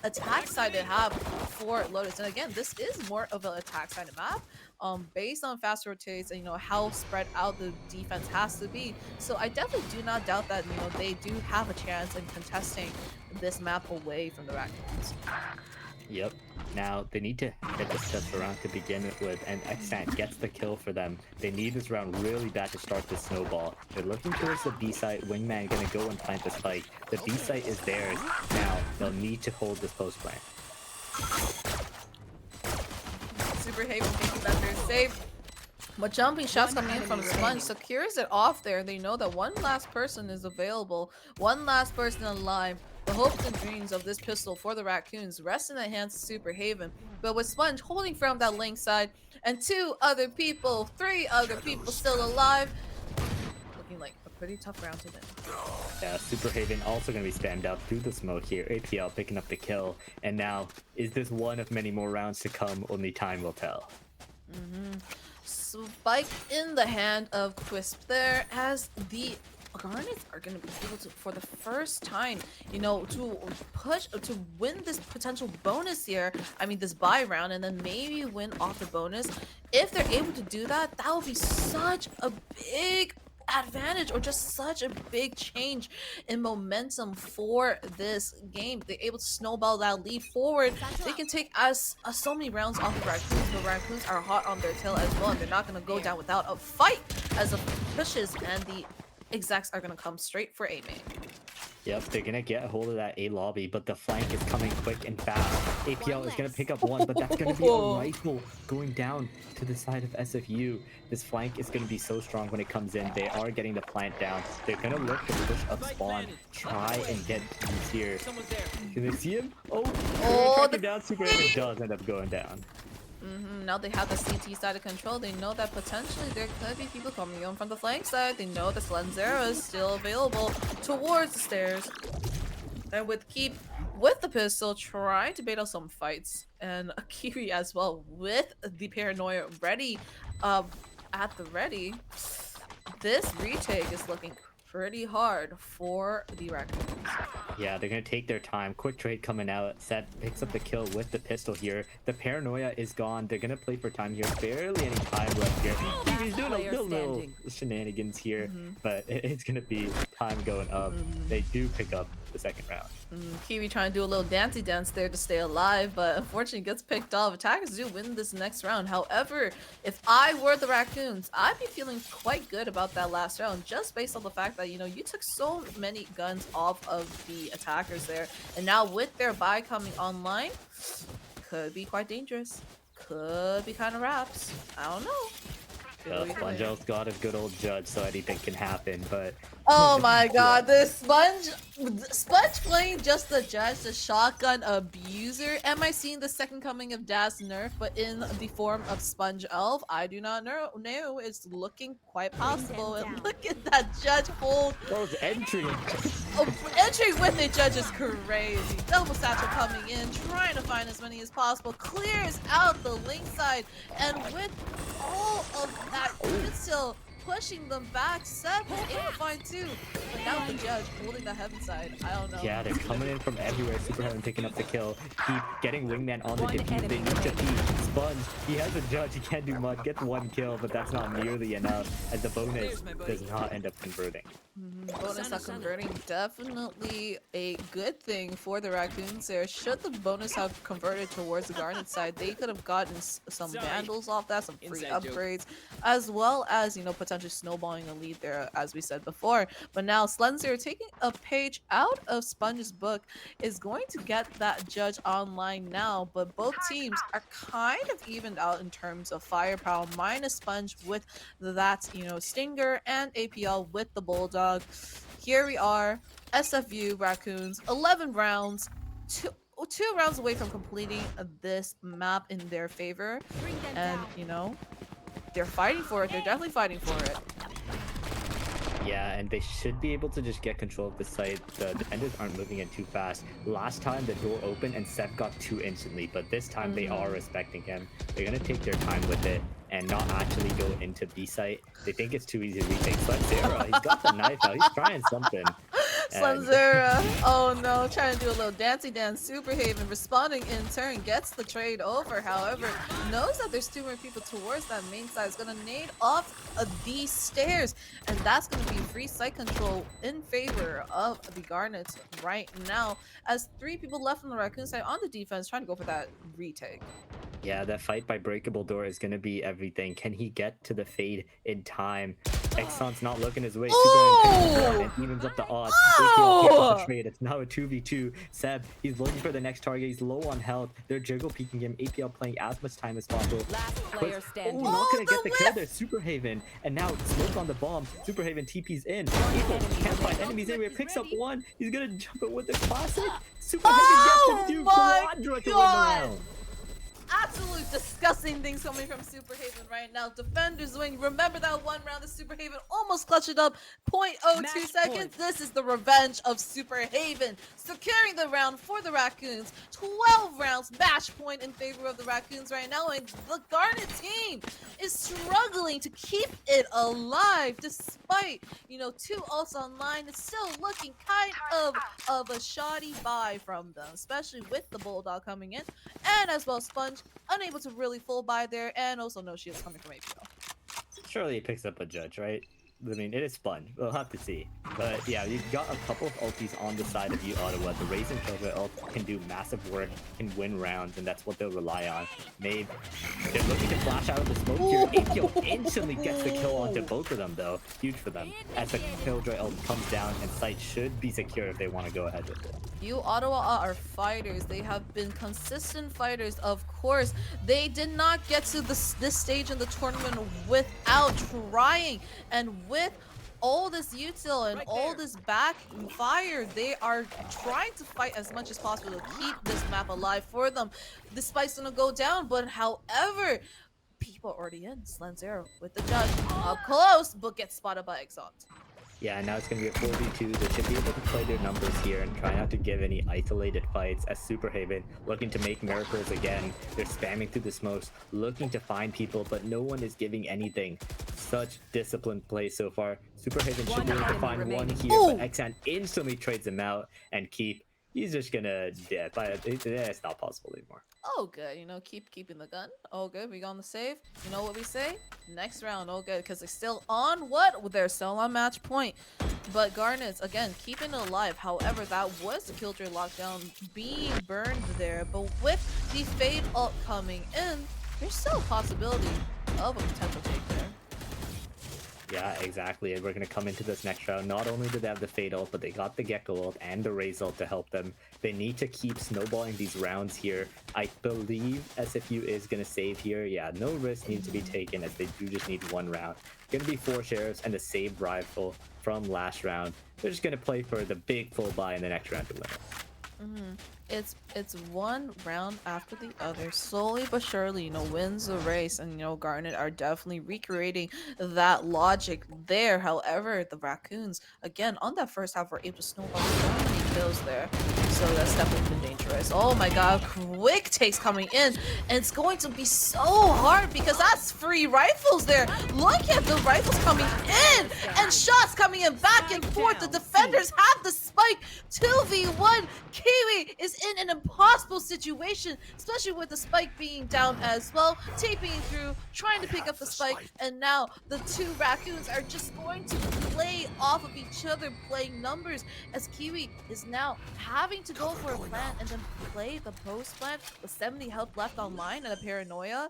attack side they have for Lotus. And again, this is more of an attack side map. Based on fast rotates and, you know, how spread out the defense has to be. So I definitely do not doubt that, you know, they do have a chance in contesting this map away from the Raccoons. Yep. Now they need to get the steps around to begin with, and Xstant gets the kill for them. They need this round really bad to start the snowball. They're looking towards the B site. Wingman gonna go and plant the spike. The B site is theirs. Now they'll need to hold this post plant. Super Haven thinking that they're safe. But jumping shots coming in from Sponge secures it off there. They know that one last person is available, one last person alive. The hopes and dreams of this pistol for the Raccoons rest in the hands of Superhaven. But with Sponge holding from that link side and 2 other people, 3 other people still alive, looking like a pretty tough round to win. Yeah, Superhaven also going to be spammed out through the smoke here. APL picking up the kill. And now, is this one of many more rounds to come? Only time will tell. Spike in the hand of Quisp there as the Garnets are going to be able to, for the first time, you know, to win this potential bonus here. I mean, this buy round, and then maybe win off the bonus. If they're able to do that, that would be such a big advantage, or just such a big change in momentum for this game. They're able to snowball that lead forward. They can take so many rounds off the Raccoons, but Raccoons are hot on their tail as well, and they're not going to go down without a fight as the pushes and the execs are going to come straight for A main. Yep, they're gonna get a hold of that A lobby, but the flank is coming quick and fast. APL is gonna pick up one, but that's gonna be a rifle going down to the side of SFU. This flank is gonna be so strong when it comes in. They are getting the plant down. They're gonna look to push up spawn, try and get these here. Can they see him? Oh, the down. Superhaven does end up going down. Now they have the CT side of control. They know that potentially there could be people coming in from the flank side. They know the Slenzera is still available towards the stairs. And with Keep with the pistol trying to bait out some fights. And Kiwi as well with the paranoia ready at the ready. This retake is looking pretty hard for the Raccoons. Yeah, they're gonna take their time. Quick trade coming out. Set picks up the kill with the pistol here. The paranoia is gone. They're gonna play for time here. Barely any time left here. He's doing a little shenanigans here, but it's gonna be time going up. They do pick up the second round. Kiwi trying to do a little dancey dance there to stay alive, but unfortunately gets picked off. Attackers do win this next round. However, if I were the Raccoons, I'd be feeling quite good about that last round, just based on the fact that, you know, you took so many guns off of the attackers there, and now with their buy coming online, could be quite dangerous. Could be kind of wraps. I don't know. Sponge's got a good old judge, so anything can happen, but... Oh my god, this Sponge playing just the judge, the shotgun abuser. Am I seeing the second coming of Das Nerf, but in the form of Sponge Elf? I do not know. No, it's looking quite possible. And look at that judge hold. Those entry. Entry with the judge is crazy. Double satchel coming in, trying to find as many as possible. Clears out the link side, and with all of that, still pushing them back. Seth is able to find 2, but now the judge holding the heaven side. I don't know. Yeah, they're coming in from everywhere. Superhaven picking up the kill. Keep getting wingman on the defuse. They need to beat Sponge. He has a judge. He can't do much. Gets 1 kill, but that's not nearly enough, as the bonus does not end up converting. Bonus not converting, definitely a good thing for the Raccoons there. Should the bonus have converted towards the Garnet side, they could have gotten some vandals off that, some free upgrades, as well as, you know, potentially snowballing a lead there, as we said before. But now Slenzer, taking a page out of Sponge's book, is going to get that judge online now, but both teams are kind of evened out in terms of firepower, minus Sponge with that, you know, Stinger, and APL with the Bulldog. Here we are, SFU Raccoons, 11 rounds, two rounds away from completing this map in their favor, and you know, they're fighting for it. They're definitely fighting for it. Yeah, and they should be able to just get control of the site. The defenders aren't moving in too fast. Last time the door opened and Seth got 2 instantly, but this time they are respecting him. They're gonna take their time with it and not actually go into B site. They think it's too easy to retake. Slenzera, he's got the knife out. He's trying something. Slenzera, oh no, trying to do a little dancey dance. Superhaven responding in turn, gets the trade over. However, knows that there's 2 more people towards that main side. Is gonna nade off these stairs, and that's gonna be free site control in favor of the Garnets right now, as 3 people left on the Raccoon side on the defense trying to go for that retake. Yeah, that fight by Breakable Door is gonna be everything. Can he get to the fade in time? Exxon's not looking his way. Superman picks up one Oh! and evens up the odds. APL picks up the Oh! trade. It's now a 2v2. Seb, he's looking for the next target. He's low on health. They're jiggle peeking him. APL playing as much time as possible. Last player standing. Oh, not Oh, gonna get the the kill whiff! there. Superhaven. And now smoke on the bomb. Superhaven TP's in. Eagle can't find enemies anywhere. Picks up one. He's gonna jump it with the classic. Superhaven gets Oh the two my quadra to win the god! round. Absolute disgusting things coming from Superhaven right now. Defenders wing. Remember that one round that Superhaven almost clutched it up. 0.02 Match seconds. point. This is the revenge of Superhaven. Securing the round for the Raccoons. 12 rounds. Match point in favor of the Raccoons right now. And the Garnet team is struggling to keep it alive despite, two ults online. It's still looking kind of a shoddy buy from them, especially with the Bulldog coming in. And as well, Sponge unable to really full buy there, and also no shields coming from APL. Surely he picks up a judge, right? I mean, it is Sponge. We'll have to see. But yeah, you've got a couple of ultis on the side of uOttawa. The Raise and Killjoy ult can do massive work, can win rounds, and that's what they'll rely on. Maybe they're looking to flash out of the smoke here. APL instantly gets the kill onto both of them, though. Huge for them. As the Killjoy ult comes down, and site should be secure if they want to go ahead with it. uOttawa are fighters. They have been consistent fighters, of course. They did not get to this stage in the tournament without trying, and with all this util and all this backfire, they are trying to fight as much as possible to keep this map alive for them. The spike's gonna go down, but however, people are already in. Slanzero with the judge up close, but gets spotted by Exalt. Yeah, now it's going to be a 4v2. They should be able to play their numbers here and try not to give any isolated fights as Superhaven looking to make miracles again. They're spamming through the smokes, looking to find people, but no one is giving anything. Such disciplined play so far. Superhaven should be able to find one here, but Exxon instantly trades him out and keep. He's just gonna dip. It's not possible anymore. Oh, good. Keeping the gun. Oh, good. We on the save. You know what we say? Next round. Oh, good. Because they're still on what? They're still on match point. But Garnet's, again, keeping it alive. However, that was the Killjoy lockdown being burned there. But with the Fade ult coming in, there's still a possibility of a potential take there. Yeah, exactly. And we're going to come into this next round. Not only do they have the Fade ult, but they got the Gecko ult and the Raze ult to help them. They need to keep snowballing these rounds here. I believe SFU is going to save here. Yeah, no risk needs to be taken as they do just need one round. Going to be 4 sheriffs and a saved rifle from last round. They're just going to play for the big full buy in the next round to win it. It's one round after the other, slowly but surely, wins the race, and Garnet are definitely recreating that logic there. However, the Raccoons, again, on that first half, were able to snowball so many kills there, so that's definitely been dangerous. Oh my god, quick takes coming in, and it's going to be so hard because that's free rifles there. Look at the rifles coming in, and shots coming in back and forth. The defenders have the spike. 2v1. Kiwi is in an impossible situation, especially with the spike being down as well, taping through, trying to pick up the spike, and now the two Raccoons are just going to play off of each other, playing numbers, as Kiwi is now having to go for a plant and then play the post plant with 70 health left online and a paranoia.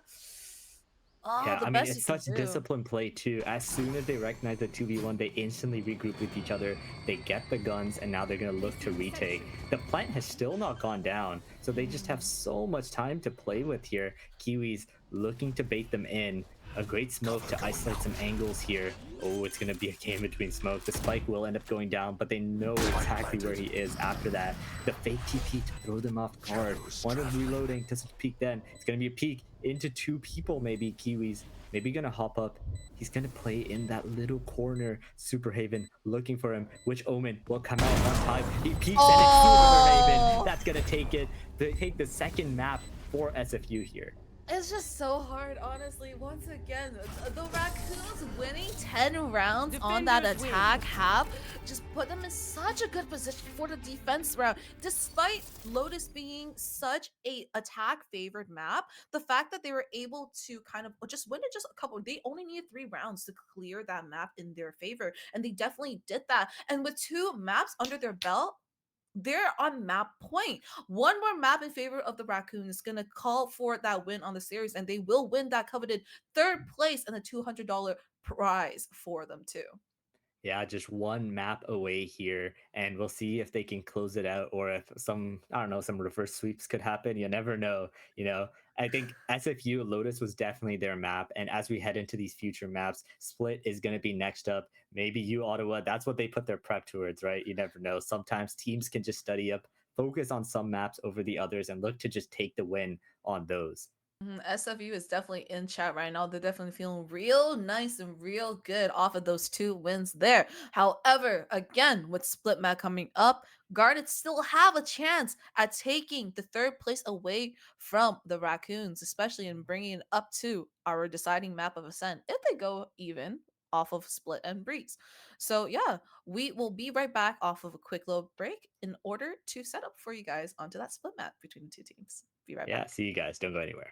Oh, Yeah, the I mean, best it's you can such do. disciplined play too. As soon as they recognize the 2v1, they instantly regroup with each other. They get the guns, and now they're going to look to retake. The plant has still not gone down, so they just have so much time to play with here. Kiwis looking to bait them in. A great smoke to isolate some angles here. Oh, it's going to be a game between smoke. The spike will end up going down, but they know exactly where he is after that. The fake TP to throw them off guard. One of reloading, doesn't peek then. It's going to be a peek into 2 people maybe. Kiwis maybe going to hop up. He's going to play in that little corner. Superhaven looking for him. Which Omen will come out on time. He peeks and it's Superhaven. That's going to take it. They take the second map for SFU here. It's just so hard, honestly. Once again, the Raccoons winning 10 rounds on that attack half just put them in such a good position for the defense round. Despite Lotus being such a attack favored map, the fact that they were able to kind of just win it just a couple, they only needed 3 rounds to clear that map in their favor, and they definitely did that. And with 2 maps under their belt, they're on map point. One more map in favor of the Raccoons is going to call for that win on the series, and they will win that coveted third place and the $200 prize for them too. Yeah, just one map away here, and we'll see if they can close it out or if some, I don't know, some reverse sweeps could happen. You never know. I think SFU Lotus was definitely their map, and as we head into these future maps, Split is going to be next up. Maybe uOttawa, that's what they put their prep towards, right? You never know. Sometimes teams can just study up, focus on some maps over the others, and look to just take the win on those. SFU is definitely in chat right now. They're definitely feeling real nice and real good off of those 2 wins there. However, again, with Split Mat coming up, Garnet still have a chance at taking the third place away from the Raccoons, especially in bringing it up to our deciding map of Ascent if they go even off of Split and Breeze. So yeah, we will be right back off of a quick little break in order to set up for you guys onto that split map between the 2 teams. Be right back. Yeah, see you guys. Don't go anywhere.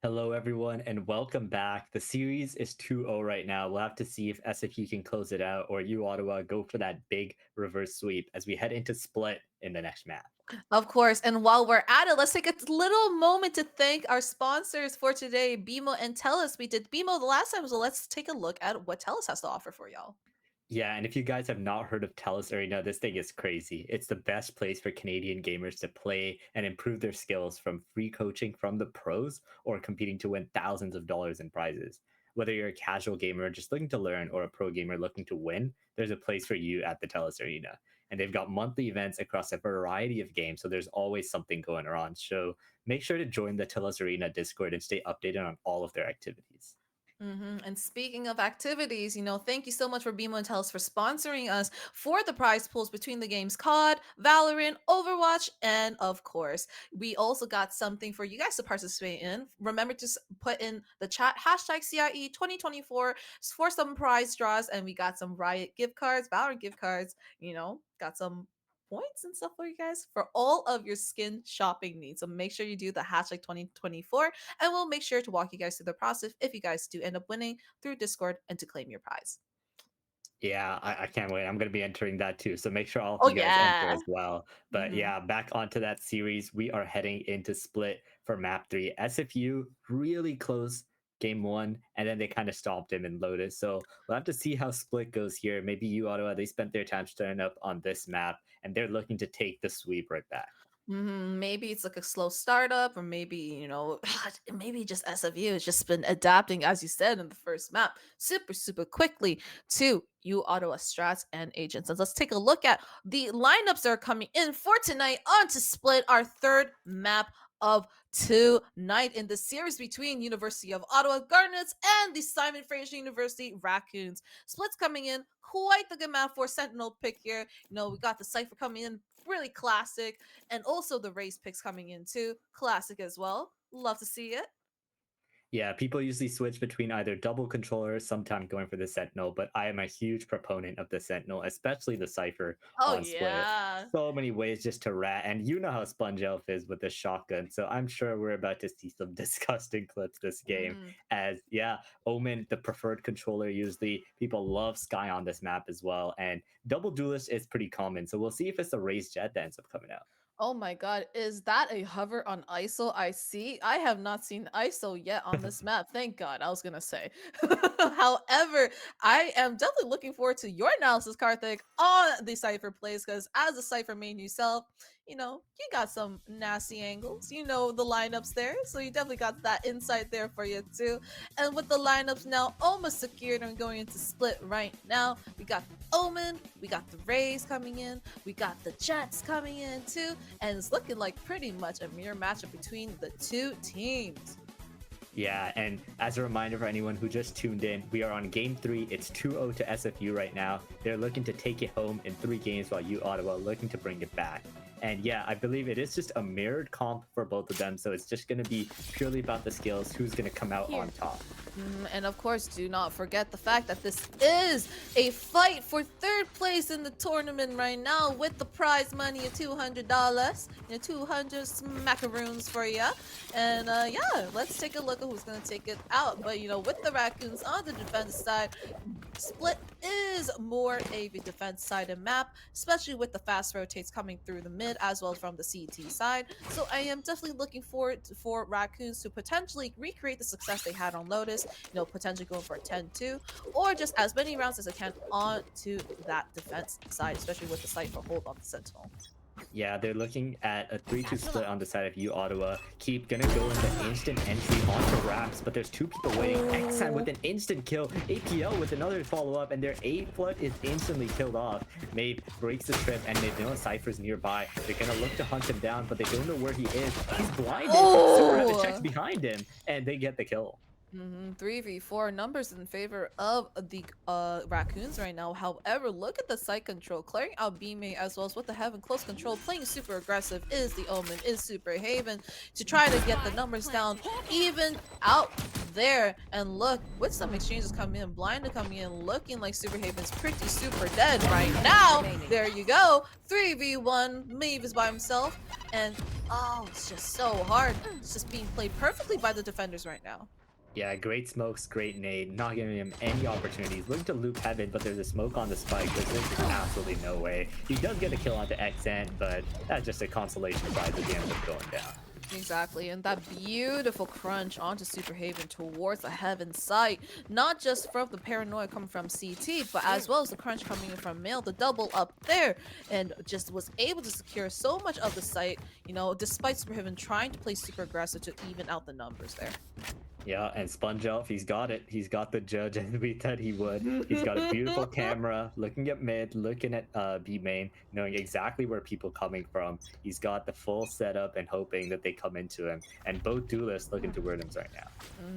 Hello, everyone, and welcome back. The series is 2-0 right now. We'll have to see if SFU can close it out or uOttawa go for that big reverse sweep as we head into split in the next map. Of course. And while we're at it, let's take a little moment to thank our sponsors for today, BMO and TELUS. We did BMO the last time, so let's take a look at what TELUS has to offer for y'all. Yeah, and if you guys have not heard of TELUS Arena, this thing is crazy. It's the best place for Canadian gamers to play and improve their skills from free coaching from the pros or competing to win thousands of dollars in prizes. Whether you're a casual gamer just looking to learn or a pro gamer looking to win, there's a place for you at the TELUS Arena. And they've got monthly events across a variety of games, so there's always something going on. So make sure to join the TELUS Arena Discord and stay updated on all of their activities. And speaking of activities, thank you so much for BMO and TELUS for sponsoring us for the prize pools between the games COD, Valorant, Overwatch, and of course, we also got something for you guys to participate in. Remember to put in the chat hashtag CIE 2024 for some prize draws, and we got some Riot gift cards, Valorant gift cards, got some points and stuff for you guys for all of your skin shopping needs. So make sure you do the hashtag 2024 and we'll make sure to walk you guys through the process if you guys do end up winning through Discord and to claim your prize. Yeah, I can't wait. I'm going to be entering that too. So make sure all of Oh you guys enter yeah. as well. But Mhm. yeah, back onto that series. We are heading into split for map 3. SFU really close game 1, and then they kind of stopped him in Lotus. So we'll have to see how split goes here. Maybe uOttawa, they spent their time starting up on this map, and they're looking to take the sweep right back. Maybe it's like a slow startup, or maybe maybe just SFU has just been adapting, as you said in the first map, super quickly to you Ottawa strats and agents. And let's take a look at the lineups that are coming in for tonight on to split our third map of tonight in the series between University of Ottawa Garnets and the Simon Fraser University Raccoons. Split's coming in quite the good map for Sentinel pick here. We got the Cypher coming in really classic, and also the race picks coming in too. Classic as well. Love to see it. Yeah, people usually switch between either double controllers, sometimes going for the Sentinel, but I am a huge proponent of the Sentinel, especially the Cypher Oh on Split. yeah. So many ways just to rat, and you know how Sponge Elf is with the shotgun, so I'm sure we're about to see some disgusting clips this game. Mhm. As, yeah, Omen, the preferred controller, usually people love Sky on this map as well, and double duelist is pretty common, so we'll see if it's the raised jet that ends up coming out. Oh my god, is that a hover on ISO I see? I have not seen ISO yet on this map. Thank God, I was gonna say. However, I am definitely looking forward to your analysis, Karthik, on the Cypher plays, because as a Cypher main yourself, you got some nasty angles. You know the lineups there, so you definitely got that insight there for you too. And with the lineups now almost secured and going into split right now, we got Omen, we got the Rays coming in, we got the Jets coming in too, and it's looking like pretty much a mirror matchup between the two teams. Yeah, and as a reminder for anyone who just tuned in, we are on game 3. It's 2-0 to SFU right now. They're looking to take it home in 3 games while uOttawa looking to bring it back. And yeah, I believe it is just a mirrored comp for both of them, so it's just going to be purely about the skills, who's going to come out on top. And of course, do not forget the fact that this is a fight for third place in the tournament right now with the prize money of $200. 200 smackaroons for you. And yeah, let's take a look at who's going to take it out. But with the Raccoons on the defense side, Split is more a defense-sided map, especially with the fast rotates coming through the mid as well as from the CT side. So I am definitely looking forward for Raccoons to potentially recreate the success they had on Lotus, potentially going for a 10-2, or just as many rounds as I can onto that defense side, especially with the Cypher hold on the Sentinel. Yeah, they're looking at a 3-2 split on the side of uOttawa. Keep gonna go in the instant entry onto Raps, but there's 2 people waiting. Xan with an instant kill, APL with another follow-up, and their A flood is instantly killed off. Maeve breaks the trip, and they know Cypher's nearby. They're gonna look to hunt him down, but they don't know where he is. He's blinded. Super checks behind him, and they get the kill. 3v4 numbers in favor of the Raccoons right now. However, look at the site control. Clearing out B-Main as well as with the Heaven close control. Playing super aggressive is the Omen, is Super Haven to try to get the numbers down even out there. And look, with some exchanges coming in, Blind coming in, looking like Super Haven's pretty super dead right now. There you go. 3v1. Maeve is by himself. And oh, it's just so hard. It's just being played perfectly by the defenders right now. Yeah, great smokes, great nade, not giving him any opportunities. Looking to loop Heaven, but there's a smoke on the spike. There's just absolutely no way. He does get a kill onto XN, but that's just a consolation prize at the end of going down. Exactly, and that beautiful crunch onto Super Haven towards the Heaven site. Not just from the paranoia coming from CT, but as well as the crunch coming in from Male, the double up there, and just was able to secure so much of the site, you know, despite Super Haven trying to play super aggressive to even out the numbers there. Yeah, and Sponge Elf, he's got it. He's got the judge, and we thought he would. He's got a beautiful camera, looking at mid, looking at B main, knowing exactly where people coming from. He's got the full setup and hoping that they come into him. And both duelists looking to Wordums right now.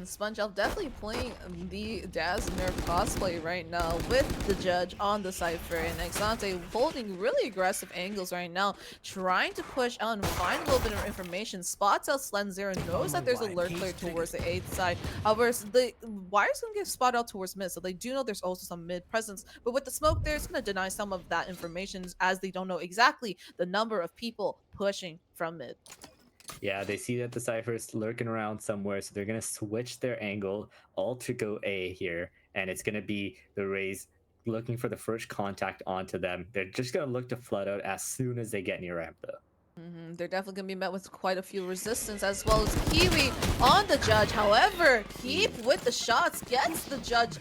Sponge Elf definitely playing the Daz Nerf cosplay right now with the judge on the Cypher, and Exante holding really aggressive angles right now, trying to push out and find a little bit of information. Spots out Slenzera, knows that there's a lurk player towards the 8th side. However, the Wire's gonna get spot out towards mid, so they do know there's also some mid presence. But with the smoke there, it's gonna deny some of that information as they don't know exactly the number of people pushing from mid. Yeah, they see that the Cypher's lurking around somewhere, so they're gonna switch their angle all to go A here, and it's gonna be the Rays looking for the first contact onto them. They're just gonna look to flood out as soon as they get near ramp though. They're definitely going to be met with quite a few resistance, as well as Kiwi on the judge. However, Keep with the shots gets the judge,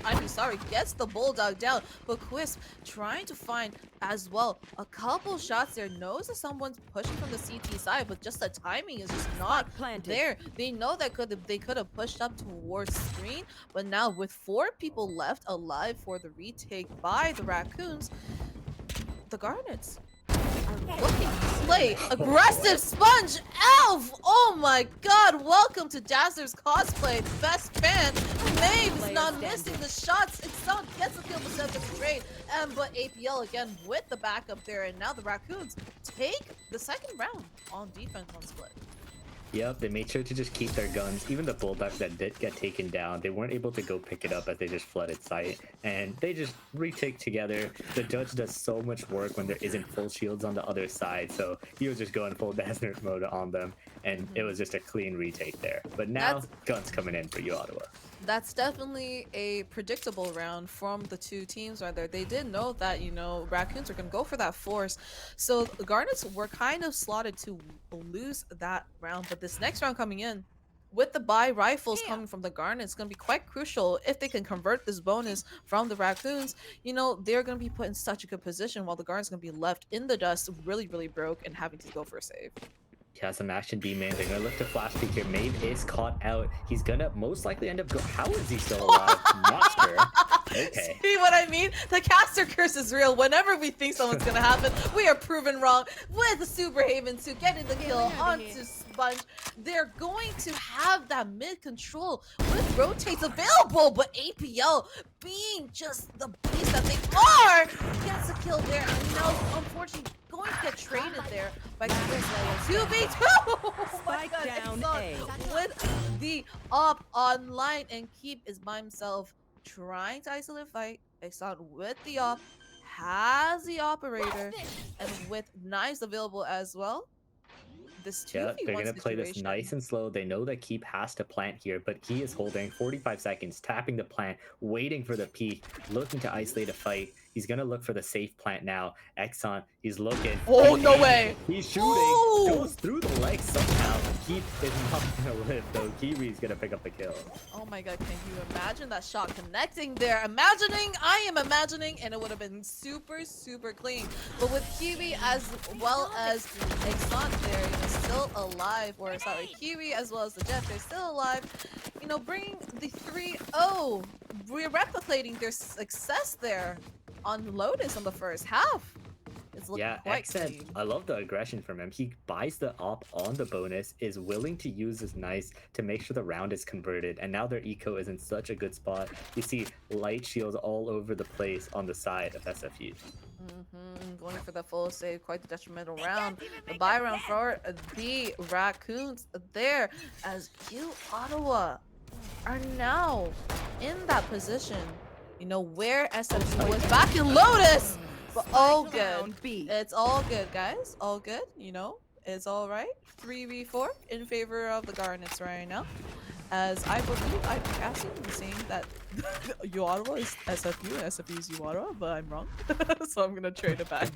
gets the Bulldog down. But Quisp trying to find as well a couple shots there. Knows that someone's pushing from the CT side, but just the timing is just not there. They know that they could have pushed up towards screen, but now with 4 people left alive for the retake by the Raccoons, the Garnets looking to play aggressive. Sponge Elf! Oh my god, welcome to Dazzler's cosplay, the best fan. Maeve is not missing the shots. Exalt gets the kill with such a trade. But APL again with the backup there, and now the Raccoons take the second round on defense on split. Yep, they made sure to just keep their guns. Even the Bulldogs that did get taken down, they weren't able to go pick it up as they just flooded site. And they just retake together. The judge does so much work when there isn't full shields on the other side. So he was just going full Dazzler mode on them. And it was just a clean retake there. But now, guns coming in for uOttawa. That's definitely a predictable round from the two teams right there. They did know that, you know, Raccoons are going to go for that force. So the Garnets were kind of slotted to lose that round. But this next round coming in, with the buy rifles coming from the Garnets, it's going to be quite crucial if they can convert this bonus from the Raccoons. You know, they're going to be put in such a good position while the Garnets going to be left in the dust, really, really broke and having to go for a save. Yeah, some action B main. They're gonna look to flash peek here. Maeve is caught out. He's gonna most likely end up how is he still alive? Not sure. Okay. See what I mean? The caster curse is real. Whenever we think someone's gonna happen, we are proven wrong. With the Super Haven to getting the kill onto Sponge, they're going to have that mid control with rotates available, but APL being just the beast that they are gets a kill there. And now, unfortunately, going to get traded there by 2v2. Spike down A. With the op online, and Keep is by himself trying to isolate fight. Exxon with the op has the operator, and with knives available as well. This 2v1 they're gonna play this situation. nice and slow. They know that Keep has to plant here, but he is holding 45 seconds, tapping the plant, waiting for the peak, looking to isolate a fight. He's gonna look for the safe plant now. Exxon, he's looking. Oh, no way! He's shooting. Oh! Goes through the legs somehow. Keep is not gonna live though. Kiwi's gonna pick up the kill. Oh my god, can you imagine that shot connecting there? I am imagining, and it would have been super, super clean. But with Kiwi as well as Exxon there, you know, still alive, or sorry, Kiwi as well as the Jet, they're still alive. You know, bringing the 3-0, replicating their success there on Lotus on the first half. It's looking Yeah, quite Accent, clean. I love the aggression from him. He buys the op on the bonus, is willing to use his nice to make sure the round is converted, and now their eco is in such a good spot. You see light shields all over the place on the side of SFU. Going for the full save, quite the detrimental round. The buy round for the Raccoons there as uOttawa are now in that position. You know where SFU was back in Lotus, but all good. It's all good, guys. All good. You know, it's all right. 3v4 in favor of the Garnets right now. As I believe I'm casting and saying that uOttawa is SFU and SFU is uOttawa, but I'm wrong. So I'm gonna trade it back.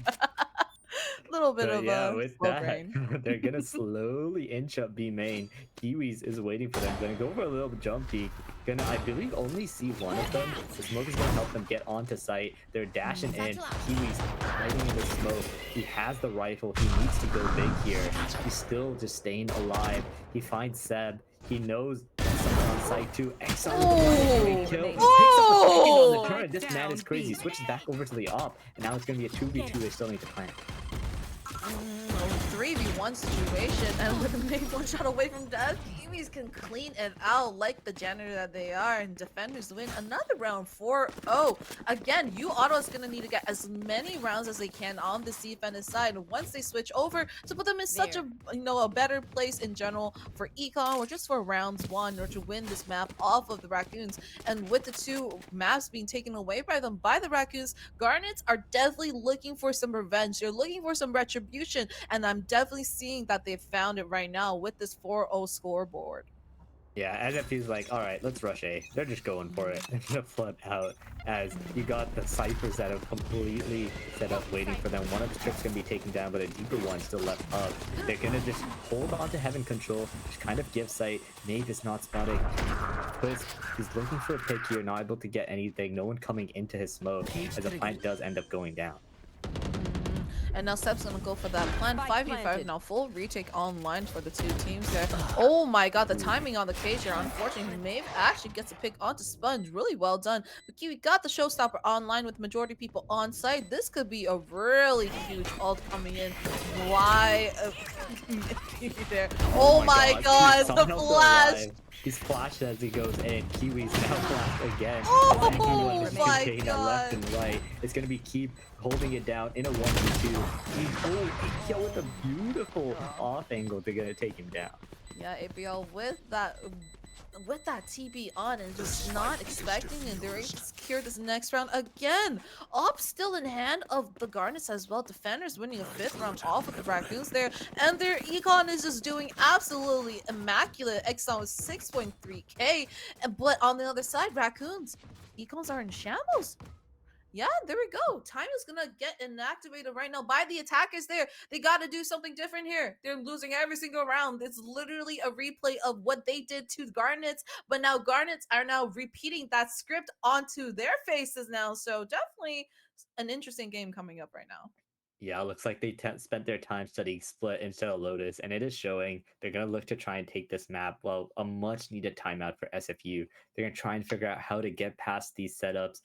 Little bit But of yeah, a with slow that, brain. they're gonna slowly inch up B main. Kiwis is waiting for them. Gonna go for a little jump peek. Gonna, I believe, only see one of them. The smoke is gonna help them get onto site. They're dashing in. Kiwis hiding in the smoke. He has the rifle. He needs to go big here. He's still just staying alive. He finds Seb. He knows someone on site too. Exile with the great kill. Takes up the second on the turret. This man is crazy. Switches back over to the op, and now it's gonna be a 2v2. They still need to plan. 3v1 situation, and with the main one shot away from death, Kiwis can clean it out like the janitor that they are, and defenders win another round 4-0. Again, uOttawa is gonna need to get as many rounds as they can on the defensive side once they switch over to put them in such a a better place in general for econ or just for rounds 1 or to win this map off of the Raccoons. And with the two maps being taken away by them by the Raccoons, Garnets are definitely looking for some revenge. They're looking for some retribution, and I'm definitely seeing that they've found it right now with this 4-0 scoreboard. Yeah, SFU's like, all right, let's rush A. They're just going for it. They're gonna flood out as you got the ciphers that are completely set up waiting for them. One of the tricks gonna be taken down, but a deeper one still left up. They're gonna just hold on to heaven control, just kind of give sight. Nate is not spotting. Because he's looking for a pick here, not able to get anything. No one coming into his smoke as the plant does end up going down. And now Seb's gonna go for that plan. 5v5 now, full retake online for the two teams there. Oh my god, the timing on the cage here. Unfortunately, Maeve actually gets a pick onto Sponge. Really well done. But Kiwi got the showstopper online with majority of people on site. This could be a really huge ult coming in. Why? There. Oh my god, the flash! He's flashed as he goes in. Kiwi's now flashed again. Oh my god! Left and right. It's gonna be keep holding it down in a 1v2. A kill with a beautiful off angle to gonna take him down. Yeah, ABL with that TP on and just not expecting, and they're able to secure this next round again. Op still in hand of the Garnets as well. Defenders winning a 5th round off of the Raccoons there, and their econ is just doing absolutely immaculate. Exxon with 6.3k, but on the other side, Raccoons econs are in shambles. Yeah, there we go. Time is gonna get inactivated right now by the attackers there. They gotta do something different here. They're losing every single round. It's literally a replay of what they did to Garnets, but now Garnets are now repeating that script onto their faces now. So definitely an interesting game coming up right now. Yeah, looks like they spent their time studying Split instead of Lotus, and it is showing. They're going to look to try and take this map. Well, a much needed timeout for SFU. They're going to try and figure out how to get past these setups,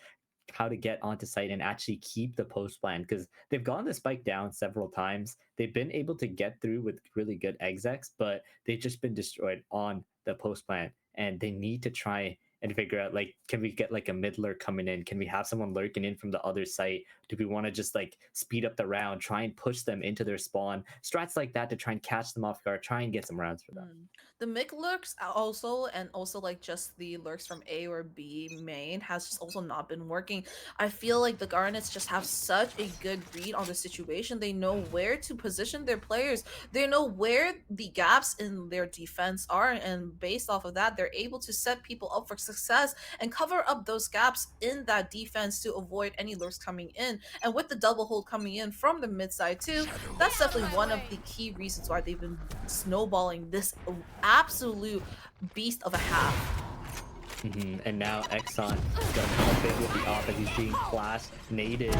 how to get onto site and actually keep the post plan, because they've gotten the spike down several times. They've been able to get through with really good execs, but they've just been destroyed on the post plan, and they need to try and figure out, like, can we get like a mid lurk coming in? Can we have someone lurking in from the other site? Do we want to just like speed up the round, try and push them into their spawn? Strats like that to try and catch them off guard, try and get some rounds for them. The mid lurks also, and also like just the lurks from A or B main has just also not been working. I feel like the Garnets just have such a good read on the situation. They know where to position their players. They know where the gaps in their defense are, and based off of that, they're able to set people up for success and cover up those gaps in that defense to avoid any lurks coming in. And with the double hold coming in from the mid side too, that's definitely one of the key reasons why they've been snowballing this absolute beast of a half. And now Exxon is gonna come up big with the op as he's being flashed, naded.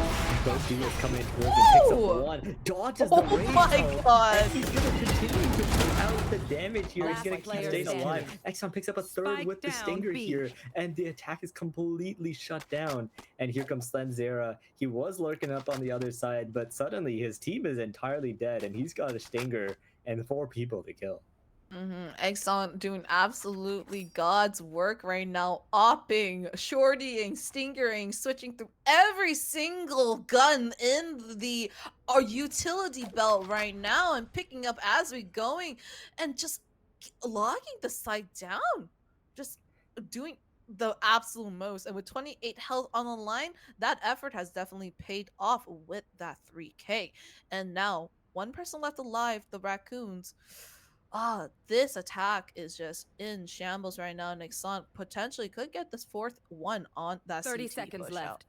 Both duos coming in towards him, picks up one, dodges the raid. Oh my god! And he's gonna continue to put out the damage here. He's gonna keep player staying standing. alive. Exxon picks up a third Spike with the down, stinger B. here, and the attack is completely shut down. And here comes Slenzera. He was lurking up on the other side, but suddenly his team is entirely dead, and he's got a stinger and 4 people to kill. Exxon doing absolutely God's work right now, opping, shortying, stingering, switching through every single gun in the utility belt right now and picking up as we going and just locking the site down, just doing the absolute most. And with 28 health on the line, that effort has definitely paid off with that 3K. And now 1 person left alive, the Raccoons. This attack is just in shambles right now. Nixon potentially could get this 4th one on that 30 CT seconds push left. out.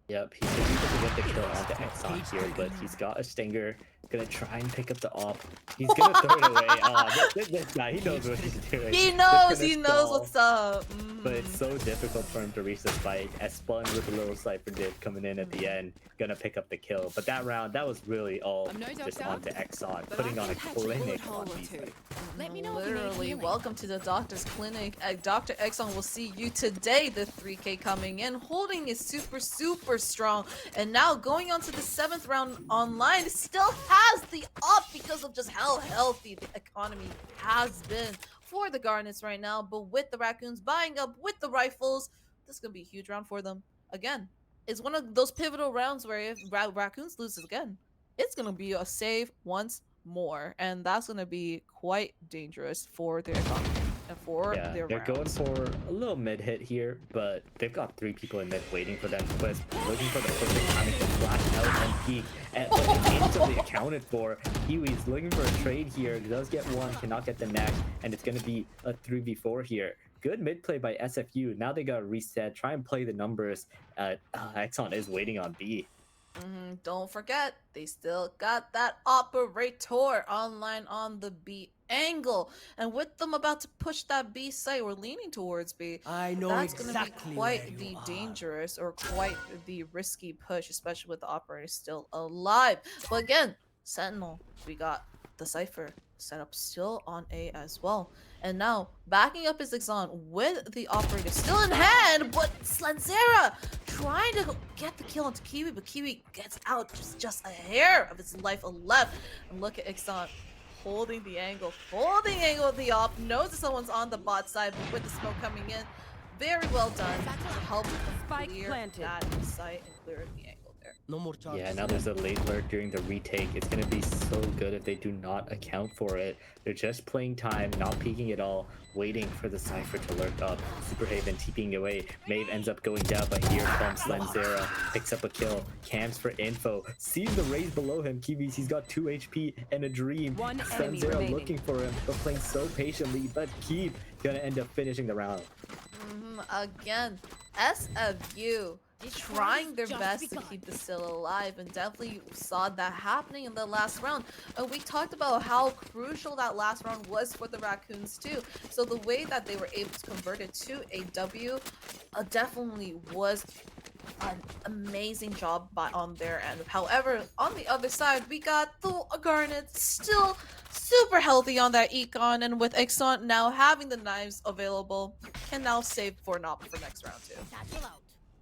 Yep, he's able to get the kill onto Exxon here, but he's got a stinger. Gonna try and pick up the op. He's gonna throw it away. This guy, he knows what he's doing. He knows what's up. But it's so difficult for him to reach the spike. As Spun with a little cypher dip coming in at the end, gonna pick up the kill. But that round, that was really all I'm no just doctor, onto Exxon, but putting I on a can patch a bullet clinic hole on or these two. guys. Let me know if you need Literally, healing. welcome to the doctor's clinic. Dr. Exxon will see you today. The 3K coming in, holding is super strong. And now going on to the 7th round online, still has the up because of just how healthy the economy has been for the Garnets right now. But with the Raccoons buying up with the rifles, this is going to be a huge round for them. Again, it's one of those pivotal rounds where if Raccoons loses again, it's going to be a save once more. And that's going to be quite dangerous for their economy and for their they're going rounds. for a little mid hit here, but they've got 3 people in mid waiting for them. Quest looking for the perfect timing to flash out and peek, and instantly accounted for. Kiwi's looking for a trade here, does get one, cannot get the next, and it's going to be a 3v4 here. Good mid play by SFU. Now they got to reset, try and play the numbers. Exxon is waiting on B. Don't forget, they still got that operator online on the B angle. And with them about to push that B site, we're leaning towards B. I know That's exactly going to be quite where the you are. dangerous or quite the risky push, especially with the operator still alive. But again, Sentinel, we got the Cypher set up still on A as well. And now, backing up is Exxon with the operator still in hand, but Slenzera trying to get the kill onto Kiwi, but Kiwi gets out just a hair of his life left. And look at Exxon holding the angle of the op, knows that someone's on the bot side, but with the smoke coming in, very well done to help them Spike clear planted. that site and clear the angle there. No more charges. Yeah, now there's a late lurk during the retake. It's going to be so good if they do not account for it. They're just playing time, not peeking at all, waiting for the Cypher to lurk up. Superhaven TPing away. Maeve ends up going down, but here comes Slenzera. Picks up a kill. Cams for info. Sees the raise below him. Kiwis, he's got 2 HP and a dream. One enemy Slenzera remaining. looking for him, but playing so patiently. But Keep gonna end up finishing the round. Again, SFU trying their best to keep the still alive, and definitely saw that happening in the last round. And we talked about how crucial that last round was for the Raccoons too. So the way that they were able to convert it to a W definitely was an amazing job on their end. However, on the other side, we got the Garnet still super healthy on that econ, and with Exxon now having the knives available, can now save for an op for next round too.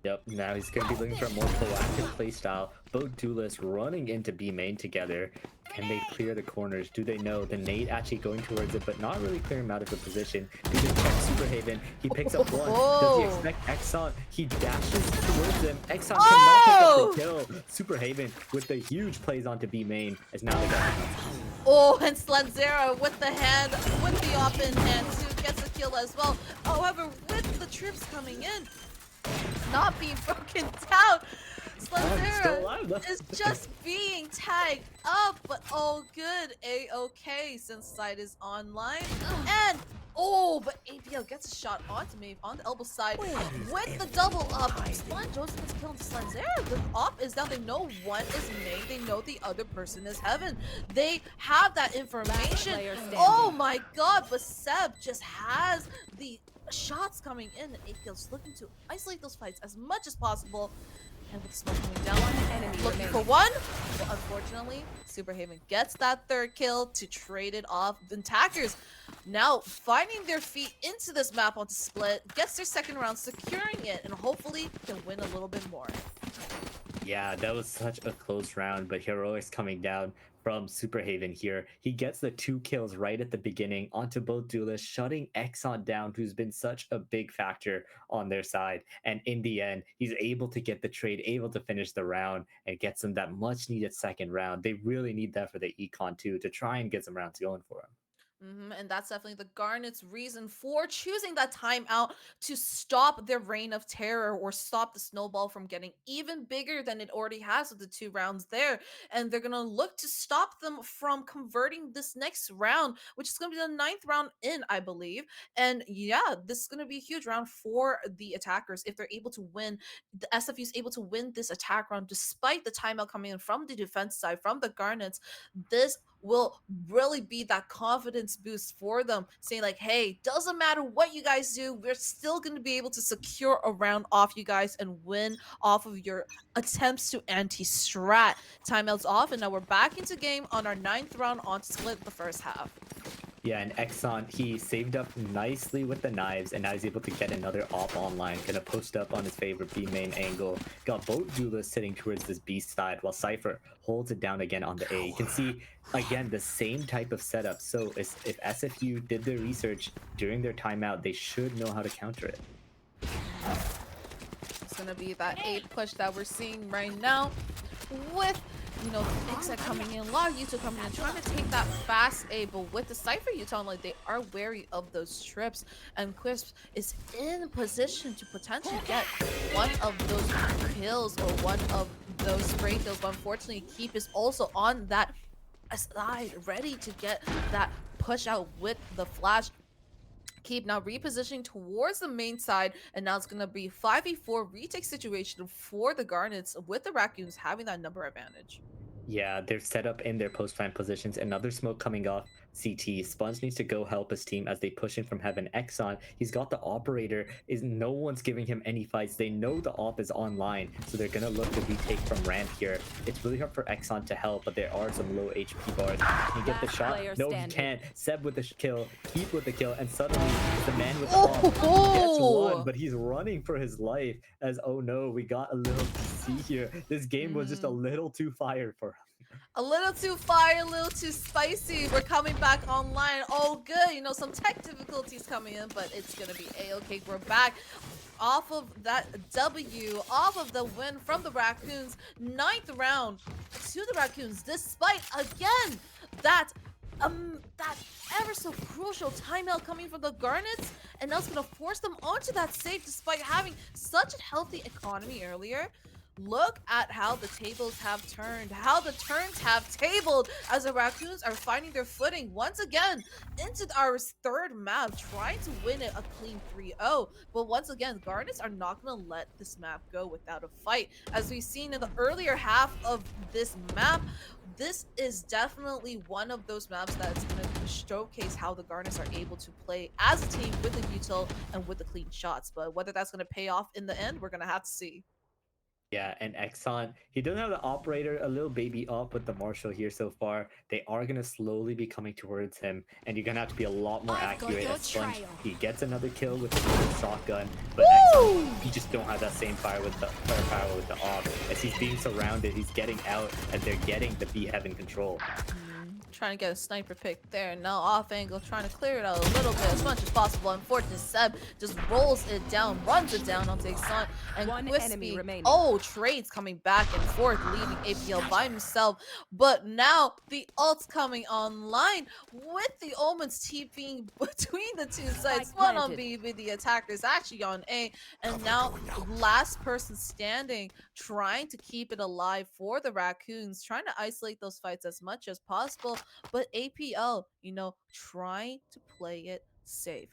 Yep, now he's going to be looking for a more proactive playstyle. Both duelists running into B main together. Can they clear the corners? Do they know? The nade actually going towards it, but not really clear him out of the position. He just checks Superhaven. He picks up one. Does he expect Exxon? He dashes towards him. Exxon cannot pick up the kill. Superhaven with the huge plays onto B main as now they got And Slenzera with the hand, with the op in hand too, gets a kill as well. However, with the troops coming in, not being broken down, Slenzera is just being tagged up, but all good, A-okay, since side is online. And but APL gets a shot onto me on the elbow side with the double up. Spun Joseph is killing Slenzera. The op is down. They know one is main. They know the other person is heaven. They have that information. Oh my god, but Seb just has the shots coming in, and APL's looking to isolate those fights as much as possible. And with smoke coming down, looking for one. But unfortunately, Superhaven gets that third kill to trade it off. The attackers now finding their feet into this map onto split, gets their second round, securing it, and hopefully can win a little bit more. Yeah, that was such a close round, but heroics coming down from Superhaven here. He gets the 2 kills right at the beginning onto both duelists, shutting Exxon down, who's been such a big factor on their side. And in the end, he's able to get the trade, able to finish the round, and gets them that much needed second round. They really need that for the econ too, to try and get some rounds going for him. And that's definitely the Garnet's reason for choosing that timeout to stop their reign of terror or stop the snowball from getting even bigger than it already has with the 2 rounds there. And they're going to look to stop them from converting this next round, which is going to be the 9th round in, I believe. And yeah, this is going to be a huge round for the attackers if they're able to win. The SFU is able to win this attack round despite the timeout coming in from the defense side, from the Garnets. This will really be that confidence boost for them, saying like, hey, doesn't matter what you guys do, we're still going to be able to secure a round off you guys and win off of your attempts to anti-strat. Timeouts off, and now we're back into game on our 9th round on split the first half. Yeah, and Exxon, he saved up nicely with the knives, and now he's able to get another op online. Gonna post up on his favorite B main angle. Got both duelists sitting towards this B side, while Cypher holds it down again on the A. You can see, again, the same type of setup. So if SFU did their research during their timeout, they should know how to counter it. It's gonna be that A push that we're seeing right now with Ixet coming in, a lot of YouTube coming in, trying to take that fast A, but with the Cypher Utah, like, they are wary of those trips, and Quisp is in position to potentially get one of those kills or one of those spray kills, but unfortunately, Keep is also on that side, ready to get that push out with the flash. Keep now repositioning towards the main side, and now it's going to be 5v4 retake situation for the Garnets, with the Raccoons having that number advantage. Yeah, they're set up in their post plant positions. Another smoke coming off CT. Sponge needs to go help his team as they push in from heaven. Exxon, he's got the operator. Is no one's giving him any fights. They know the op is online, so they're gonna look to retake from ramp here. It's really hard for Exxon to help, but there are some low HP bars. Can he get the shot? No, he can't. Seb with the kill, Keith with the kill, and suddenly the man with the op gets one, but he's running for his life. As oh no, we got a little DC here. This game was just a little too fired for him. A little too fire, a little too spicy. We're coming back online. Oh, good. Some tech difficulties coming in, but it's going to be A-okay. We're back off of that W, off of the win from the Raccoons. 9th round to the Raccoons, despite, again, that ever so crucial timeout coming from the Garnets, and that's going to force them onto that save despite having such a healthy economy earlier. Look at how the tables have turned, how the turns have tabled as the Raccoons are finding their footing once again into our 3rd map, trying to win it a clean 3-0. But once again, Garnets are not going to let this map go without a fight. As we've seen in the earlier half of this map, this is definitely one of those maps that's going to showcase how the Garnets are able to play as a team with the util and with the clean shots. But whether that's going to pay off in the end, we're going to have to see. Yeah, and Exxon, he doesn't have the operator, a little baby up with the Marshall here so far. They are going to slowly be coming towards him, and you're going to have to be a lot more accurate as Sponge. He gets another kill with the shotgun, but Exxon, he just don't have that same firepower with the op. As he's being surrounded, he's getting out, and they're getting the B heaven control. Trying to get a sniper pick there. Now off angle, trying to clear it out a little bit as much as possible. Unfortunately, Seb just rolls it down, runs it down onto Exxon, and One enemy remaining. Trades coming back and forth, leaving APL by himself. But now the ult's coming online with the Omens TPing between the two sides. One on B with the attackers actually on A, and now last person standing, trying to keep it alive for the Raccoons, trying to isolate those fights as much as possible. But APL, trying to play it safe,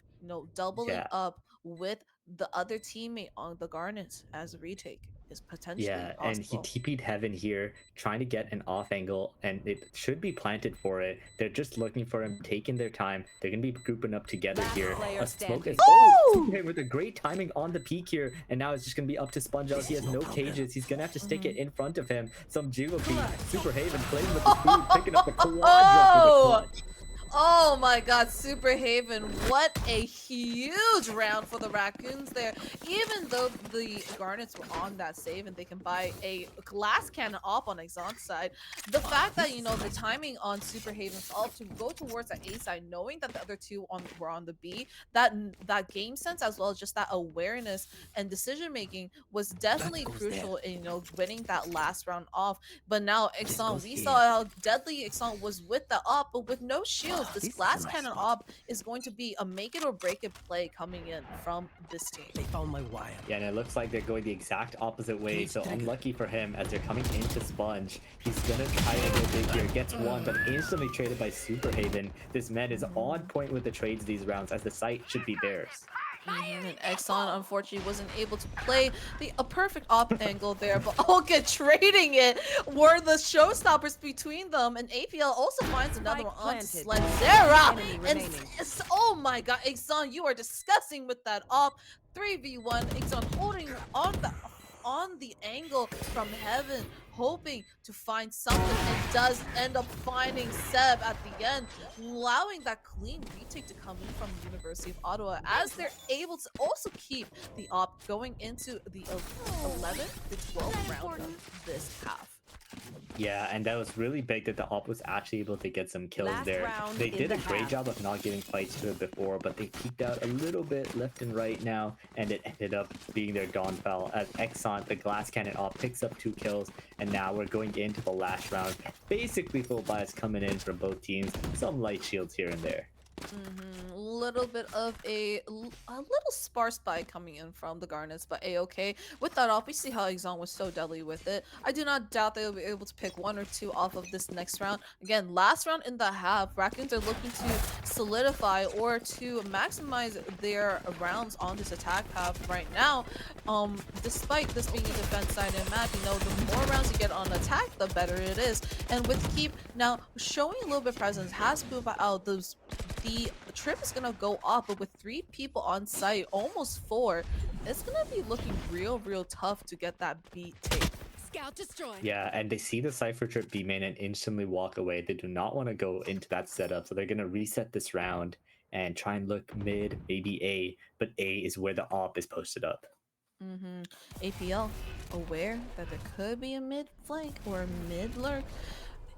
doubling up with the other teammate on the Garnet as a retake. is potentially Yeah, and he possible. TP'd Heaven here, trying to get an off angle, and it should be planted for it. They're just looking for him, taking their time. They're gonna be grouping up together here. A smoke is Oh! with a great timing on the peak here, and now it's just gonna be up to Sponge Out. He has no cages. He's gonna have to stick it in front of him. Some jiggle feed. Super Haven playing with the food, picking up the quad drop with the clutch. Oh my god, Super Haven, what a huge round for the Raccoons there. Even though the Garnets were on that save and they can buy a glass cannon up on Exxon's side, the fact that, you know, the timing on Super Haven's ult to go towards the A side, knowing that the other two were on the B, that game sense as well as just that awareness and decision making was definitely crucial in, you know, winning that last round off. But now Exxon, we saw how deadly Exxon was with the up, but with no shield. This glass cannon op is going to be a make it or break it play coming in from this team. They found my wire. Yeah, and it looks like they're going the exact opposite way, so unlucky for him as they're coming into Sponge. He's gonna try to go big here, gets one, but instantly traded by Super Haven. This man is on point with the trades these rounds, as the site should be theirs. And Exxon unfortunately wasn't able to play a perfect op angle there, but Olga trading it were the showstoppers between them, and APL also finds another one on Sledzera. And oh my god, Exxon, you are disgusting with that op. 3v1, Exxon holding on the angle from Heaven, hoping to find something, and does end up finding Seb at the end, allowing that clean retake to come in from the University of Ottawa, as they're able to also keep the op going into the 11th to 12th round of this half. Yeah, and that was really big that the op was actually able to get some kills there. They did a great job of not giving fights to it before, but they peeked out a little bit left and right now, and it ended up being their downfall as Exxon, the glass cannon op, picks up 2 kills, and now we're going into the last round. Basically full bias coming in from both teams, some light shields here and there. Little bit of a little sparse buy coming in from the Garnets, but a-okay. With that off, we see how Exxon was so deadly with it. I do not doubt they'll be able to pick 1 or 2 off of this next round. Again, last round in the half, Raccoons are looking to solidify or to maximize their rounds on this attack half right now. Despite this being a defense-sided map, you know, the more rounds you get on attack, the better it is. And with Keep now showing a little bit of presence, has moved out the trip is gonna go up, but with 3 people on site, almost 4, it's gonna be looking real tough to get that beat take. Scout destroyed. Yeah, and they see the Cypher trip B main and instantly walk away. They do not want to go into that setup, so they're gonna reset this round and try and look mid, maybe A, but A is where the op is posted up. APL, aware that there could be a mid flank or a mid lurk,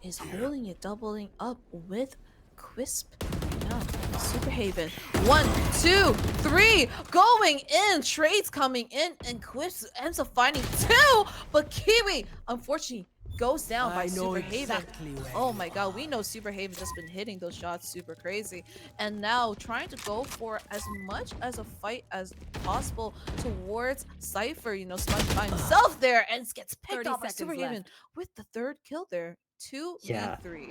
is holding it, doubling up with Quisp. Now, Super Haven. 1, 2, 3, going in. Trades coming in, and Quisp ends up finding 2. But Kiwi, unfortunately, goes down by Super Haven. Oh my god, we know Super Haven just been hitting those shots super crazy. And now trying to go for as much as a fight as possible towards Cypher. You know, Sponge by himself there and gets picked up by Super Haven with the 3rd kill there. 2v3.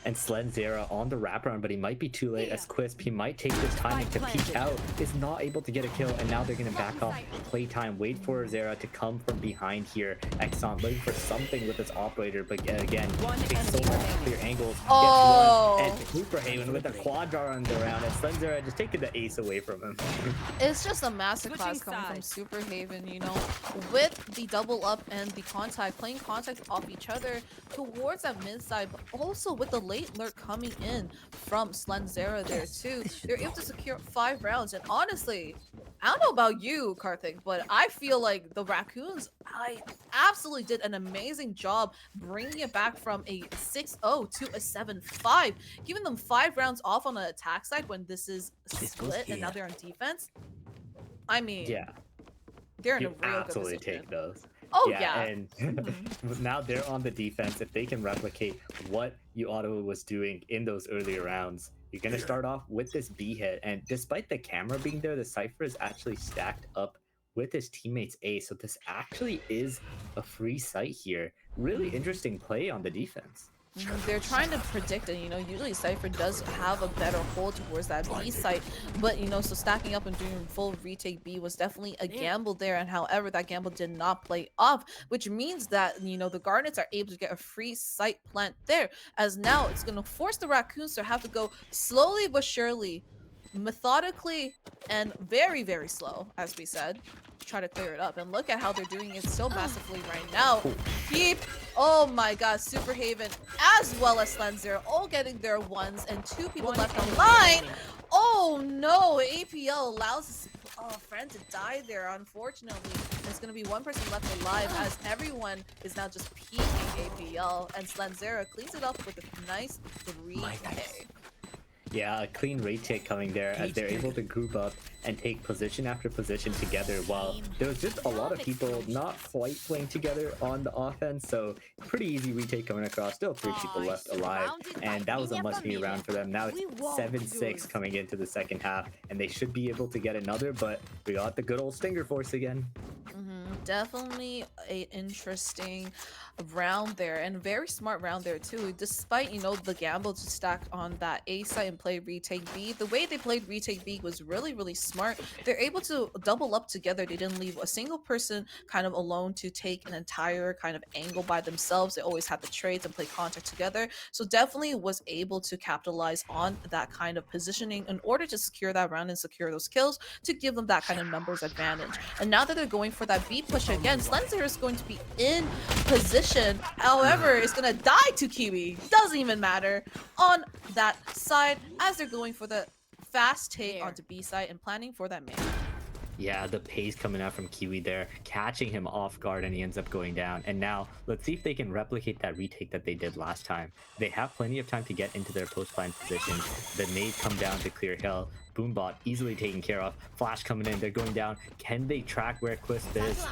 And Sledzera on the wraparound, but he might be too late as Quisp. He might take this timing to peek out, is not able to get a kill, and now they're going to back off, play time, wait for Zera to come from behind here. Exxon looking for something with his operator, but again, takes so much clear angles, gets one, and Super Haven with a quad draw on the round, and Sledzera just taking the ace away from him. It's just a masterclass coming from Super Haven, you know, with the double up and the contact, playing contact off each other towards that mid side, but also with the late lurk coming in from Sledzera there too. They're able to secure 5 rounds, and honestly, I don't know about you, Karthik, but I feel like the Raccoons, I absolutely did an amazing job bringing it back from a 6-0 to a 7-5, giving them 5 rounds off on the attack side when this is split and now they're on defense. I mean, yeah, they're in a you real absolutely good position. take those. Oh yeah. And now they're on the defense. If they can replicate what uOttawa was doing in those earlier rounds, you're going to start off with this B hit. And despite the camera being there, the Cypher is actually stacked up with his teammates A. So this actually is a free site here. Really interesting play on the defense. They're trying to predict it, usually Cypher does have a better hold towards that B site, but so stacking up and doing full retake B was definitely a gamble there, and however that gamble did not play off, which means that the Garnets are able to get a free site plant there, as now it's going to force the Raccoons to have to go slowly but surely, methodically, and very, very slow, as we said, to try to clear it up. And look at how they're doing it so massively right now. Keep, oh my god, Super Haven as well as Slenzer all getting their ones, and 2 people left online. Oh no, APL allows a friend to die there, unfortunately. There's going to be 1 person left alive as everyone is now just peeking APL, and Slenzera cleans it up with a nice 3K. Yeah, a clean retake coming there as they're able to group up and take position after position together, while there was just a lot of people not quite playing together on the offense, so pretty easy retake coming across. Still 3 people left alive, and that was a must-be round for them. Now it's 7-6 coming into the second half, and they should be able to get another, but we got the good old Stinger Force again. Definitely a interesting round there, and very smart round there too, despite the gamble to stack on that A site and play retake B. The way they played retake B was really, really smart. They're able to double up together. They didn't leave a single person kind of alone to take an entire kind of angle by themselves. They always had the trades and play contact together, so definitely was able to capitalize on that kind of positioning in order to secure that round and secure those kills to give them that kind of numbers advantage. And now that they're going for that B push again, Slenzer is going to be in position. However, it's going to die to Kiwi. Doesn't even matter on that side as they're going for the fast take onto B side and planning for that main. Yeah, the pace coming out from Kiwi there, catching him off guard, and he ends up going down. And now, let's see if they can replicate that retake that they did last time. They have plenty of time to get into their post-plant position. The nade come down to clear hill. Boombot easily taken care of. Flash coming in, they're going down. Can they track where Quisp is?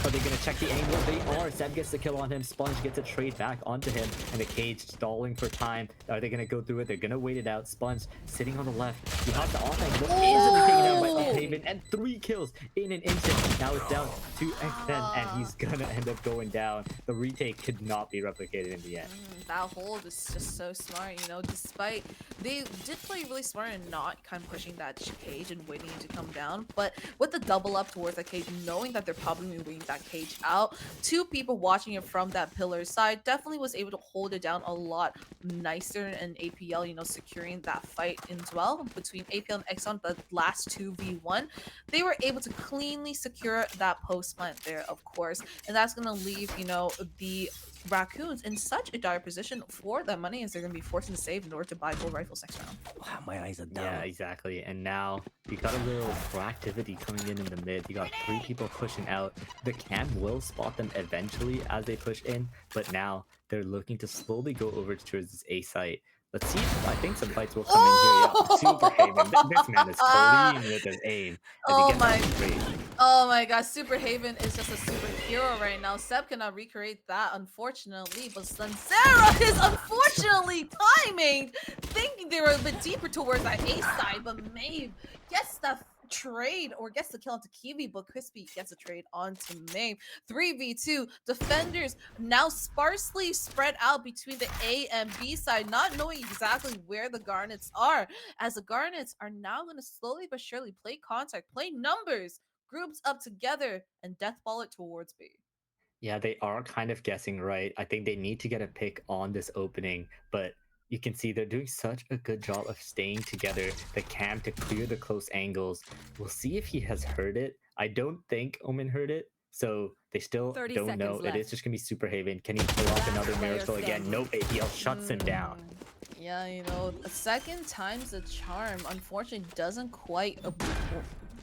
Are they going to check the angle? They are. Seb gets the kill on him. Sponge gets a trade back onto him. And the cage stalling for time. Are they going to go through it? They're going to wait it out. Sponge sitting on the left. He has the offense. Look, easily taken out by Uphaven. And 3 kills in an instant. Now it's down to X10. And he's going to end up going down. The retake could not be replicated in the end. That hold is just so smart, despite they did play really smart and not kind of pushing that cage and waiting to come down, but with the double up towards the cage, knowing that they're probably waiting that cage out, 2 people watching it from that pillar side definitely was able to hold it down a lot nicer, and APL, securing that fight as well between APL and Exxon, the last 2v1. They were able to cleanly secure that post plant there, of course, and that's going to leave, the Raccoons in such a dire position for that money as they're going to be forcing to save in order to buy full rifles next round. Wow, my eyes are down. Yeah, exactly. And now you got a little proactivity coming in the mid. You got 3 people pushing out. The cam will spot them eventually as they push in, but now they're looking to slowly go over towards this A site. Let's see if I think some fights will come in here. Yeah, Super Haven. This man is clean with his aim. Oh my god, Super Haven is just a superhero right now. Seb cannot recreate that, unfortunately, but Slenzera is unfortunately timing, thinking they were a bit deeper towards that A side, but Maeve gets that trade or gets the kill onto Kiwi, but Crispy gets a trade onto Maeve. 3v2 defenders now sparsely spread out between the A and B side, not knowing exactly where the Garnets are, as the Garnets are now going to slowly but surely play contact, play numbers, groups up together, and deathball it towards B. Yeah, they are kind of guessing right. I think they need to get a pick on this opening, but you can see they're doing such a good job of staying together. The cam to clear the close angles. We'll see if he has heard it. I don't think Omen heard it, so they still don't know. Left. It is just gonna be Super Haven. Can he pull off another miracle again? Nope, APL shuts him down. Yeah, a second time's a charm. Unfortunately, doesn't quite...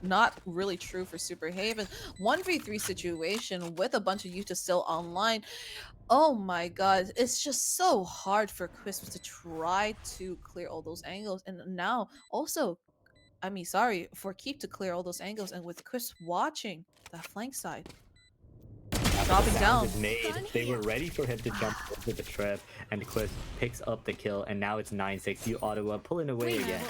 not really true for Super Haven. 1v3 situation with a bunch of youth still online. Oh my god, it's just so hard for Crisp to try to clear all those angles, and now also, for Keep to clear all those angles, and with Crisp watching that flank side. dropping down. Was made. They were ready for him to jump over the trip, and Cliff picks up the kill, and now it's 9-6. uOttawa pulling away again.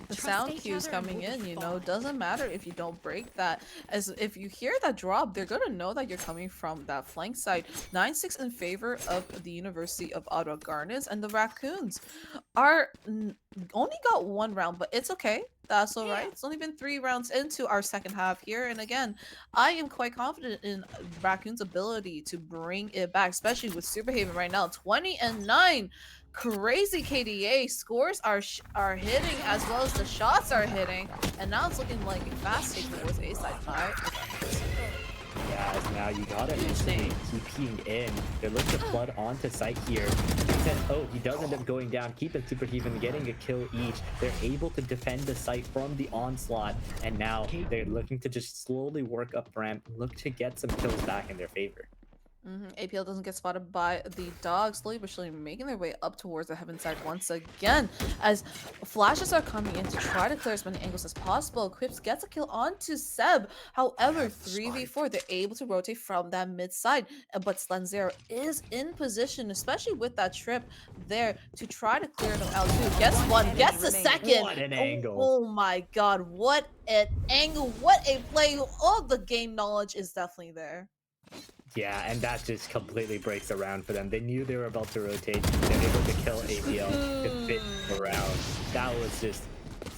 The sound cues coming in, you know, doesn't matter if you don't break that. As if you hear that drop, they're gonna know that you're coming from that flank side. 9-6 in favor of the University of Ottawa Garnets, and the Raccoons are only got 1 round, but it's okay. That's all right. It's only been 3 rounds into our second half here, and again, I am quite confident in Raccoon's ability to bring it back, especially with Superhaven right now. 20-9. Crazy KDA scores are hitting as well as the shots are hitting, and now it's looking like a fast take towards A side 5. Yeah, now you gotta instantly keep peeing in. They're looking to flood onto site here. Says, oh, he does end up going down, keeping Superhaven, getting a kill each. They're able to defend the site from the onslaught, and now they're looking to just slowly work up ramp, look to get some kills back in their favor. APL doesn't get spotted by the dogs, slowly but surely making their way up towards the heaven side once again, as flashes are coming in to try to clear as many angles as possible. Quips gets a kill onto Seb. However, 3v4, they're able to rotate from that mid side, but Slenzero is in position, especially with that trip there, to try to clear them out too. Gets one, gets the second. What an angle. Oh my god, what an angle, what a play. All the game knowledge is definitely there. Yeah, and that just completely breaks the round for them. They knew they were about to rotate. They were able to kill APL to fit the round. That was just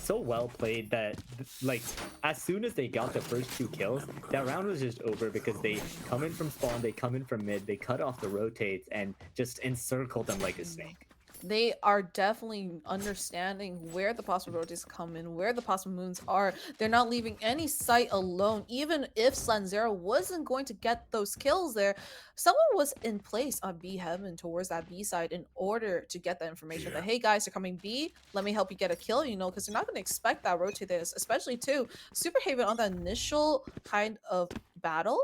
so well played that, like, as soon as they got the first 2 kills, that round was just over because they come in from spawn, they come in from mid, they cut off the rotates, and just encircle them like a snake. They are definitely understanding where the possible rotates come in, where the possible moons are. They're not leaving any site alone. Even if Slenzero wasn't going to get those kills there, someone was in place on B heaven towards that B side in order to get that information that, hey guys, they're coming B, let me help you get a kill, you know, because they're not going to expect that rotate this, especially too. Superhaven on that initial kind of battle,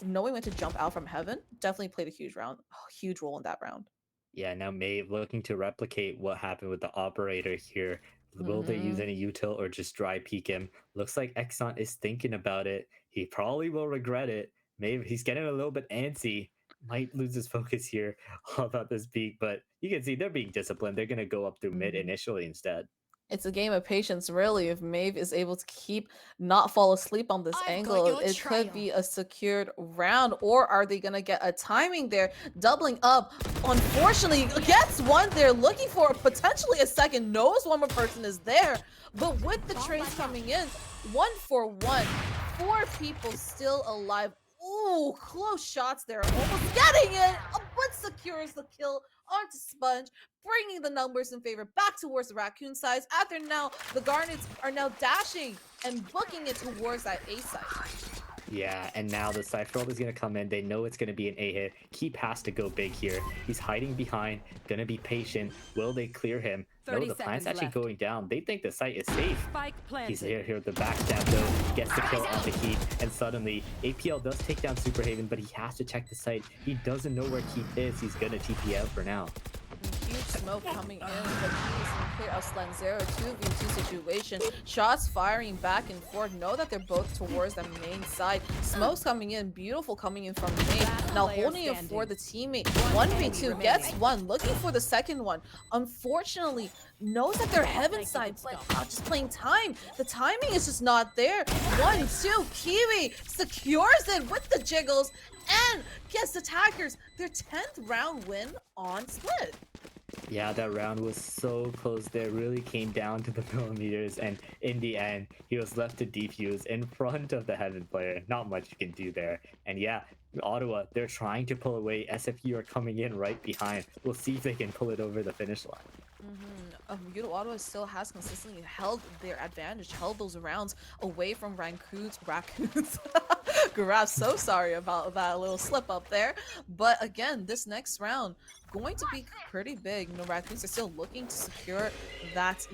knowing when to jump out from heaven, definitely played a huge role in that round. Yeah, now Maeve looking to replicate what happened with the operator here. Will they use any util or just dry peek him? Looks like Exxon is thinking about it. He probably will regret it. Maybe he's getting a little bit antsy. Might lose his focus here about this peek, but you can see they're being disciplined. They're going to go up through mid initially instead. It's a game of patience, really. If Maeve is able to not fall asleep on this angle, it could be a secured round. Or are they going to get a timing there, doubling up? Unfortunately, gets one there, looking for potentially a second, knows one more person is there. But with the trains coming in, 1-for-1, 4 people still alive. Ooh, close shots there, almost getting it, but secures the kill onto Sponge, bringing the numbers in favor back towards the Raccoon sides. After now, the Garnets are now dashing and booking it towards that A side. Yeah, and now the Cypher is going to come in. They know it's going to be an A hit. Keep has to go big here. He's hiding behind, going to be patient. Will they clear him? No, the plant's actually going down. They think the site is safe. He's here with the backstab though. Gets the kill on the Keep, and suddenly APL does take down Superhaven, but he has to check the site. He doesn't know where Keep is. He's going to TP out for now. Huge smoke coming in, but he's in clear of Slenzero 2v2 situation. Shots firing back and forth. Know that they're both towards the main side. Smoke's coming in, beautiful coming in from main. Now holding it for the teammate. 1v2 gets one, looking for the second one. Unfortunately, knows that they're heaven side, but just playing time. The timing is just not there. 1-2, Kiwi secures it with the jiggles and gets attackers their 10th round win on Split. Yeah, that round was so close there. It really came down to the millimeters, and in the end, he was left to defuse in front of the Heaven player. Not much you can do there. And yeah, Ottawa, they're trying to pull away. SFU are coming in right behind. We'll see if they can pull it over the finish line. Ottawa still has consistently held their advantage, held those rounds away from Raccoons. Garab, so sorry about that little slip up there. But again, this next round going to be pretty big. You know, Raccoons are still looking to secure that,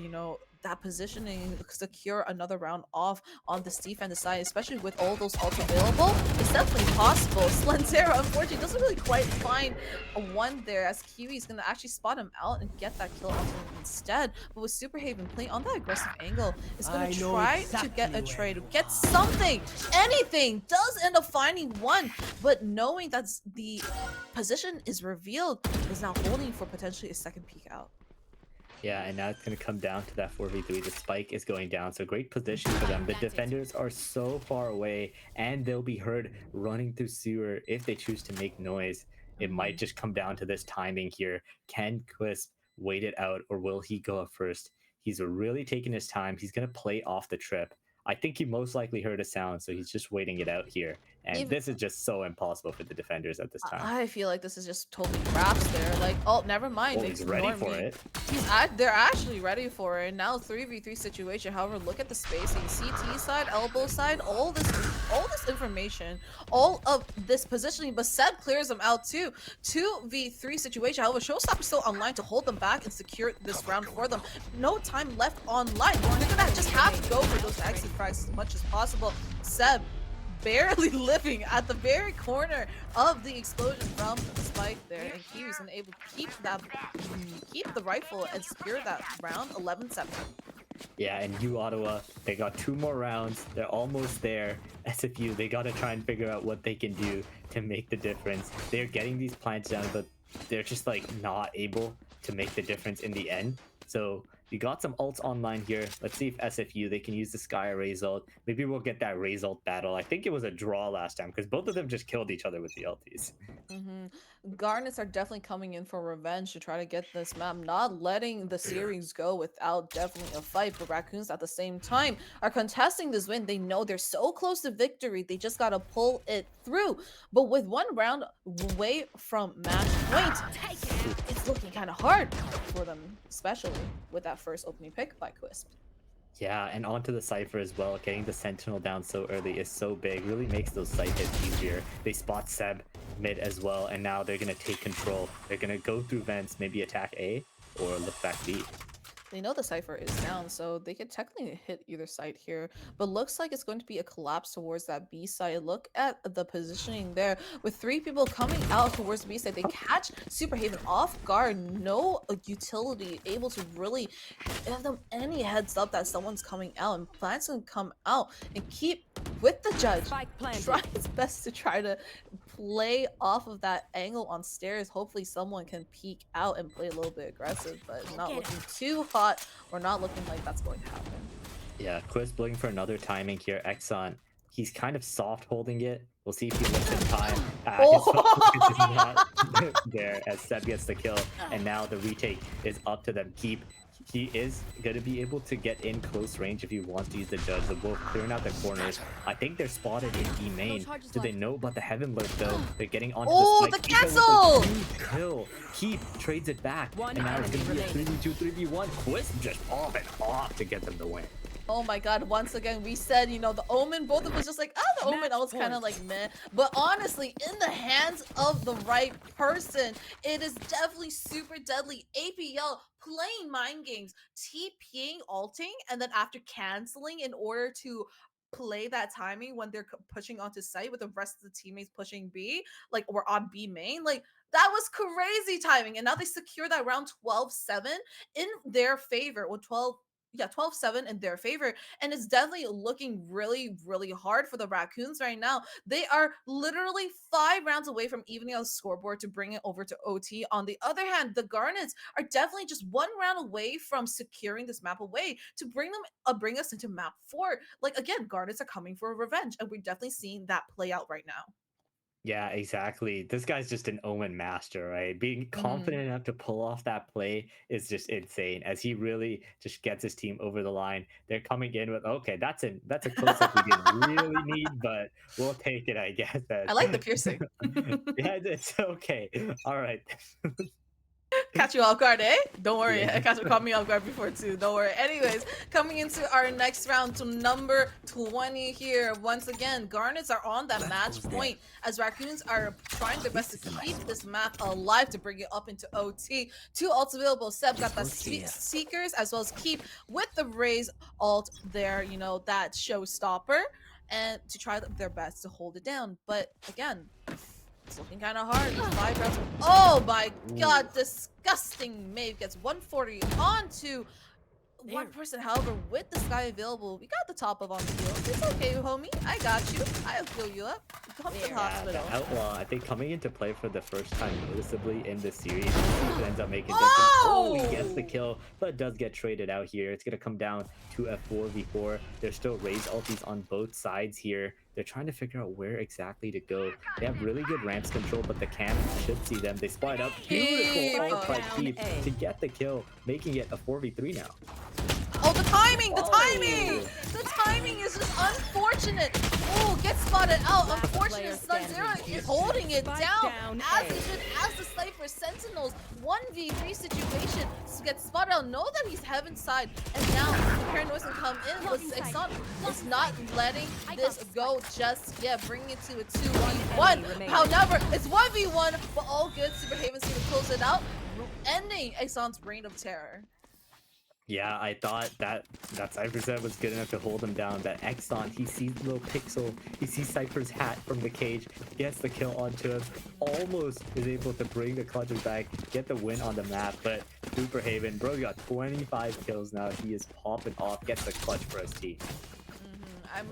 that positioning, secure another round off on this defensive side, especially with all those ults available. It's definitely possible. Slantera, unfortunately, doesn't really quite find a one there, as Kiwi's gonna actually spot him out and get that kill onto him instead. But with Superhaven playing on that aggressive angle, is gonna try to get a trade, get something, anything. Does end up finding one, but knowing that the position is revealed, is now holding for potentially a second peek out. Yeah, and now it's going to come down to that 4v3. The spike is going down, so great position for them. The defenders are so far away, and they'll be heard running through sewer if they choose to make noise. It might just come down to this timing here. Can Quisp wait it out, or will he go up first? He's really taking his time. He's going to play off the trip. I think he most likely heard a sound, so he's just waiting it out here. And this is just so impossible for the defenders at this time. I feel like this is just totally wraps there. Like, oh, never mind. He's ready for it. They're actually ready for it. Now 3v3 situation. However, look at the spacing. CT side, elbow side, all this information, all of this positioning. But Seb clears them out too. 2v3 situation. However, Showstopper's still online to hold them back and secure this round for them. No time left online. They're gonna just have to go for those exit frags as much as possible. Seb barely living at the very corner of the explosion from the spike there, and Kiwi's unable to keep the rifle and secure that round. 11-7. Yeah, and uOttawa, they got 2 more rounds. They're almost there. SFU, they got to try and figure out what they can do to make the difference. They're getting these plants down, but they're just like not able to make the difference in the end. So we got some ults online here. Let's see if SFU, they can use the Sky Raze ult. Maybe we'll get that Raze ult battle. I think it was a draw last time because both of them just killed each other with the ultis. Garnets are definitely coming in for revenge to try to get this map, not letting the series go without definitely a fight. But Raccoons at the same time are contesting this win. They know they're so close to victory. They just got to pull it through. But with one round away from match point, it's looking kind of hard for them, especially with that first opening pick by Quisp. Yeah, and onto the Cypher as well. Getting the Sentinel down so early is so big. Really makes those site hits easier. They spot Seb mid as well, and now they're going to take control. They're going to go through vents, maybe attack A, or look back B. They know the Cypher is down, so they could technically hit either side here. But looks like it's going to be a collapse towards that B side. Look at the positioning there. With 3 people coming out towards the B side, they catch Superhaven off guard. No utility able to really give them any heads up that someone's coming out. And Plants can come out and keep with the judge. Try his best to try to play off of that angle on stairs. Hopefully someone can peek out and play a little bit aggressive, but not looking too hot or not looking like that's going to happen. Yeah, Quisp looking for another timing here. Exxon, he's kind of soft holding it. We'll see if he lets in time. His focus is not there as Seb gets the kill, and now the retake is up to them. He is going to be able to get in close range if he wants to use the judge. They're both clearing out the corners. I think they're spotted in E main. Do they know about the Heaven Lurk though? They're getting onto the spike. The castle! Kill. Keep trades it back. And now it's going to be a 3v2, 3v1. Quisp just popping off to get them the win. Oh my god, once again, we said, you know, the Omen, both of us just like, the Omen, I was kind of like, meh. But honestly, in the hands of the right person, it is definitely super deadly. APL playing mind games, TPing, ulting, and then after canceling in order to play that timing when they're pushing onto site with the rest of the teammates pushing B, like, or on B main, like, that was crazy timing. And now they secure that round 12-7 in their favor, or 12-7 in their favor, and it's definitely looking really, really hard for the Raccoons right now. They are literally 5 rounds away from evening out the scoreboard to bring it over to OT. On the other hand, the Garnets are definitely just 1 round away from securing this map away to bring us into map 4. Like, again, Garnets are coming for revenge, and we're definitely seeing that play out right now. Yeah, exactly. This guy's just an Omen master, right? Being confident enough to pull off that play is just insane. As he really just gets his team over the line. They're coming in with, okay, that's a close-up we didn't really need, but we'll take it, I guess. I like the piercing. Yeah, it's okay. All right. Catch you off guard, eh? Don't worry. Yeah. Caught me off guard before too. Don't worry. Anyways, coming into our next round to number 20 here. Once again, Garnets are on that match point as Raccoons are trying their best to keep this map alive to bring it up into OT. Two ults available. Seb got the Seekers as well as Keep with the Raze ult there, you know, that showstopper, and to try their best to hold it down. But again, it's looking kind of hard. 5 rounds. Oh my god, disgusting. Maeve gets 140 onto one person. However, with the Sky available, we got the top of on the heal. It's okay, homie. I got you. I'll heal you up. Come to the hospital. The Outlaw, I think, coming into play for the first time noticeably in this series, he ends up making he gets the kill, but does get traded out here. It's gonna come down to a 4v4. There's still Raze ultis on both sides here. They're trying to figure out where exactly to go. They have really good ramps control, but the cam should see them. They spot up. Beautiful ult by Keep to get the kill, making it a 4v3 now. Oh, the timing! The timing! The timing is just unfortunate. Oh, gets spotted out. Unfortunate. Sub-Zero is holding it down as he should, as the Cypher Sentinels. 1v3 situation. Gets spotted out. Know that he's heaven side. And now the Paranoid can come in. But Exxon is not letting this go just yet. Bringing it to a 2v1. However, it's 1v1, but all good. Super Haven's here to close it out, ending Exxon's reign of terror. Yeah, I thought that Cypher set was good enough to hold him down. That Exxon, he sees the little pixel, he sees Cypher's hat from the cage, gets the kill onto him, almost is able to bring the clutches back, get the win on the map. But Super Haven, bro, got 25 kills now. He is popping off, gets the clutch for his team. I'm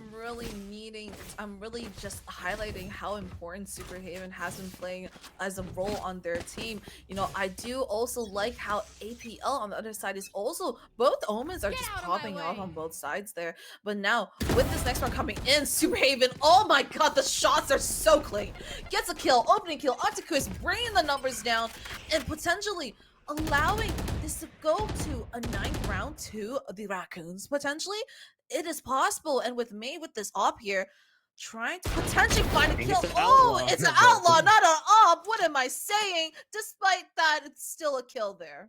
really just highlighting how important Super Haven has been playing as a role on their team. You know, I do also like how APL on the other side is also, both omens are just popping off on both sides there. But now, with this next one coming in, Super Haven, oh my god, the shots are so clean. Gets a kill, opening kill, onto Chris, bringing the numbers down, and potentially allowing this to go to a 9th round to the Raccoons, potentially. It is possible, and with May with this op here, trying to potentially find a kill. Oh, it's an outlaw, not an op. What am I saying? Despite that, it's still a kill there.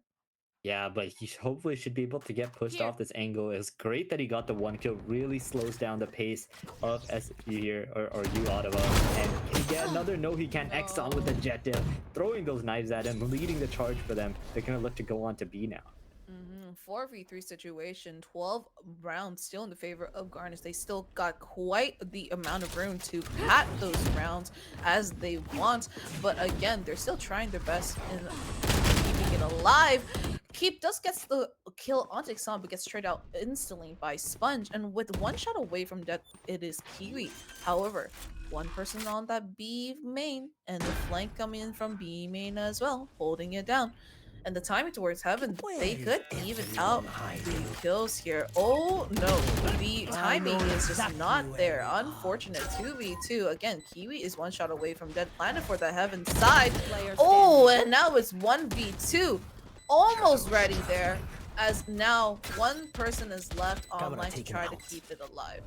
Yeah, but he hopefully should be able to get pushed off this angle. It's great that he got the 1 kill. Really slows down the pace of SFU here, or uOttawa. And can he get another? No, he can't. Exxon with the jet dip, throwing those knives at him, leading the charge for them. They're going to look to go on to B now. 4v3 situation, 12 rounds still in the favor of Garnet. They still got quite the amount of room to pat those rounds as they want, but again, they're still trying their best in keeping it alive. Keep does gets the kill onto Exxon, but gets traded out instantly by Sponge, and with 1 shot away from death, it is Kiwi. However, 1 person on that B main, and the flank coming in from B main as well, holding it down. And the timing towards heaven, they could even out the kills here. Oh no, the timing is just not there. Unfortunate 2v2. Again, Kiwi is 1 shot away from dead planet for the heaven side. Oh, and now it's 1v2. Almost ready there, as now 1 person is left online to try to keep it alive.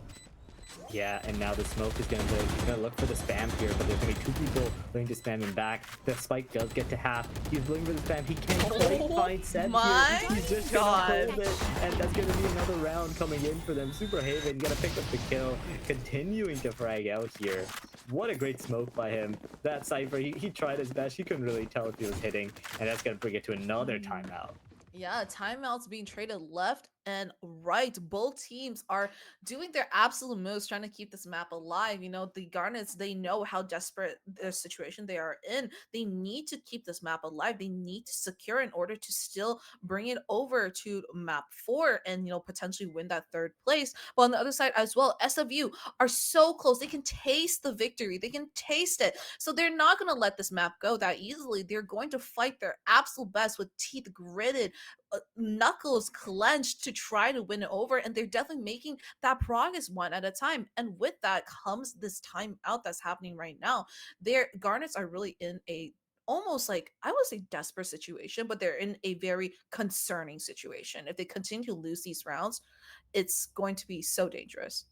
Yeah, and now the smoke is going to go. He's going to look for the spam here, but there's going to be 2 people looking to spam him back. The spike does get to half. He's looking for the spam. He can't quite find Seb here. He's just going to hold it, and that's going to be another round coming in for them. Super Haven going to pick up the kill, continuing to frag out here. What a great smoke by him. That Cypher, he tried his best. He couldn't really tell if he was hitting, and that's going to bring it to another timeout. Yeah, timeouts being traded left and right. Both teams are doing their absolute most trying to keep this map alive. You know, the Garnets, they know how desperate the situation they are in. They need to keep this map alive. They need to secure in order to still bring it over to map 4 and, you know, potentially win that 3rd place. But on the other side as well, SFU are so close. They can taste the victory. They can taste it. So they're not going to let this map go that easily. They're going to fight their absolute best with teeth gritted, knuckles clenched to try to win it over, and they're definitely making that progress 1 at a time. And with that comes this timeout that's happening right now. Their Garnets are really in a almost like, I would say, desperate situation, but they're in a very concerning situation. If they continue to lose these rounds, it's going to be so dangerous.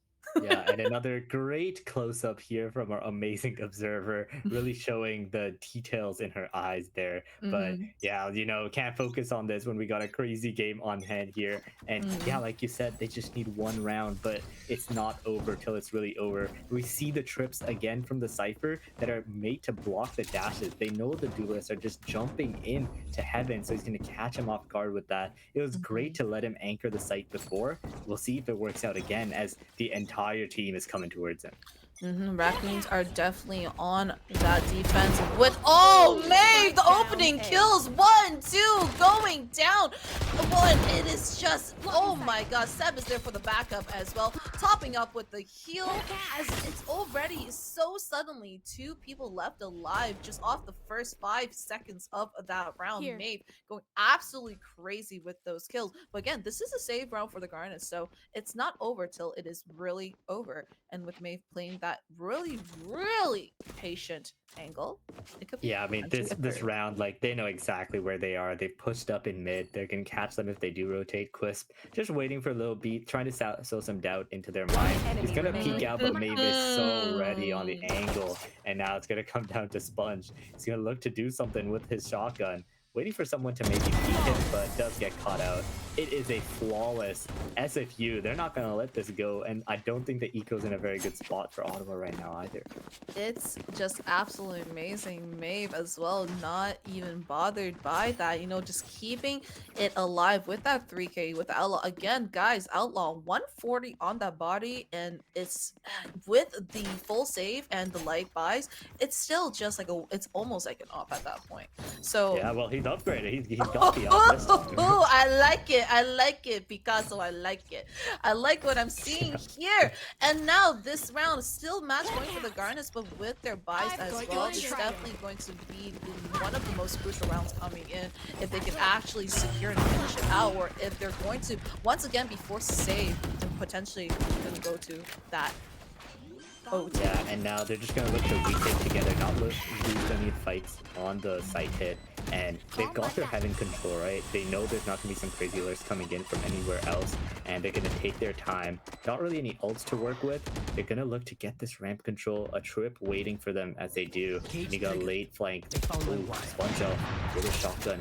Yeah, and another great close up here from our amazing observer, really showing the details in her eyes there. But Mhm. yeah, can't focus on this when we got a crazy game on hand here. And yeah, Mhm. like you said, they just need one round, but it's not over till it's really over. We see the trips again from the Cypher that are made to block the dashes. They know the duelists are just jumping in to heaven, so he's going to catch him off guard with that. It was great Mhm. to let him anchor the site before. We'll see if it works out again as the entire team is coming towards him. Raccoons are definitely on that defense with Maeve, the opening kills. 1, 2, going down. One, it is just my god. Seb is there for the backup as well. Topping up with the heal as it's already so suddenly 2 people left alive just off the first 5 seconds of that round. Maeve going absolutely crazy with those kills. But again, this is a save round for the Garnet, so it's not over till it is really over. And with Maeve playing that really, really patient angle, it could be Yeah, I mean potentially this third. round, like they know exactly where they are. They've pushed up in mid. They can catch them if they do rotate. Quisp just waiting for a little beat, trying to sow some doubt into their mind. He's gonna peek out, but Maeve is so ready on the angle, and now it's gonna come down to Sponge. He's gonna look to do something with his shotgun, waiting for someone to maybe peek him, but does get caught out. It is a flawless SFU. They're not gonna let this go, and I don't think the eco's in a very good spot for Ottawa right now either. It's just absolutely amazing. Maeve as well, not even bothered by that, just keeping it alive with that 3K with the Outlaw. Again, guys, Outlaw 140 on that body, and it's with the full save and the light buys, it's still just like it's almost like an op at that point. So Yeah, well, he's upgraded. He got the up this time. I like it. I like it, Picasso. I like it. I like what I'm seeing here. And now this round is still match point for the Garnets, but with their buys as well, it's definitely going to be one of the most crucial rounds coming in if they can actually secure and finish it out, or if they're going to once again be forced to save and potentially going to go to that. Oh yeah, and now they're just gonna look to retake together, not lose any fights on the site hit, and they've got their heaven control, right? They know there's not gonna be some crazy alerts coming in from anywhere else, and they're gonna take their time. Not really any ults to work with. They're gonna look to get this ramp control, a trip waiting for them as they do. And you got late flank. Ooh, Sponge out with a shotgun.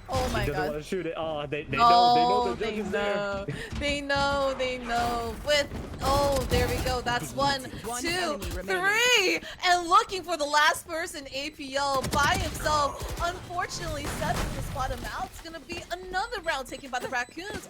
Oh my he doesn't god. want to shoot it. Oh, they know the judge is there. They know. There we go. That's 1, 2, 3. And looking for the last person, APL by himself. Unfortunately, Seth to spot him out. It's gonna be another round taken by the Raccoons.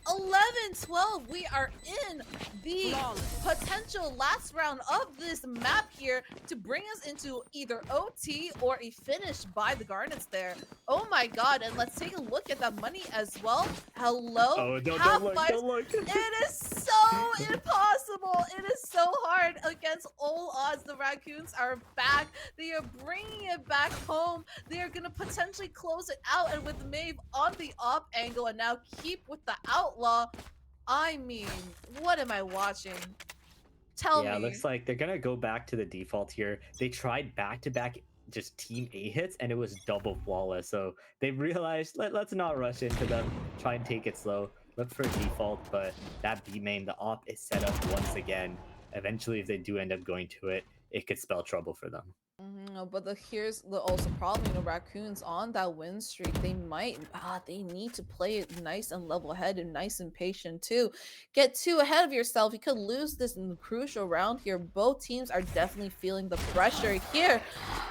11-12, we are in the potential last round of this map here to bring us into either OT or a finish by the Garnets there. Oh my god, and let's take a look at that money as well. Hello? Oh, don't look. It is so impossible. It is so hard against all odds. The Raccoons are back. They are bringing it back home. They are going to potentially close it out, and with Maeve on the op angle and now keep with the Outlaw. I mean, what am I watching? Tell me. Yeah, looks like they're gonna go back to the default here. They tried back-to-back just team A hits, and it was double flawless. So they realized, let's not rush into them. Try and take it slow. Look for a default, but that B main, the op is set up once again. Eventually, if they do end up going to it, it could spell trouble for them. But here's the also problem, Raccoons on that win streak, they need to play it nice and level-headed, nice and patient too. Get too ahead of yourself. You could lose this in the crucial round here. Both teams are definitely feeling the pressure here,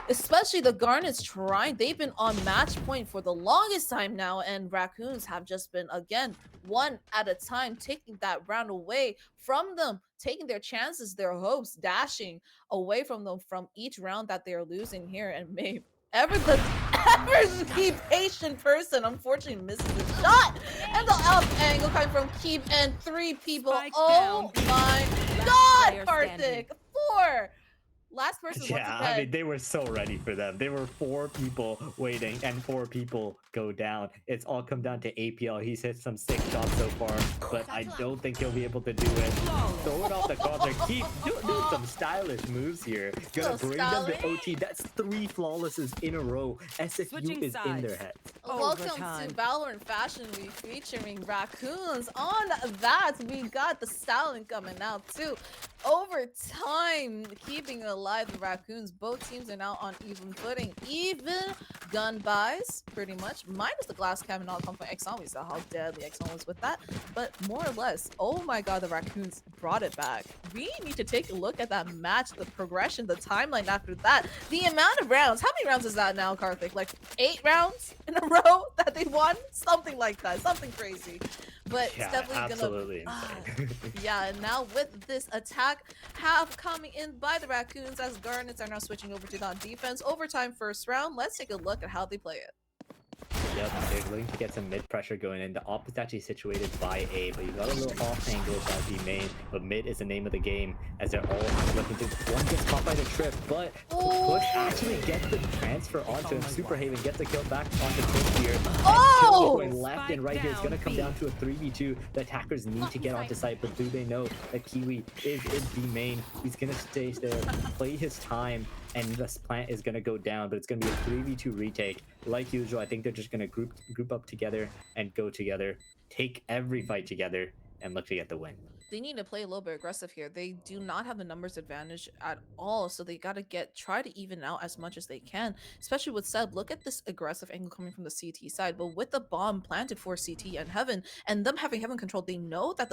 especially the Garnets trying. They've been on match point for the longest time now, and Raccoons have just been, again, one at a time, taking that round away from them, taking their chances, their hopes, dashing away from them from each round that they're losing here. And Maeve, ever the patient person, unfortunately misses the shot. And the up angle coming from Keep and 3 people. Oh my god, Karthik! 4! Last person once Yeah, again. I mean, they were so ready for them. There were 4 people waiting, and 4 people go down. It's all come down to APL. He's hit some sick shots so far, but I don't think he'll be able to do it. Throw it off the corner. Keep doing some stylish moves here. Gonna bring them to OT. That's 3 flawlesses in a row. SFU is in their head. Welcome to Valorant Fashion Week featuring Raccoons. On that, we got the Stalin coming out too. Over time, keeping it alive, the Raccoons. Both teams are now on even footing. Even gun buys, pretty much. Minus the glass cannon all come from Exxon. We saw how deadly Exxon was with that. But more or less, oh my god, the Raccoons brought it back. We need to take a look at that match, the progression, the timeline after that. The amount of rounds. How many rounds is that now, Karthik? Like 8 rounds in a row that they won? Something like that. Something crazy. But yeah, it's definitely absolutely gonna yeah, and now with this attack have coming in by the Raccoons as Garnets are now switching over to that defense. Overtime first round. Let's take a look at how they play it. Yep, they're looking to get some mid pressure going in. The op is actually situated by A, but you got a little off angle by B main. But mid is the name of the game as they're all looking to. One gets caught by the trip, but Push actually gets the transfer onto him. Superhaven gets the kill back onto Push here. Oh! Going left and right here. It's gonna come down to a 3v2. The attackers need to get onto site, but do they know that Kiwi is B main? He's gonna stay there, play his time, and this plant is gonna go down, but it's gonna be a 3v2 retake. Like usual, I think they're just gonna group up together and go together, take every fight together, and look to get the win. They need to play a little bit aggressive here. They do not have the numbers advantage at all, so they gotta try to even out as much as they can, especially with Seb. Look at this aggressive angle coming from the CT side, but with the bomb planted for CT and Heaven, and them having Heaven control, they know that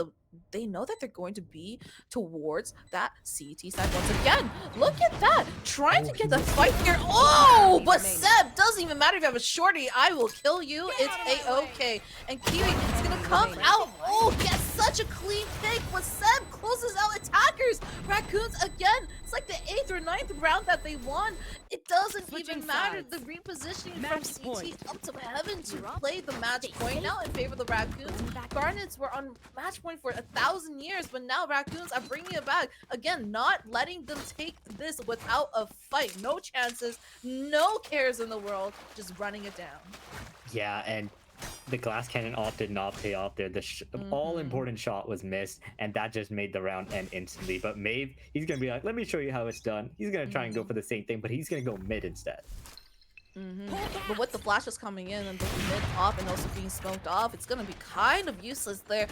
they're going to be towards that CT side once again. Look at that, trying to get the fight here. Oh, but Seb, doesn't even matter if you have a shorty, I will kill you. It's a-okay, and Kiwi is gonna come out. Oh, gets such a clean pick. But Seb closes out attackers. Raccoons again. It's like the 8th or 9th round that they won. It doesn't even matter. The repositioning from CT up to Heaven to play the match point now in favor of the Raccoons. Garnets were on match point for 1,000 years, but now Raccoons are bringing it back again, not letting them take this without a fight. No chances, no cares in the world, just running it down. Yeah, and the glass cannon off did not pay off there. The all-important shot was missed, and that just made the round end instantly. But Maeve, he's going to be like, let me show you how it's done. He's going to try and go for the same thing, but he's going to go mid instead. But with the flashes coming in and the mid off and also being smoked off, it's going to be kind of useless there.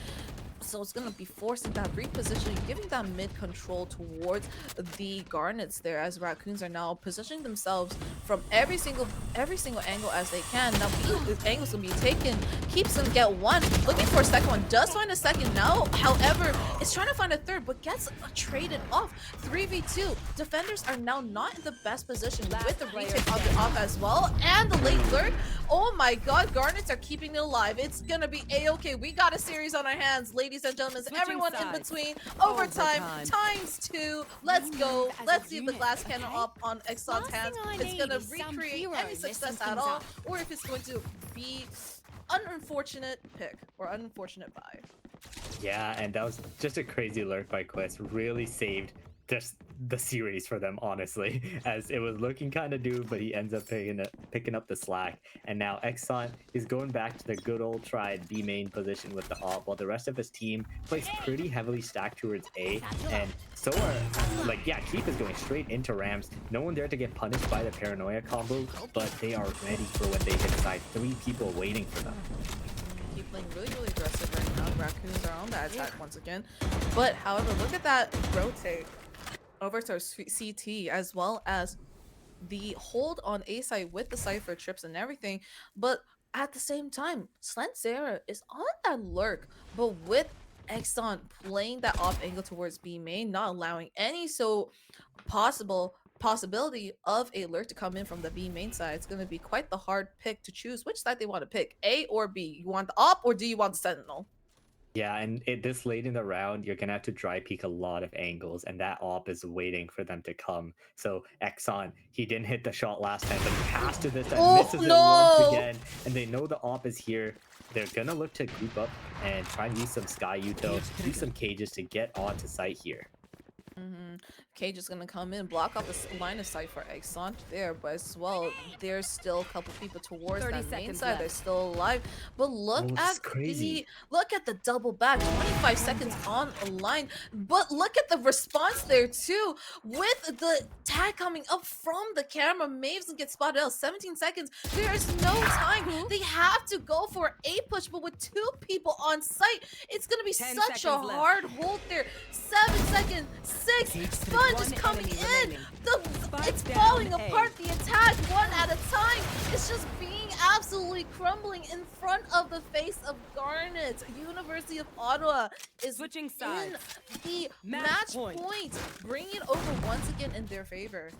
So it's going to be forcing that repositioning, giving that mid control towards the Garnets there, as Raccoons are now positioning themselves from every single angle as they can. Now the angles will be taken, keeps them get one, looking for a second one, does find a second now, however, is trying to find a third, but gets traded off. 3v2, defenders are now not in the best position with the retake on the off as well, and the late lurk. Oh my god, Garnets are keeping it alive. It's gonna be a-okay. We got a series on our hands, ladies and gentlemen. Everyone in between. Overtime ×2. Let's go. Let's see if the glass cannon up on Exxon's hands is gonna recreate any success at all, or if it's going to be an unfortunate pick or unfortunate buy. Yeah, and that was just a crazy lurk by Quest. Really saved just the series for them, honestly, as it was looking kind of doomed, but he ends up picking up the slack. And now Exxon is going back to the good old tried B main position with the op, while the rest of his team plays pretty heavily stacked towards A, and so are Keith is going straight into Rams. No one there to get punished by the paranoia combo, but they are ready for when they hit side. 3 people waiting for them. Keep playing really aggressive right now. Raccoons are on that attack once again, but however, look at that rotate over to CT, as well as the hold on A side with the Cypher trips and everything. But at the same time, Slensera is on that lurk, but with Exxon playing that off angle towards B main, not allowing any possibility of a lurk to come in from the B main side. It's going to be quite the hard pick to choose which side they want to pick, A or B. You want the op or do you want the Sentinel? Yeah, and this late in the round, you're gonna have to dry peek a lot of angles, and that op is waiting for them to come. So Exxon, he didn't hit the shot last time, but he has to this time, misses it once again, and they know the op is here. They're gonna look to group up and try and use some Sky Uto, use some cages to get onto site here. Cage is gonna come in, block off the line of sight for Exxon there, but as well, there's still a couple people towards that main side. They're still alive, but look at the double back, 25 seconds on a line. But look at the response there too, with the tag coming up from the camera. Maves and gets spotted out. 17 seconds. There's no time. They have to go for a push, but with 2 people on site, it's gonna be such a hard hold there. 7 seconds. 6. Sponge is coming in. It's falling apart. The attack, one at a time. It's just being absolutely crumbling in front of the face of Garnet. University of Ottawa is switching sides. In the match point, bringing it over once again in their favor.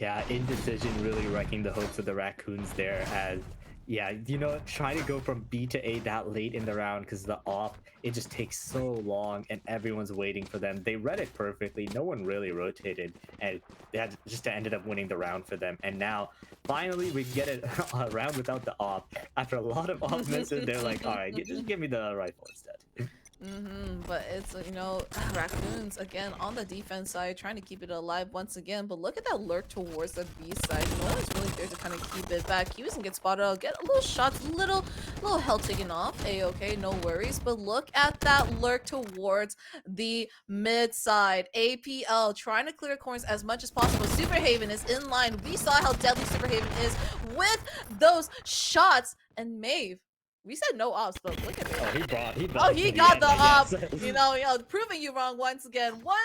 Yeah, indecision really wrecking the hopes of the Raccoons there as, yeah, you know, trying to go from B to A that late in the round because the off, it just takes so long and everyone's waiting for them. They read it perfectly. No one really rotated and they had just ended up winning the round for them. And now, finally, we get it a round without the off. After a lot of off misses, they're like, all right, just give me the rifle instead. But it's, you know, Raccoons again on the defense side trying to keep it alive once again. But look at that lurk towards the B side. No one's really there to kind of keep it back. He doesn't get spotted out, get a little shots, little health taken off. A-okay, no worries. But look at that lurk towards the mid side. APL trying to clear corners as much as possible. Superhaven is in line. We saw how deadly Superhaven is with those shots. And Maeve, we said no ops, but look at it. He got the op. You know, proving you wrong once again. 1,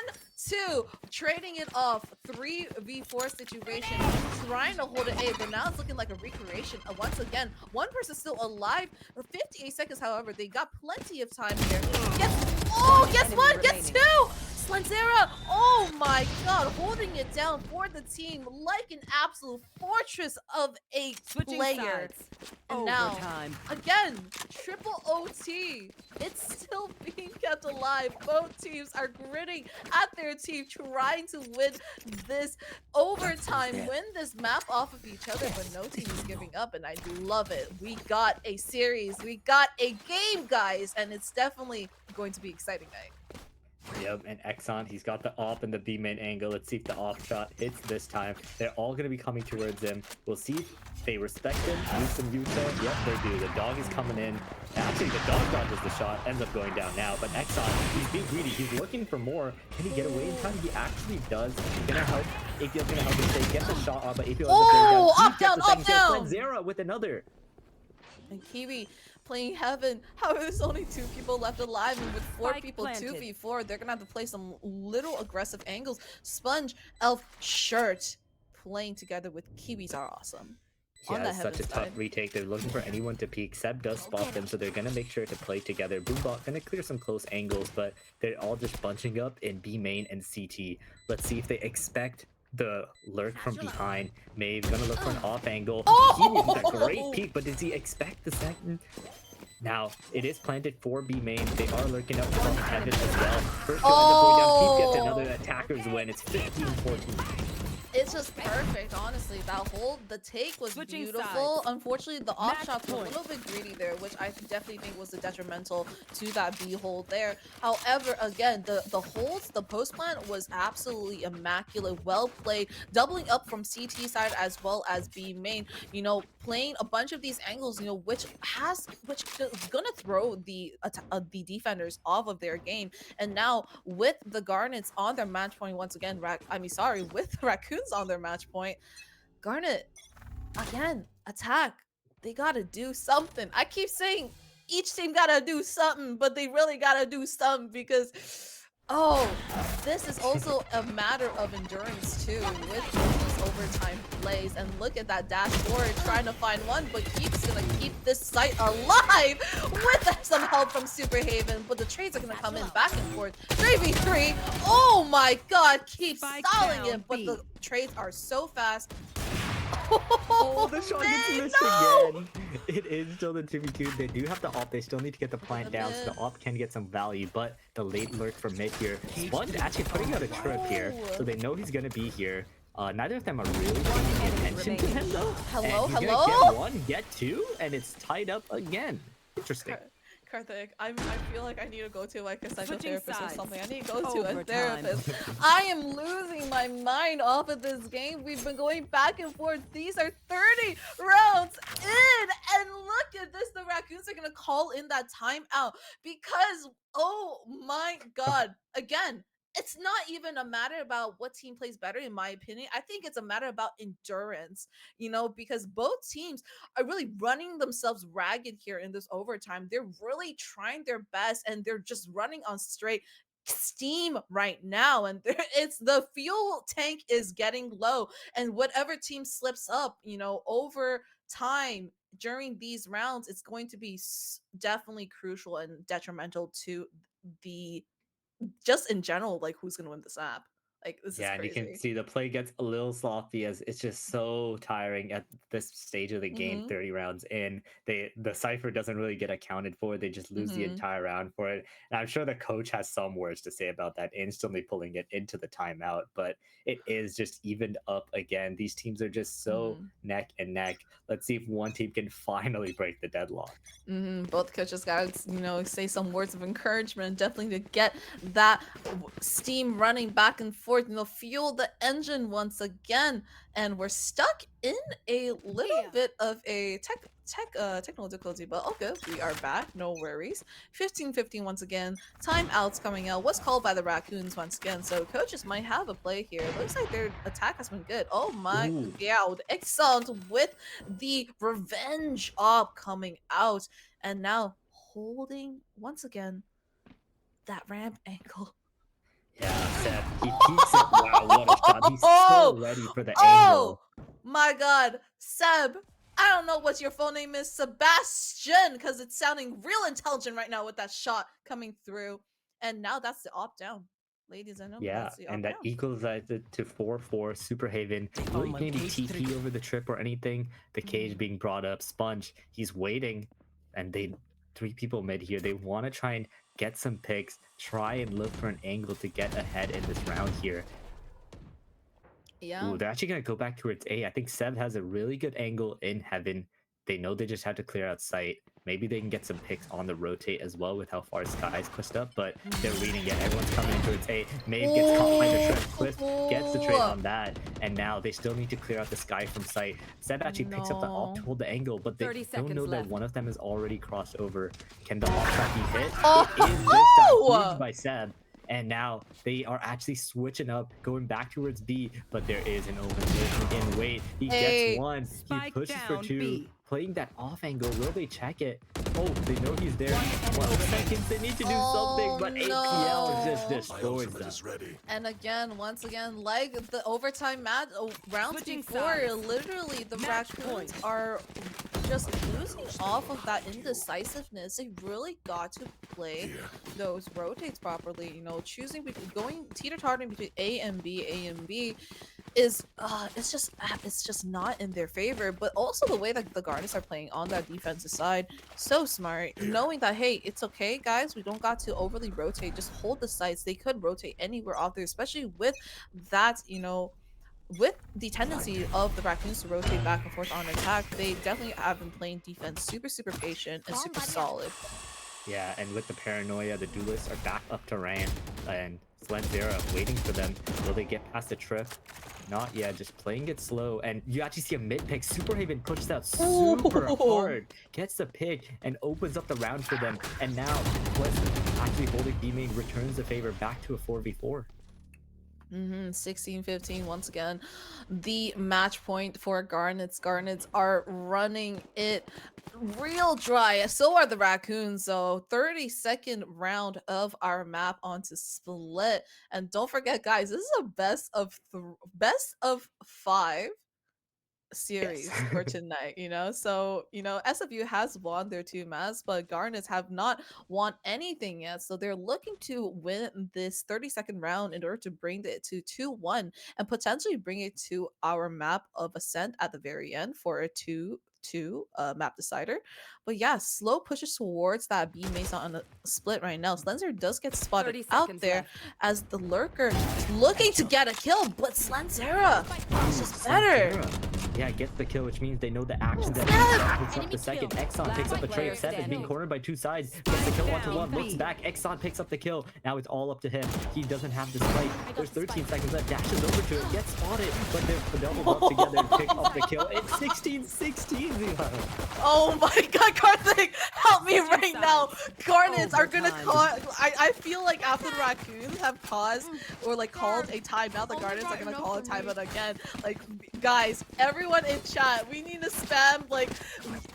2, trading it off. 3v4 situation, trying to hold it A, but now it's looking like a recreation. Once again, one person still alive. 58 seconds, however, they got plenty of time here. Guess what? Gets 2. Slanzera, oh my god, holding it down for the team like an absolute fortress of a player. And now, again, triple OT. It's still being kept alive. Both teams are gritting at their team, trying to win this overtime, win this map off of each other, but no team is giving up, and I love it. We got a series, we got a game, guys, and it's definitely going to be exciting night. Yep, and Exxon, he's got the op and the B main angle. Let's see if the off shot hits this time. They're all going to be coming towards him. We'll see if they respect him. Use some Yuta. Yep, they do. The dog is coming in. Actually, the dog dodges the shot. Ends up going down now. But Exxon, he's being greedy. He's looking for more. Can he get away in time? He actually does. Gonna help. APL's gonna help him stay. Get the shot off, but APL up down. Zera with another. And Kiwi playing Heaven. However, there's only 2 people left alive, and with 4 people 2v4, they're gonna have to play some little aggressive angles. Sponge, Elf, Shirt playing together with Kiwis are awesome. Yeah, it's such a tough retake. They're looking for anyone to peek. Seb does spot them, so they're gonna make sure to play together. Boombot gonna clear some close angles, but they're all just bunching up in B main and CT. Let's see if they expect the lurk from behind. Maeve's gonna look for an off angle. Kiwi with a great peek, but does he expect the second? Now, it is planted for B main. They are lurking up from Heaven as well. First kill ends up going down. Keith gets another attacker's win. It's 15-14. It's just perfect, honestly. That hold, the take was beautiful. Unfortunately, the off shots were a little bit greedy there, which I definitely think was the detrimental to that B hold there. However, again, the holds, the post plant was absolutely immaculate, well played, doubling up from CT side as well as B main. You know, playing a bunch of these angles, you know, which is gonna throw the defenders off of their game. And now with the Garnets on their match point once again, with Raccoons on their match point, Garnet again attack. They gotta do something. I keep saying each team gotta do something, but they really gotta do something because this is also a matter of endurance too with these overtime plays. And look at that dash forward trying to find one, but Keith's gonna keep this site alive with some help from Superhaven. But the trades are gonna come in back and forth. 3v3. Oh my god, Keith stalling it, but the trades are so fast. Oh, the shot gets missed again. It is still the 2v2. They do have the op. They still need to get the plant down so the op can get some value. But the late lurk from mid here. Sponge actually putting out a trip here. So they know he's going to be here. Neither of them are really paying attention to him though. Hello? Get 1, get 2, and it's tied up again. Interesting. Karthik, I feel like I need to go to like a Switching psychotherapist or sides. something. I need to go to a Overtime. therapist. I am losing my mind off of this game. We've been going back and forth. These are 30 rounds in, and look at this. The Raccoons are gonna call in that timeout because, oh my god, again. It's not even a matter about what team plays better, in my opinion. I think it's a matter about endurance, because both teams are really running themselves ragged here in this overtime. They're really trying their best and they're just running on straight steam right now, and it's the fuel tank is getting low, and whatever team slips up over time during these rounds, it's going to be definitely crucial and detrimental to the just in general, like who's going to win this app. Like, this is Yeah, and you can crazy. see the play gets a little sloppy as it's just so tiring at this stage of the game, Mm-hmm. 30 rounds in. The Cypher doesn't really get accounted for. They just lose the Mm-hmm. entire round for it. And I'm sure the coach has some words to say about that, instantly pulling it into the timeout. But it is just evened up again. These teams are just so Mm-hmm. neck and neck. Let's see if one team can finally break the deadlock. Both coaches got to, say some words of encouragement, definitely to get that steam running back and forth, fuel the engine once again. And we're stuck in a little bit of a technical difficulty, but okay, we are back, no worries. 15-15 once again. Timeouts coming out. Was called by the Raccoons once again, so coaches might have a play here. Looks like their attack has been good. Oh my Ooh. god, excellent with the revenge op coming out, and now holding once again that ramp angle. Yeah, Seth, he peeks it. Wow, what a shot. He's so ready for the Oh angle. my god, Seb. I don't know what your full name is, Sebastian, because it's sounding real intelligent right now with that shot coming through. And now that's the opt down. Ladies and gentlemen, Yeah, that's the and opt that down. equalized it to 4-4. Superhaven really my maybe cage TP over the trip or anything. The cage Mhm. being brought up. Sponge, he's waiting, and they three people mid here. They want to try and get some picks, try and look for an angle to get ahead in this round here. Yeah. Ooh, they're actually gonna go back towards A. I think Seb has a really good angle in heaven. They know they just have to clear out sight. Maybe they can get some picks on the rotate as well with how far Sky is pushed up, but they're reading it. Everyone's coming in towards A. Maeve gets caught by the trap. Cliff gets the trade on that, and now they still need to clear out the Sky from sight. Seb actually picks up the op to hold the angle, but they 30 don't know seconds that left. one of them is already crossed over. Can the op trap be hit? Oh! It is this time. Huge by Seb. And now they are actually switching up, going back towards B, but there is an open position in wait. He Hey. gets one, he Spike pushes for down, two, B. playing that off angle. Will they check it? Oh, they know he's there. 1 enemy second, they need to do something, but APL just destroys them. And again, once again, like the overtime match rounds Switching before, sides. literally the Match Raccoons point. are just losing off of that indecisiveness. They really got to play those rotates properly. Choosing going teeter-tottering between A and B is it's just not in their favor. But also the way that the Garnets are playing on that defensive side, so smart, knowing that hey, it's okay, guys, we don't got to overly rotate, just hold the sites. They could rotate anywhere off there, especially with that, with the tendency of the Raccoons to rotate back and forth on attack. They definitely have been playing defense super patient and super solid. Yeah, and with the paranoia, the duelists are back up to Rand and Slenzera waiting for them. Will they get past the trip? Not yet, just playing it slow. And you actually see a mid pick. Superhaven pushes out super hard, gets the pick, and opens up the round for them. And now, Quest actually holding B main returns the favor back to a 4v4. 16-15 once again. The match point for Garnets. Garnets are running it real dry. So are the Raccoons. So 32nd round of our map onto Split. And don't forget, guys, this is a best of 5 series Yes. for tonight, so SFU has won their 2 maps, but Garnets have not won anything yet, so they're looking to win this 32nd round in order to bring it to 2-1 and potentially bring it to our map of Ascent at the very end for a 2 2 map decider. But yeah, slow pushes towards that B maze on a split right now. Slenzer does get spotted 30 out seconds there left. as the lurker is looking to get a kill, but Slenzera is just better. Yeah, gets the kill, which means they know the actions that picks up the second. Exxon picks up a trade. Seth is being cornered by 2 sides. Gets the kill onto 1, looks back. Exxon picks up the kill. Now it's all up to him. He doesn't have the spike. There's 13 seconds left. Dashes over to it, gets spotted, but they're doubled up together and pick up the kill. It's 16-16. Oh my god, Karthik, help me right now. Garnets are gonna cause. I feel like after the Raccoons have caused or like called a timeout, the Garnets are gonna call a timeout again. Like, guys, everyone in chat, we need to spam. Like,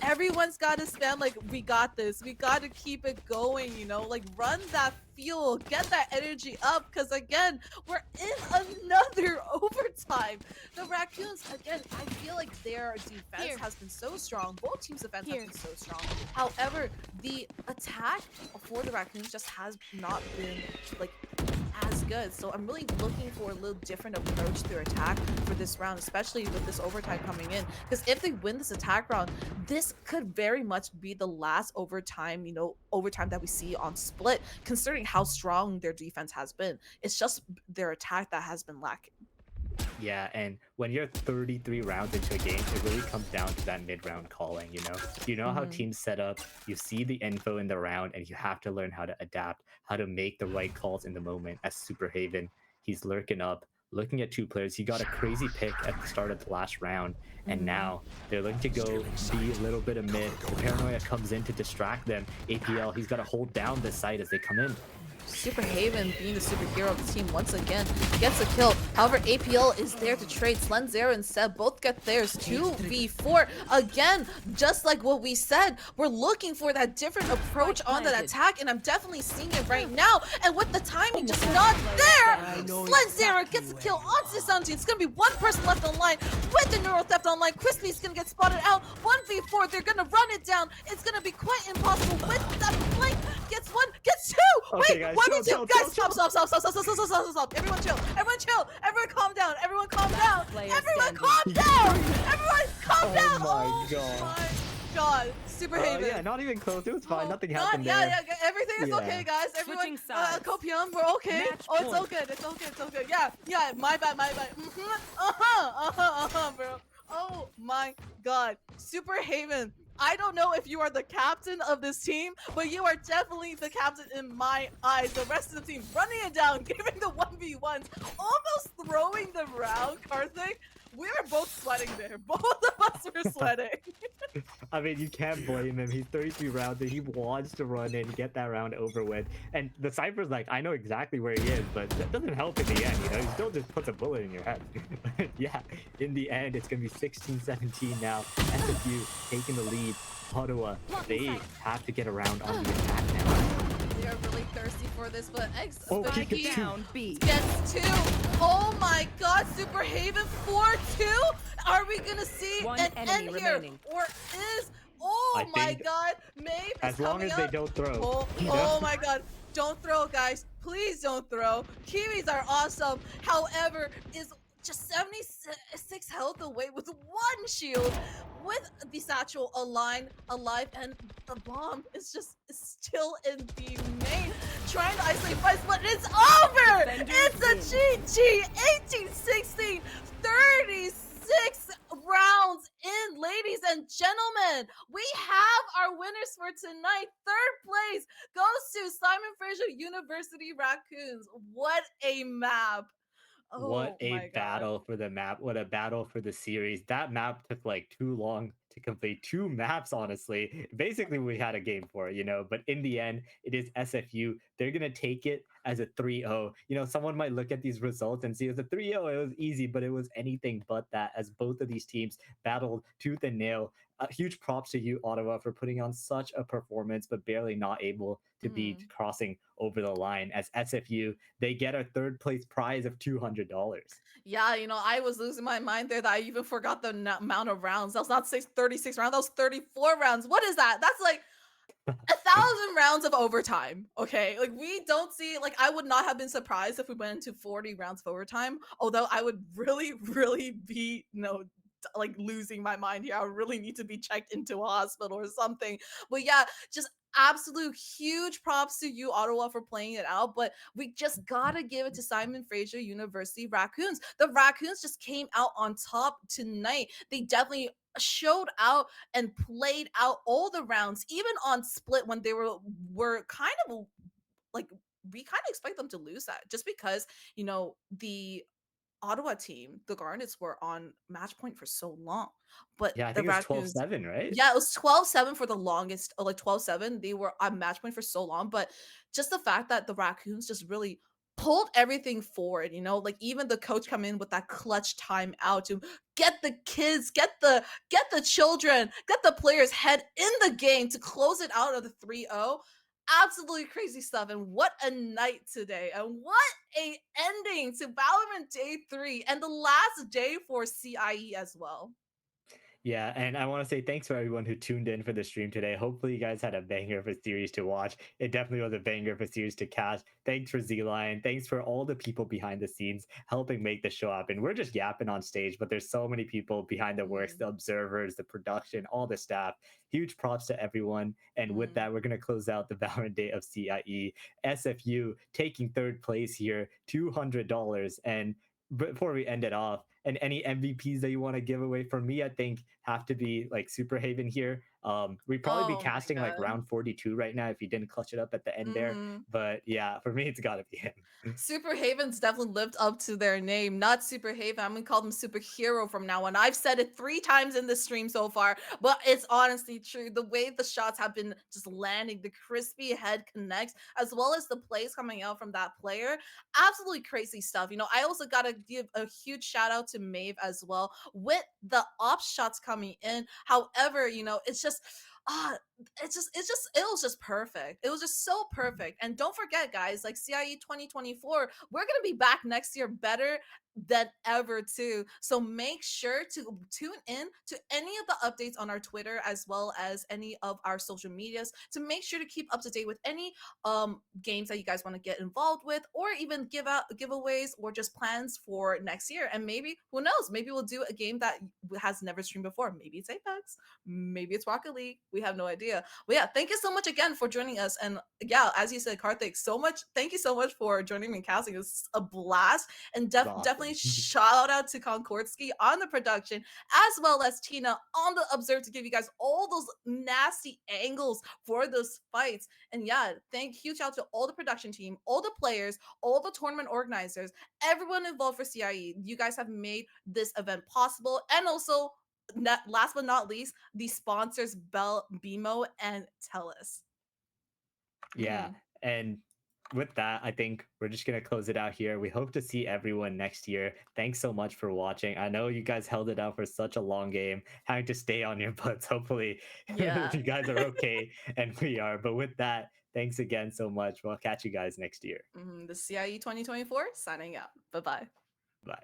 everyone's gotta spam. Like, we got this. We gotta keep it going. You know, like run that fuel, get that energy up. Cause again, we're in another overtime. The Raccoons, again, I feel like their defense has been so strong. Both teams' defense has been so strong. However, the attack for the Raccoons just has not been like as good. So I'm really looking for a little different approach to their attack for this round, especially with this overtime coming in. Because if they win this attack round, this could very much be the last overtime, you know, overtime that we see on Split, considering how strong their defense has been. It's just their attack that has been lacking. Yeah, and when you're 33 rounds into a game, it really comes down to that mid-round calling, you know? You know how teams set up, you see the info in the round, and you have to learn how to adapt, how to make the right calls in the moment. As Super Haven, he's lurking up, looking at 2 players. He got a crazy pick at the start of the last round, and now they're looking to go B, a little bit of mid. The Paranoia comes in to distract them. APL, he's got to hold down this site as they come in. Super Haven, being the superhero of the team once again, gets a kill. However, APL is there to trade. Slenzera and Seb both get theirs. 2v4. Again, just like what we said, we're looking for that different approach on that attack, and I'm definitely seeing it right now. And with the timing just not there, Slenzera gets the kill onto Santi. It's going to be 1 person left online with the Neuro Theft online. Crispy's going to get spotted out. 1v4, they're going to run it down. It's going to be quite impossible with that flank. Gets 1, gets 2. Okay, Wait, guys, 1v2. chill, Guys, chill, stop. Everyone chill. Everyone chill. Everyone calm down. Everyone calm down. Everyone calm down. Everyone calm down. Oh my god. Super Haven. Yeah, not even close. It was fine. Nothing happened there. Yeah, everything is okay, guys. Everyone, Copium, we're okay. Oh, it's all good. It's all good. Yeah, my bad. Bro. Oh my god. Super Haven. I don't know if you are the captain of this team, but you are definitely the captain in my eyes. The rest of the team running it down, giving the 1v1s, almost throwing them around, Karthik. We were both sweating there. Both of us were sweating. I mean, you can't blame him. He's 33 rounds and he wants to run in, get that round over with. And the Cypher's like, I know exactly where he is, but that doesn't help in the end, you know? He still just puts a bullet in your head. Yeah, in the end, it's going to be 16-17 now. SFU taking the lead. Ottawa, they have to get around on the attack now. They are really thirsty for this, but down B gets 2. Oh my god, Super Haven 4-2? Are we gonna see an end here? Or is... Oh my god, Maeve as long as they don't throw. Oh my god. Don't throw, guys. Please don't throw. Kiwis are awesome. However, is just 76 health away with 1 shield, with the satchel alive, and the bomb is just still in the main, trying to isolate fights, but it's over! It's a GG! 18-16, 36 rounds in, ladies and gentlemen. We have our winners for tonight. 3rd place goes to Simon Fraser University Raccoons. What a map! What a battle for the map. What a battle for the series. That map took like too long to complete. 2 maps, honestly. Basically, we had a game for it, you know, but in the end, it is SFU. They're going to take it as a 3-0. You know, someone might look at these results and see it was a 3-0. It was easy, but it was anything but that, as both of these teams battled tooth and nail. Huge props to you, Ottawa, for putting on such a performance, but barely not able to be crossing over the line. As SFU, they get a 3rd place prize of $200. Yeah, you know, I was losing my mind there that I even forgot the amount of rounds. That was not 36 rounds, that was 34 rounds. What is that? That's like 1,000 rounds of overtime. Okay, like we don't see, like I would not have been surprised if we went into 40 rounds of overtime, although I would really be like losing my mind here. I really need to be checked into a hospital or something. But yeah, just absolute huge props to uOttawa for playing it out, but we just gotta give it to Simon Fraser University Raccoons. The Raccoons just came out on top tonight. They definitely showed out and played out all the rounds, even on split when they were kind of like, we kind of expect them to lose that just because, the Ottawa team, the Garnets, were on match point for so long. But Yeah, I the think it was Raccoons, 12-7, right? yeah, it was 12-7 for the longest, like 12-7. They were on match point for so long. But just the fact that the Raccoons just really pulled everything forward, like even the coach come in with that clutch timeout to get the kids, get the children, get the players head in the game to close it out of the 3-0. Absolutely crazy stuff. And what a night today. And what a ending to Valorant Day 3 and the last day for CIE as well. Yeah, and I want to say thanks for everyone who tuned in for the stream today. Hopefully, you guys had a banger of a series to watch. It definitely was a banger of a series to catch. Thanks for Z-Line. Thanks for all the people behind the scenes helping make the show happen. We're just yapping on stage, but there's so many people behind the works, the observers, the production, all the staff. Huge props to everyone. And with that, we're going to close out the Valorant Day of CIE. SFU taking third place here, $200. And before we end it off, and any MVPs that you want to give away, for me, I think have to be like Super Haven here. We'd probably be Oh my casting like God. round 42 right now if he didn't clutch it up at the end there. But yeah, for me, it's got to be him. Super Havens definitely lived up to their name. Not Super Haven. I'm gonna call them Superhero from now on. I've said it 3 times in this stream so far, but it's honestly true. The way the shots have been just landing, the crispy head connects, as well as the plays coming out from that player, absolutely crazy stuff. I also gotta give a huge shout out to Maeve as well with the op shots coming in. However, it's just it was just perfect. It was just so perfect. And don't forget, guys, like CIE 2024, we're gonna be back next year better than ever too. So make sure to tune in to any of the updates on our Twitter as well as any of our social medias to make sure to keep up to date with any games that you guys want to get involved with, or even give out giveaways or just plans for next year. And maybe, who knows, maybe we'll do a game that has never streamed before. Maybe it's Apex, maybe it's Rocket League. We have no idea. But yeah, thank you so much again for joining us. And yeah, as you said, Karthik, thank you so much for joining me and casting. It was a blast. And definitely shout out to Konkordsky on the production, as well as Tina on the observe to give you guys all those nasty angles for those fights. And yeah, huge shout out to all the production team, all the players, all the tournament organizers, everyone involved for CIE. You guys have made this event possible. And also, last but not least, the sponsors BMO and TELUS. Yeah, and with that, I think we're just gonna close it out here. We hope to see everyone next year. Thanks so much for watching. I know you guys held it out for such a long game, having to stay on your butts. Hopefully, you guys are okay, and we are. But with that, thanks again so much. We'll catch you guys next year. The CIE 2024 signing out. Bye-bye. Bye.